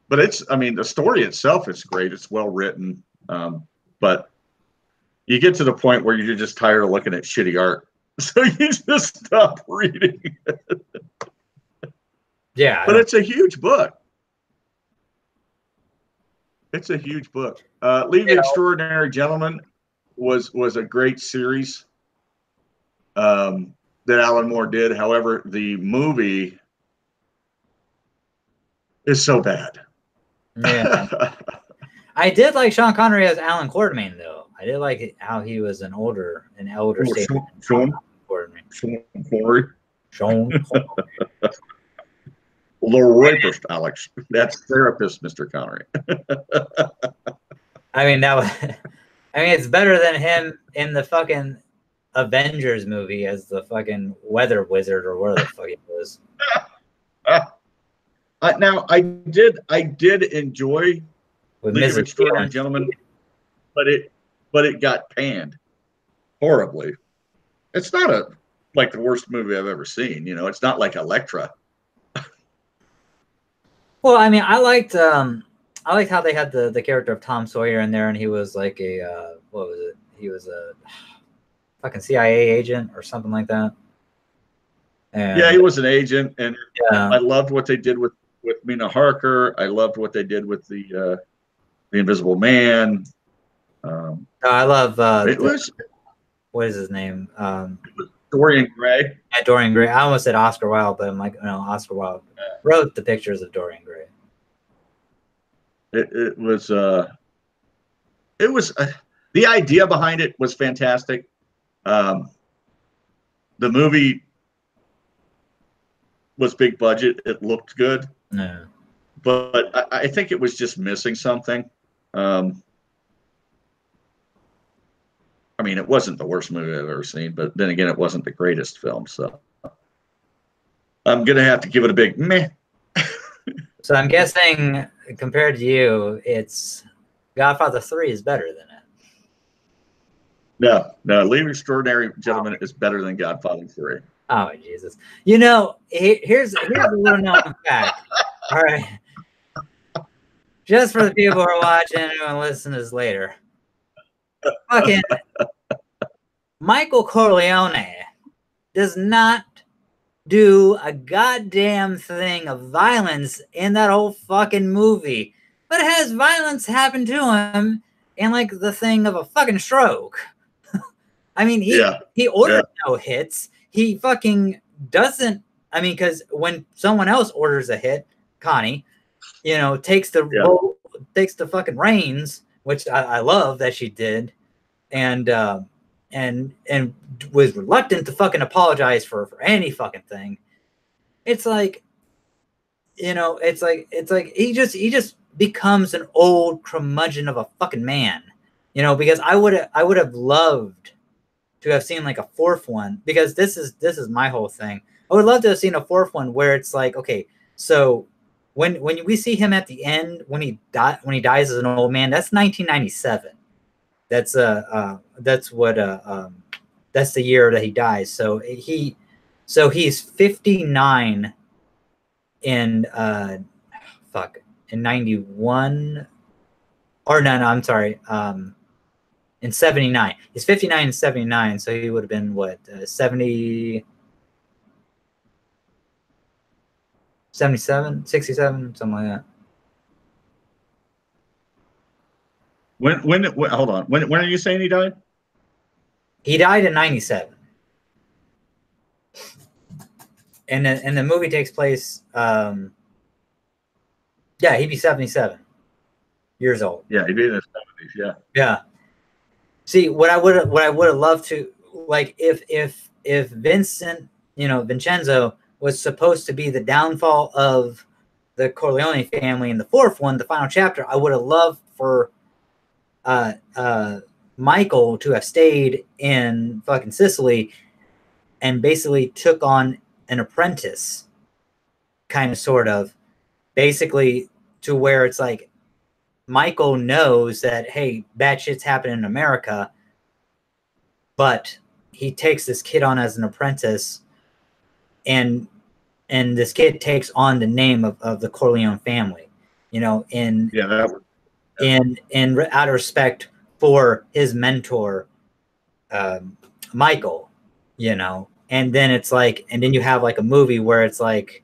but I mean, the story itself is great. It's well written. But you get to the point where you're just tired of looking at shitty art. So you just stop reading it. Yeah. But it's a huge book. It's a huge book. Leaving Extraordinary Gentlemen was a great series that Alan Moore did. However, the movie is so bad. Yeah. I did like Sean Connery as Alan Quartermain, though. I did like how he was an elder statesman. Sean Connery. Sean Connery. The rapist, Alex. That's therapist, Mr. Connery. I mean, it's better than him in the fucking Avengers movie as the fucking weather wizard or whatever the fuck he was. Now, I did enjoy League of Extraordinary Gentlemen, but it got panned horribly. It's not like the worst movie I've ever seen. You know, it's not like Elektra. Well, I mean, I liked how they had the character of Tom Sawyer in there, and he was like a what was it? He was a fucking CIA agent or something like that. And, yeah, he was an agent, and I loved what they did with Mina Harker. I loved what they did with the Invisible Man. I love what is his name? Dorian Gray. Yeah, Dorian Gray. I almost said Oscar Wilde, but I'm like, no, Oscar Wilde wrote the pictures of Dorian Gray. It was the idea behind it was fantastic. The movie was big budget. It looked good. Yeah. But I think it was just missing something. I mean, it wasn't the worst movie I've ever seen, but then again, it wasn't the greatest film. So I'm going to have to give it a big meh. So I'm guessing, compared to you, it's Godfather 3 is better than it. No, Leaving Extraordinary Gentlemen is better than Godfather 3. Oh, Jesus. You know, here's a little known fact. All right. Just for the people who are watching and listen to this later. Fucking Michael Corleone does not do a goddamn thing of violence in that whole fucking movie, but it has violence happen to him in like the thing of a fucking stroke. I mean, he ordered no hits. He fucking doesn't. I mean, because when someone else orders a hit, Connie, you know, takes the fucking reins, which I love that she did, and was reluctant to fucking apologize for any fucking thing. It's like, you know, it's like he just becomes an old curmudgeon of a fucking man, you know, because I would have loved to have seen like a fourth one, because this is my whole thing. I would love to have seen a fourth one where it's like, okay, so when we see him at the end, when he dies as an old man, that's 1997. That's the year that he dies. So he's 59 in 91, or no, I'm sorry, in 79. He's 59 in 79, so he would have been what, 70, 77, 67, something like that. When hold on. When are you saying he died? He died in 97. And the movie takes place, he'd be 77 years old. Yeah, he'd be in his 70s, yeah. Yeah. See, what I would have loved to, like, if Vincent, you know, Vincenzo was supposed to be the downfall of the Corleone family in the fourth one, the final chapter, I would have loved for Michael to have stayed in fucking Sicily and basically took on an apprentice, kind of, sort of, basically, to where it's like Michael knows that, hey, bad shit's happening in America, but he takes this kid on as an apprentice, and this kid takes on the name of the Corleone family. you know, in yeah. out of respect for his mentor, Michael, you know. And then it's like, and then you have like a movie where it's like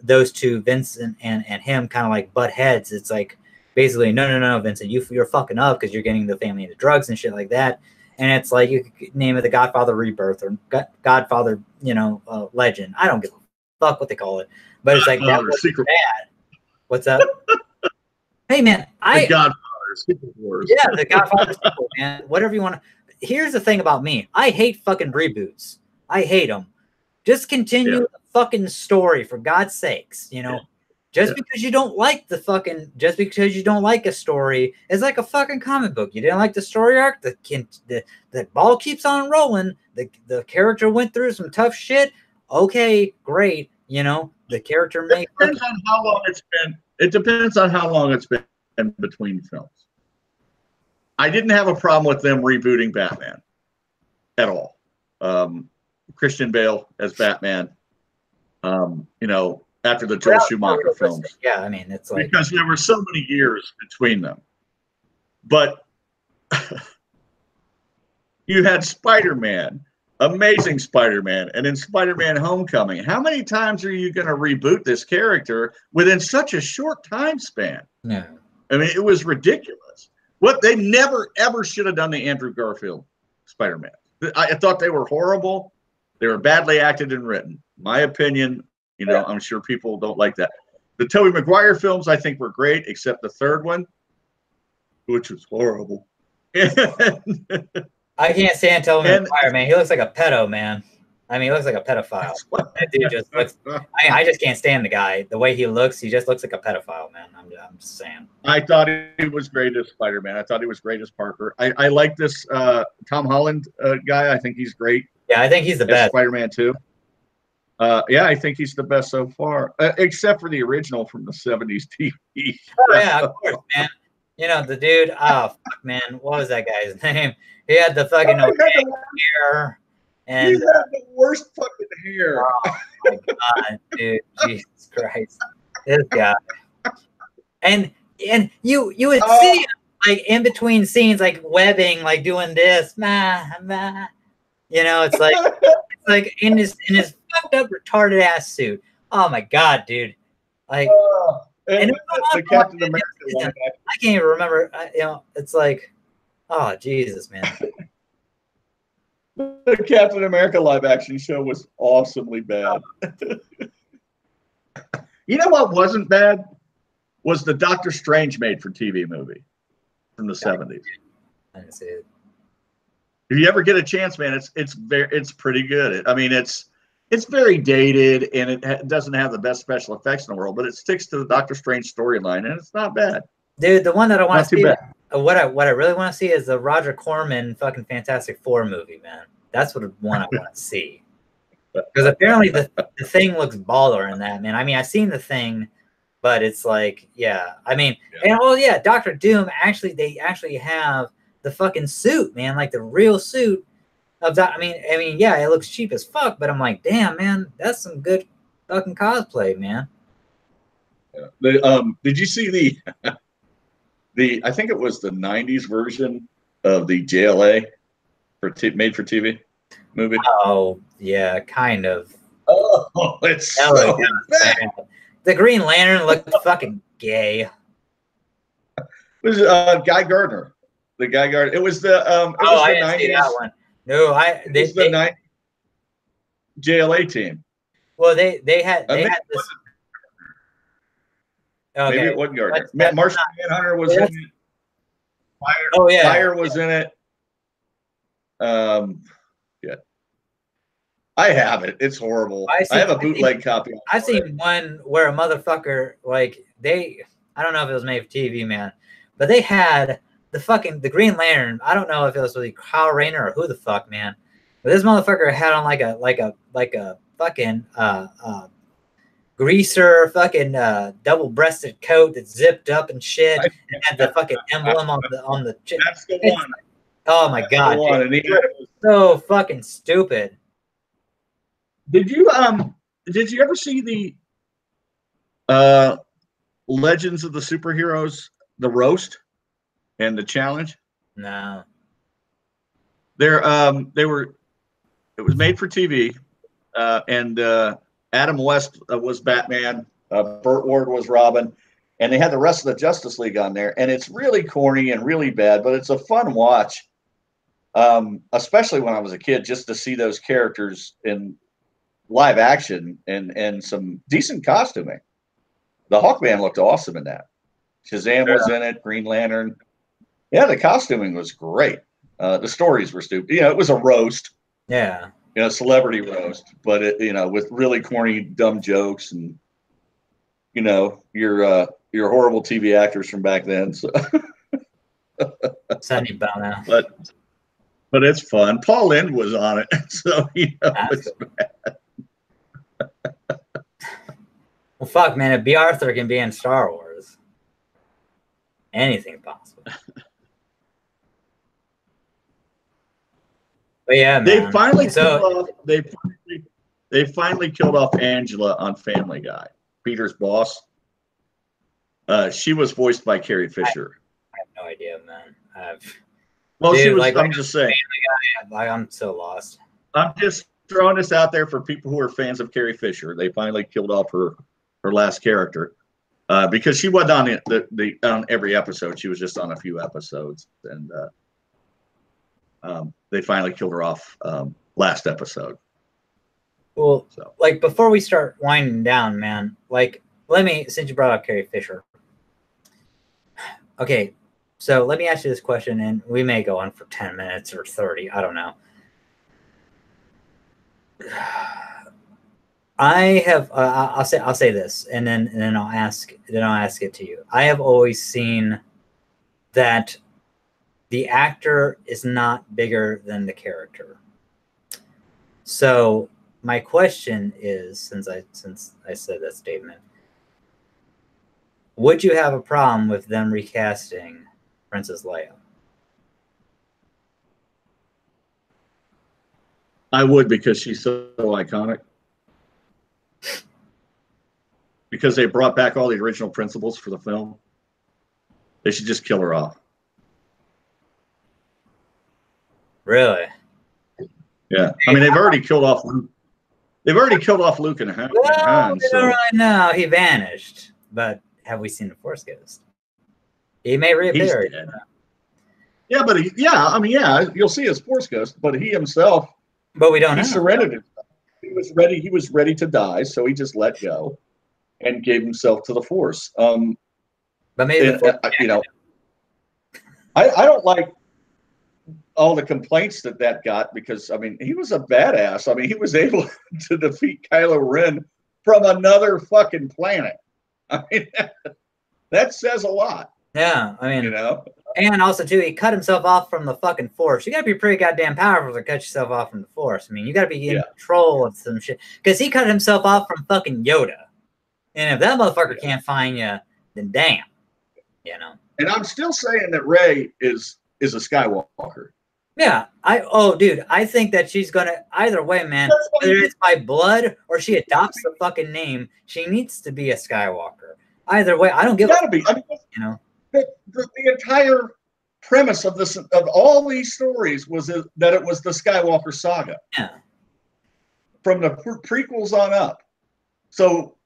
those two, Vincent and him, kind of like butt heads. It's like basically, no, Vincent, you're fucking up because you're getting the family into drugs and shit like that. And it's like, you could name it The Godfather Rebirth or Godfather, you know, Legend. I don't give a fuck what they call it, but it's like that was Secret bad. What's up? Hey man, The Godfather Secret Wars. Yeah, The Godfather sequel, man. Whatever you want to. Here's the thing about me. I hate fucking reboots. I hate them. Just continue the fucking story, for God's sakes. You know, just because you don't like just because you don't like a story, it's like a fucking comic book. You didn't like the story arc. The ball keeps on rolling. The character went through some tough shit. Okay, great. You know, the character It depends on how long it's been. It depends on how long it's been between films. I didn't have a problem with them rebooting Batman at all. Christian Bale as Batman, you know, after the Joel Schumacher films. Yeah, I mean, it's like, because there were so many years between them. But you had Spider-Man, Amazing Spider-Man, and in Spider-Man Homecoming. How many times are you going to reboot this character within such a short time span? No. I mean, it was ridiculous. What they never, ever should have done the Andrew Garfield Spider-Man. I thought they were horrible. They were badly acted and written. My opinion, you know, I'm sure people don't like that. The Tobey Maguire films, I think, were great, except the third one, which was horrible. I can't stand Tobey Maguire, man. He looks like a pedo, man. I mean, he looks like a pedophile. That dude just looks. I just can't stand the guy. The way he looks, he just looks like a pedophile, man. I'm just saying. I thought he was great as Spider-Man. I thought he was great as Parker. I like this Tom Holland guy. I think he's great. Yeah, I think he's the best. Spider-Man too. Yeah, I think he's the best so far, except for the original from the 70s TV. Oh, yeah, of course, man. You know, the dude, oh, fuck, man. What was that guy's name? He had the fucking hair. And he had the worst fucking hair. Oh, my God, dude. Jesus Christ. This guy. And you would see him, like, in between scenes, like, webbing, like, doing this. You know, it's like in his fucked up retarded ass suit. Oh my God, dude! Like, and the Captain America. I can't even remember. You know, it's like, oh Jesus, man. The Captain America live action show was awesomely bad. You know what wasn't bad? Was the Doctor Strange made for TV movie from the 70s. I didn't see it. If you ever get a chance, man, it's pretty good. I mean, it's very dated and it doesn't have the best special effects in the world, but it sticks to the Doctor Strange storyline and it's not bad. Dude, the one that I want to see, what I really want to see is the Roger Corman fucking Fantastic Four movie, man. That's what one I want to see. Because apparently the Thing looks baller in that, man. I mean, I've seen the Thing, but it's like, yeah. I mean, and Doctor Doom they actually have the fucking suit, man, like the real suit of that. I mean, yeah, it looks cheap as fuck, but I'm like, damn, man, that's some good fucking cosplay, man. Yeah. Did you see the I think it was the 90s version of the JLA made for TV movie? Oh, yeah, kind of. Oh, it's so bad. The Green Lantern looked fucking gay. It was Guy Gardner. The Guy Gardner. It was the I didn't see that one. No, it was the 90s JLA team. Well, they had this. Okay. Maybe it wasn't Gardner. Martian Manhunter was in it. Fire was in it. Yeah. I have it. It's horrible. I have a bootleg copy. I've seen one where a motherfucker, like, I don't know if it was made for TV, man, but they had the Green Lantern. I don't know if it was really Kyle Rayner or who the fuck, man. But this motherfucker had on like a fucking greaser fucking double-breasted coat that zipped up and shit, and had the fucking emblem on the chip. That's the one. Oh my God, dude. So fucking stupid. Did you ever see the Legends of the Superheroes, the roast and the challenge? No. They were. It was made for TV, and Adam West was Batman. Burt Ward was Robin, and they had the rest of the Justice League on there. And it's really corny and really bad, but it's a fun watch. Especially when I was a kid, just to see those characters in live action and some decent costuming. The Hawkman looked awesome in that. Shazam was in it, Green Lantern. Yeah, the costuming was great. The stories were stupid. It was a roast. Yeah. Celebrity roast, but it, with really corny, dumb jokes and, your horrible TV actors from back then. So. Sunny Bell now. But it's fun. Paul Lynde was on it, so it's bad. Well, fuck, man. If B. Arthur can be in Star Wars, anything possible. But yeah, man. They finally killed off Angela on Family Guy, Peter's boss. She was voiced by Carrie Fisher. I have no idea, man. I'm just saying. I'm so lost. I'm just throwing this out there for people who are fans of Carrie Fisher. They finally killed off her last character because she wasn't on on every episode. She was just on a few episodes, and they finally killed her off last episode. Well, before we start winding down, man, since you brought up Carrie Fisher. Okay, so let me ask you this question, and we may go on for 10 minutes or 30. I don't know. I have. I'll say this, and then I'll ask it to you. I have always seen that the actor is not bigger than the character. So my question is, since I said that statement, would you have a problem with them recasting Princess Leia? I would, because she's so iconic. Because they brought back all the original principles for the film. They should just kill her off. Really? Yeah. I mean, they've already killed off Luke. They've already killed off Luke and Han. Well, we don't really know. He vanished. But have we seen the Force Ghost? He may reappear. He's dead. Yeah, but you'll see his Force Ghost, but he himself. But we don't know. He surrendered himself. He was ready to die, so he just let go and gave himself to the Force. But maybe I don't like all the complaints that got, because he was a badass. he was able to defeat Kylo Ren from another fucking planet. That says a lot. Yeah, and also too, he cut himself off from the fucking Force. You gotta be pretty goddamn powerful to cut yourself off from the Force. You gotta be in control of some shit, because he cut himself off from fucking Yoda. And if that motherfucker can't find you, then damn, And I'm still saying that Rey is a Skywalker. Yeah, I think that she's gonna, either way, man. Whether it's by blood or she adopts the fucking name, she needs to be a Skywalker. Either way, I don't give. Gotta be. The entire premise of all these stories was that it was the Skywalker saga. Yeah. From the prequels on up, so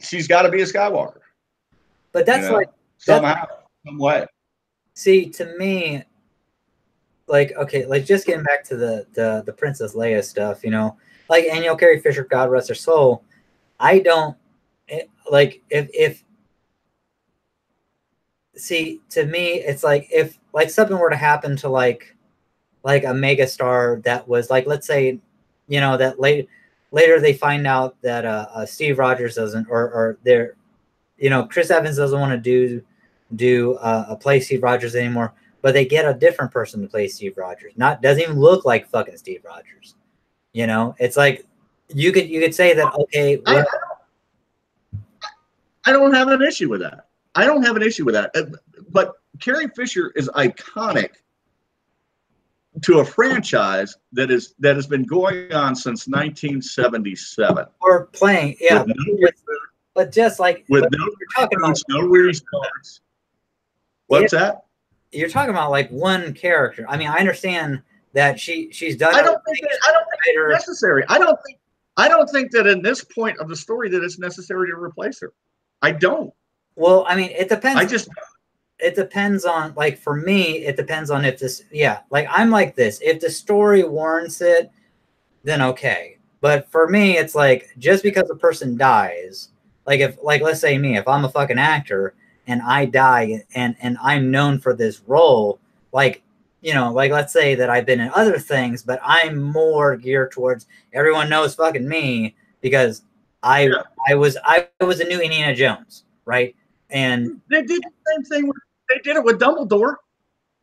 she's got to be a Skywalker. But that's somehow, some way. See, to me, just getting back to the Princess Leia stuff, and Carrie Fisher, God rest her soul. I don't see, to me, it's if something were to happen to like a mega star that was let's say, that later they find out that Steve Rogers doesn't, or they're, Chris Evans doesn't want to do play Steve Rogers anymore, but they get a different person to play Steve Rogers. Doesn't even look like fucking Steve Rogers. It's you could say that, okay. I don't have an issue with that. But Carrie Fisher is iconic to a franchise that has been going on since 1977. Or playing, yeah. But just like with but no you're talking about no restarts. What's that? You're talking about like one character. I mean, I understand that she's done. I don't think it's necessary. I don't think that in this point of the story that it's necessary to replace her. I don't. Well, I mean, it depends. It depends on, like, for me, it depends on if this, like, I'm like this. If the story warrants it, then okay. But for me, it's like, just because a person dies, let's say me, if I'm a fucking actor and I die and I'm known for this role, like, let's say that I've been in other things, but I'm more geared towards everyone knows fucking me because I was a new Indiana Jones, right? And they did the same thing. They did it with Dumbledore.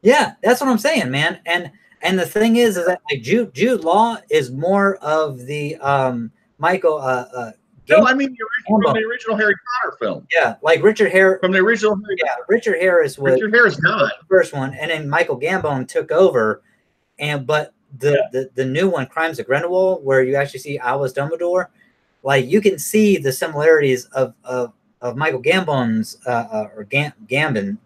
Yeah, that's what I'm saying, man. And the thing is that like Jude Law is more of the Michael. No, I mean from the original Harry Potter film. Yeah, like Richard Harris from the original. Richard Harris was Richard Harris died the first one, and then Michael Gambon took over. But the new one, Crimes of Grindelwald, where you actually see Albus Dumbledore, like you can see the similarities of Michael Gambon's or Gambon.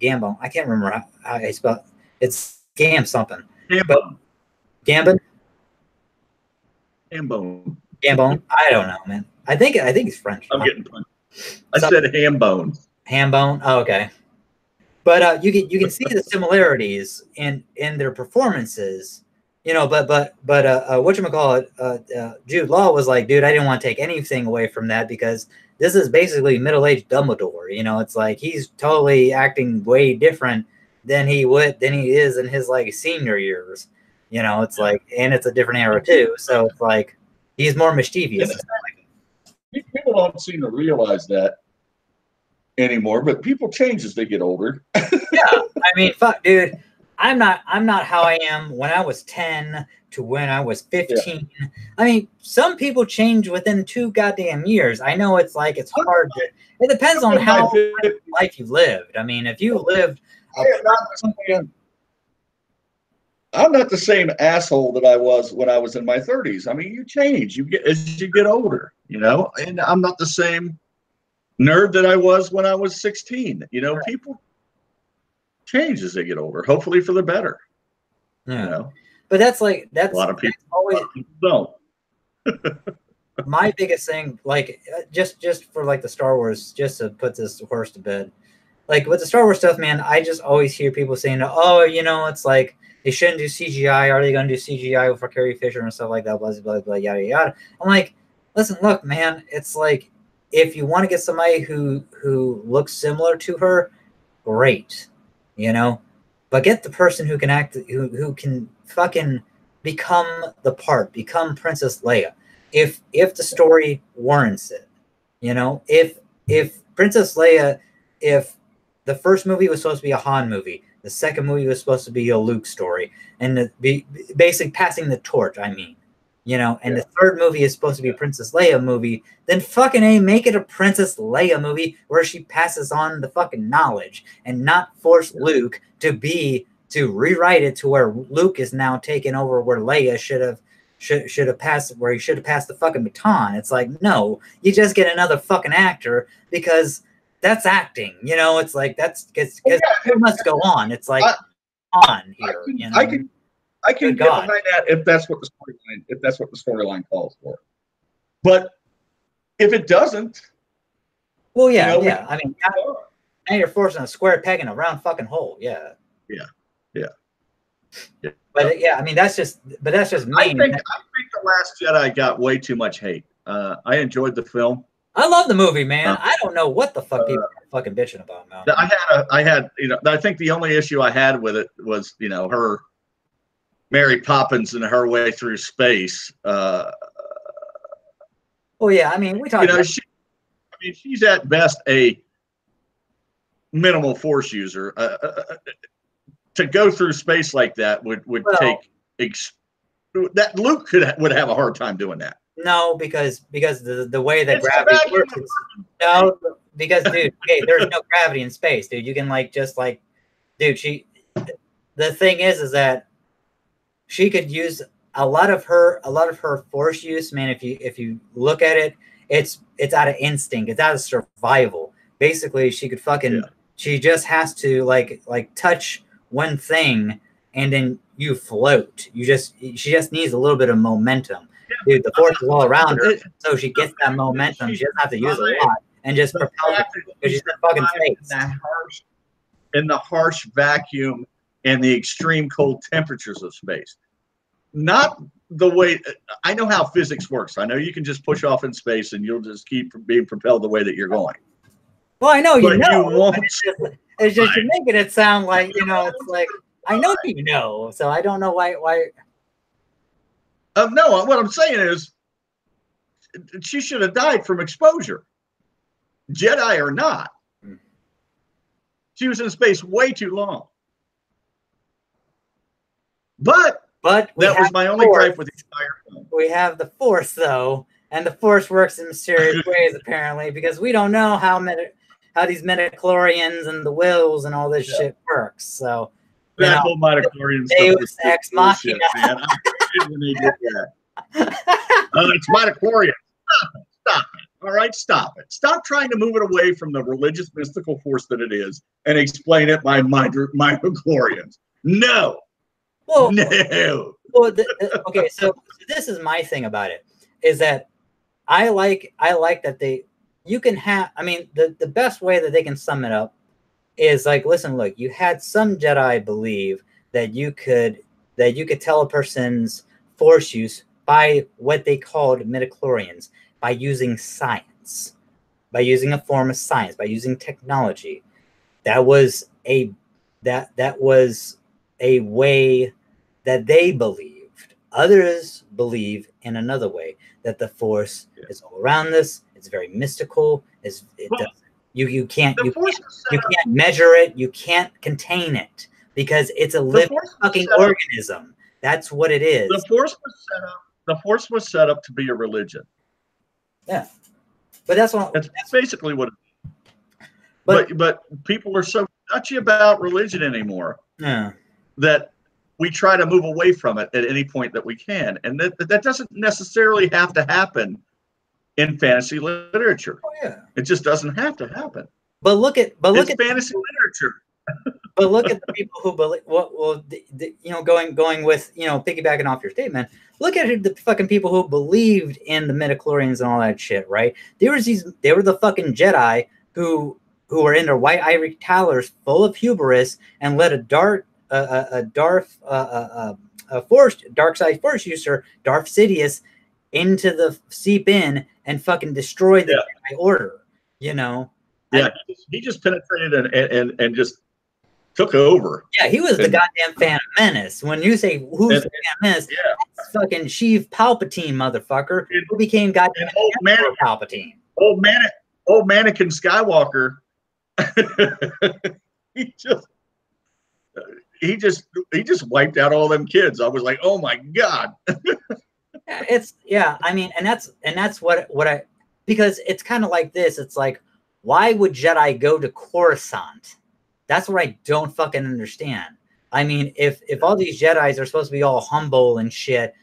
I can't remember how I spell it. It's Gam something. Gambon. Gambon. Gambon. I don't know, man. I think it's French. I'm getting punched. I said Hambone. Hambone. Oh, okay. But you can see the similarities in their performances, But whatchamacallit, Jude Law was like, dude, I didn't want to take anything away from that because this is basically middle-aged Dumbledore. It's like he's totally acting way different than he is in his like senior years. It's like, and it's a different era too. So it's like he's more mischievous. People don't seem to realize that anymore, but people change as they get older. Yeah, I mean, fuck, dude. I'm not how I am when I was 10 to when I was 15. Yeah. I mean, some people change within 2 goddamn years. I know it's like it's hard to. It depends on how life you lived. I mean, if you lived. I'm not the same asshole that I was when I was in my 30s. I mean, you change. You get as you get older, and I'm not the same nerd that I was when I was 16. Right. People change as they get older, hopefully for the better. Yeah. But that's a lot of people always don't. My biggest thing, like just for like the Star Wars, just to put this horse to bed, like with the Star Wars stuff, man, I just always hear people saying, oh, it's like they shouldn't do CGI. Are they going to do CGI for Carrie Fisher and stuff like that? Blah, blah, blah, yada, yada. I'm like, listen, look, man, it's like, if you want to get somebody who looks similar to her, great, but get the person who can act, who can fucking become the part, become Princess Leia. If the story warrants it, if Princess Leia, if the first movie was supposed to be a Han movie, the second movie was supposed to be a Luke story, and basically passing the torch, and the third movie is supposed to be a Princess Leia movie, then fucking make it a Princess Leia movie where she passes on the fucking knowledge and not force Luke to rewrite it to where Luke is now taking over where Leia should have passed, where he should have passed the fucking baton. It's like, no, you just get another fucking actor because that's acting, it's like, that's because it must go on. It's like on here, I can get behind that if that's what the storyline calls for. But if it doesn't, well, yeah. I mean, now you're forcing a square peg in a round fucking hole. Yeah. But I mean, that's just me. I think The Last Jedi got way too much hate. I enjoyed the film. I love the movie, man. I don't know what the fuck people are fucking bitching about, man. I think the only issue I had with it was, her Mary Poppins and her way through space. Oh yeah, I mean, we talked. She's at best a minimal force user. To go through space like that would take that Luke would have a hard time doing that. No, because the way that gravity works. No, because dude, there's no gravity in space, dude. You can dude. The thing is that she could use a lot of her force use, man. If you look at it, it's out of instinct. It's out of survival. Basically, she could fucking she just has to like touch one thing and then you float. She just needs a little bit of momentum. Dude, the force is all around her, so she gets that momentum. She doesn't have to use it a lot and just propels it because she's in fucking space. In the harsh vacuum and the extreme cold temperatures of space. Not the way I know how physics works. I know you can just push off in space and you'll just keep being propelled the way that you're going. Well, I know you know. You won't. It's just you're making it sound like, you know, it's like I know you know, so I don't know why. No, what I'm saying is she should have died from exposure, Jedi or not. She was in space way too long. But that was my only gripe with the entire film. We have the Force, though, and the Force works in mysterious ways, apparently, because we don't know how these midichlorians and the wills and all this shit works. So that whole midichlorian stuff was ex machina. Man. I hated when they did that. It's midichlorian. Stop it. All right, stop it. Stop trying to move it away from the religious mystical force that it is and explain it by midichlorians. No. Well, no. Well, okay, so this is my thing about it, is that I like that you can have, I mean, the best way that they can sum it up is like, listen, look, you had some Jedi believe that you could tell a person's force use by what they called midichlorians, by using science, by using a form of science, by using technology. That was a way that they believed. Others believe in another way, that the force is all around us. It's very mystical. You can't measure it. You can't contain it because it's a living fucking organism. That's what it is. The force was set up to be a religion. Yeah, but that's basically what it is. But people are so touchy about religion anymore that we try to move away from it at any point that we can, and that doesn't necessarily have to happen in fantasy literature. Oh, yeah. It just doesn't have to happen. But look at fantasy literature. But look at the people who believe. Going with, piggybacking off your statement. Look at the fucking people who believed in the midichlorians and all that shit, right? They were the fucking Jedi who were in their white ivory towers, full of hubris, and let a dark side force user, Darth Sidious, seep in and fucking destroy the Jedi Order. Yeah, he just penetrated and just took over. Yeah, he was the goddamn Phantom Menace. When you say who's the Phantom Menace, that's fucking Sheev Palpatine, motherfucker, who became goddamn Palpatine. Old Anakin Skywalker. he just wiped out all them kids. I was like, oh my god. That's what I, because it's kind of like this. It's like, why would Jedi go to Coruscant? That's what I don't fucking understand. I mean, if all these Jedis are supposed to be all humble and shit,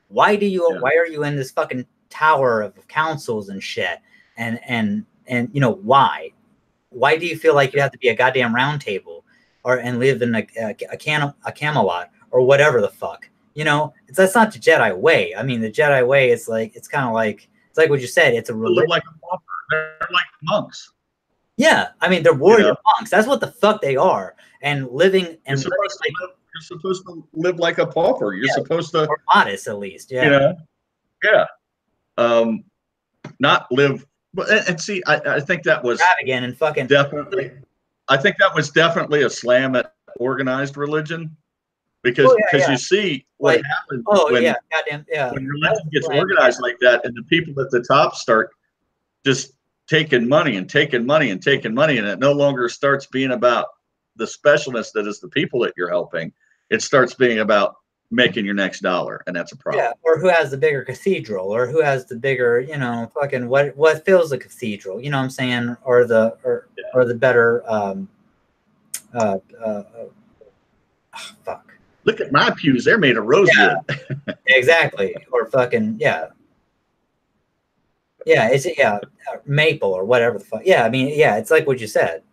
why are you in this fucking tower of councils and shit? And why? Why do you feel like you have to be a goddamn round table and live in a Camelot or whatever the fuck? That's not the Jedi way. I mean, the Jedi way is like, it's kind of like, it's like what you said. It's a religion. They're like monks. Yeah, I mean, they're warrior monks. That's what the fuck they are. And living and you're supposed to live like a pauper. You're supposed to, or modest at least. Yeah. Not live. And see, I think that was extravagant and fucking definitely. I think that was definitely a slam at organized religion, because you see what happens when religion gets organized like that, and the people at the top start just taking money and taking money and taking money, and it no longer starts being about the specialness that is the people that you're helping. It starts being about making your next dollar, and that's a problem. Yeah, or who has the bigger cathedral, or who has the bigger, fucking what fills the cathedral, you know what I'm saying, or the better fuck. Look at my pews, they're made of rosewood. Yeah, exactly. Or fucking Yeah, it's maple or whatever the fuck. Yeah, I mean, yeah, it's like what you said.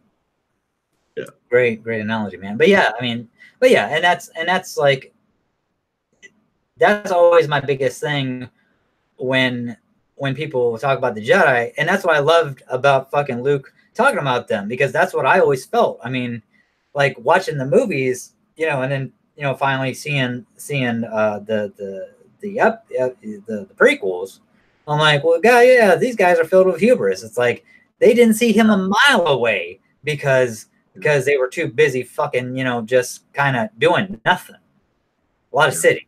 Yeah. Great analogy, man. But yeah, I mean, and that's like, that's always my biggest thing when people talk about the Jedi, and that's what I loved about fucking Luke talking about them, because that's what I always felt. I mean, like watching the movies, and then finally seeing the prequels. I'm like, well, yeah, these guys are filled with hubris. It's like they didn't see him a mile away because they were too busy fucking, just kind of doing nothing. A lot of sitting.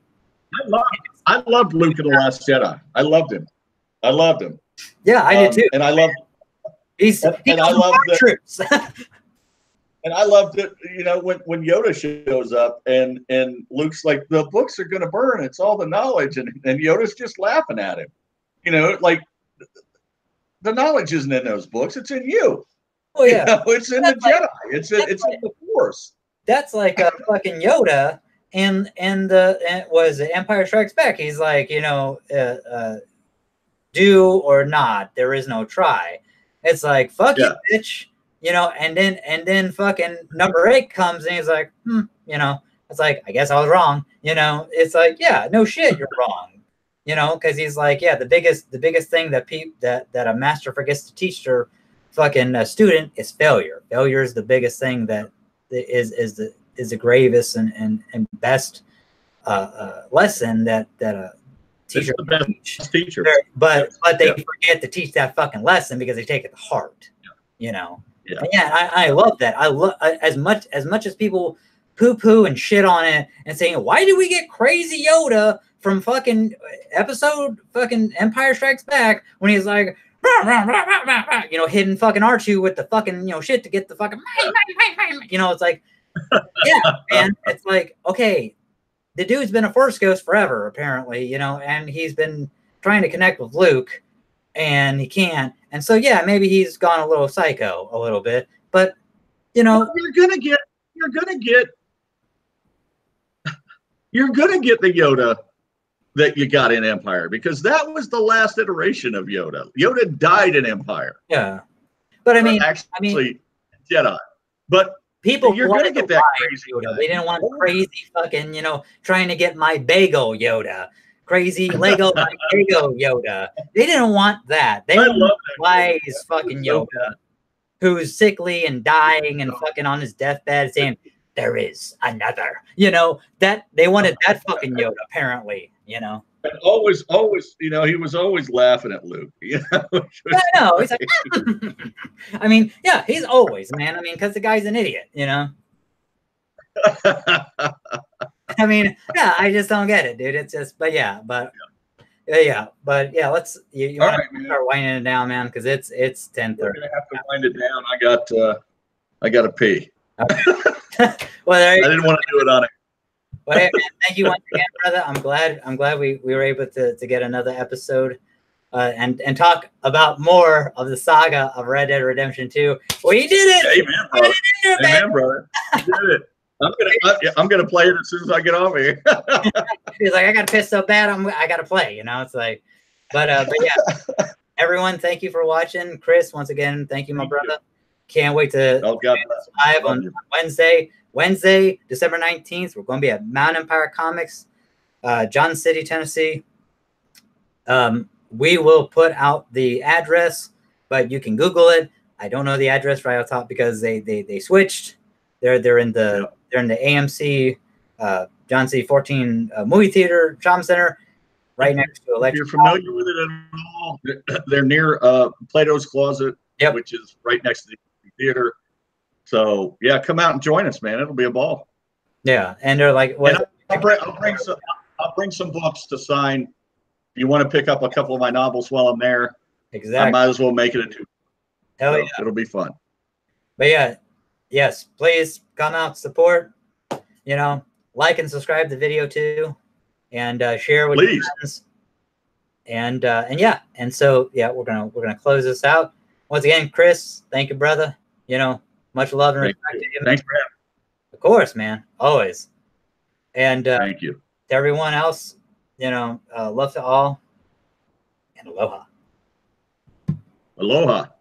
I loved Luke in The Last Jedi. I loved him. Yeah, I did too. And I loved. I loved troops. And I loved it, when Yoda shows up and Luke's like, the books are going to burn. It's all the knowledge. And Yoda's just laughing at him. Like the knowledge isn't in those books. It's in you. Oh, yeah. It's in the Jedi. It's in the Force. That's like a fucking Yoda and was it Empire Strikes Back? He's like, do or not. There is no try. It's like, fuck you, bitch. And then fucking number 8 comes and he's like, it's like, I guess I was wrong. It's like, yeah, no shit, you're wrong. Because he's like, yeah, the biggest thing that a master forgets to teach their fucking student is failure. Failure is the biggest thing that is the gravest and best lesson that a teacher can teach. But they forget to teach that fucking lesson because they take it to heart. Yeah, I love that. I love as much as people poo-poo and shit on it and saying, why did we get crazy Yoda from fucking episode fucking Empire Strikes Back when he's like, hitting fucking R2 with the fucking shit to get the fucking it's like, yeah, man, it's like, okay, the dude's been a Force ghost forever apparently, and he's been trying to connect with Luke and he can't. And so, yeah, maybe he's gone a little psycho a little bit, but you're gonna get the Yoda that you got in Empire, because that was the last iteration of Yoda. Yoda died in Empire. Yeah, but I mean, Jedi. But people, you're gonna get that crazy Yoda. They didn't want crazy fucking, trying to get my bagel Yoda. Crazy Lego Yoda. They didn't want that. They want wise fucking Yoda, who's sickly and dying and fucking on his deathbed saying, there is another. That they wanted that fucking Yoda, apparently, And always, he was always laughing at Luke. I know. He's like, I mean, yeah, he's always, man. I mean, because the guy's an idiot, I mean, yeah, I just don't get it, dude. It's just, let's you want to start winding it down, man, because it's 10:30. We're gonna have to wind it down. I got to pee. Well, I didn't want to do it on it. Well, hey, man, thank you once again, brother. I'm glad we were able to get another episode and talk about more of the saga of Red Dead Redemption 2. Well, you did it. Amen, brother. You did it. I'm gonna play it as soon as I get off here. He's like, I got to piss so bad. I got to play. It's like, but yeah. Everyone, thank you for watching. Chris, once again, thank you, my brother. Can't wait to live on Wednesday, December 19th. We're going to be at Mount Empire Comics, Johnson City, Tennessee. We will put out the address, but you can Google it. I don't know the address right off top because they switched. They're in the AMC John C. 14 movie theater shopping center, right next to Electric. If you're familiar with it at all, they're near Plato's Closet, which is right next to the theater. So yeah, come out and join us, man. It'll be a ball. Yeah, and they're like, I'll bring some books to sign. If you want to pick up a couple of my novels while I'm there, exactly. I might as well make it a 2. Hell yeah, it'll be fun. But yeah, yes, please come out, support. Like and subscribe to the video too, and share with your friends. And so we're gonna close this out. Once again, Chris, thank you, brother. Much love and respect to you. Thanks for having me. Of course, man, always. And thank you to everyone else. Love to all, and aloha. Aloha.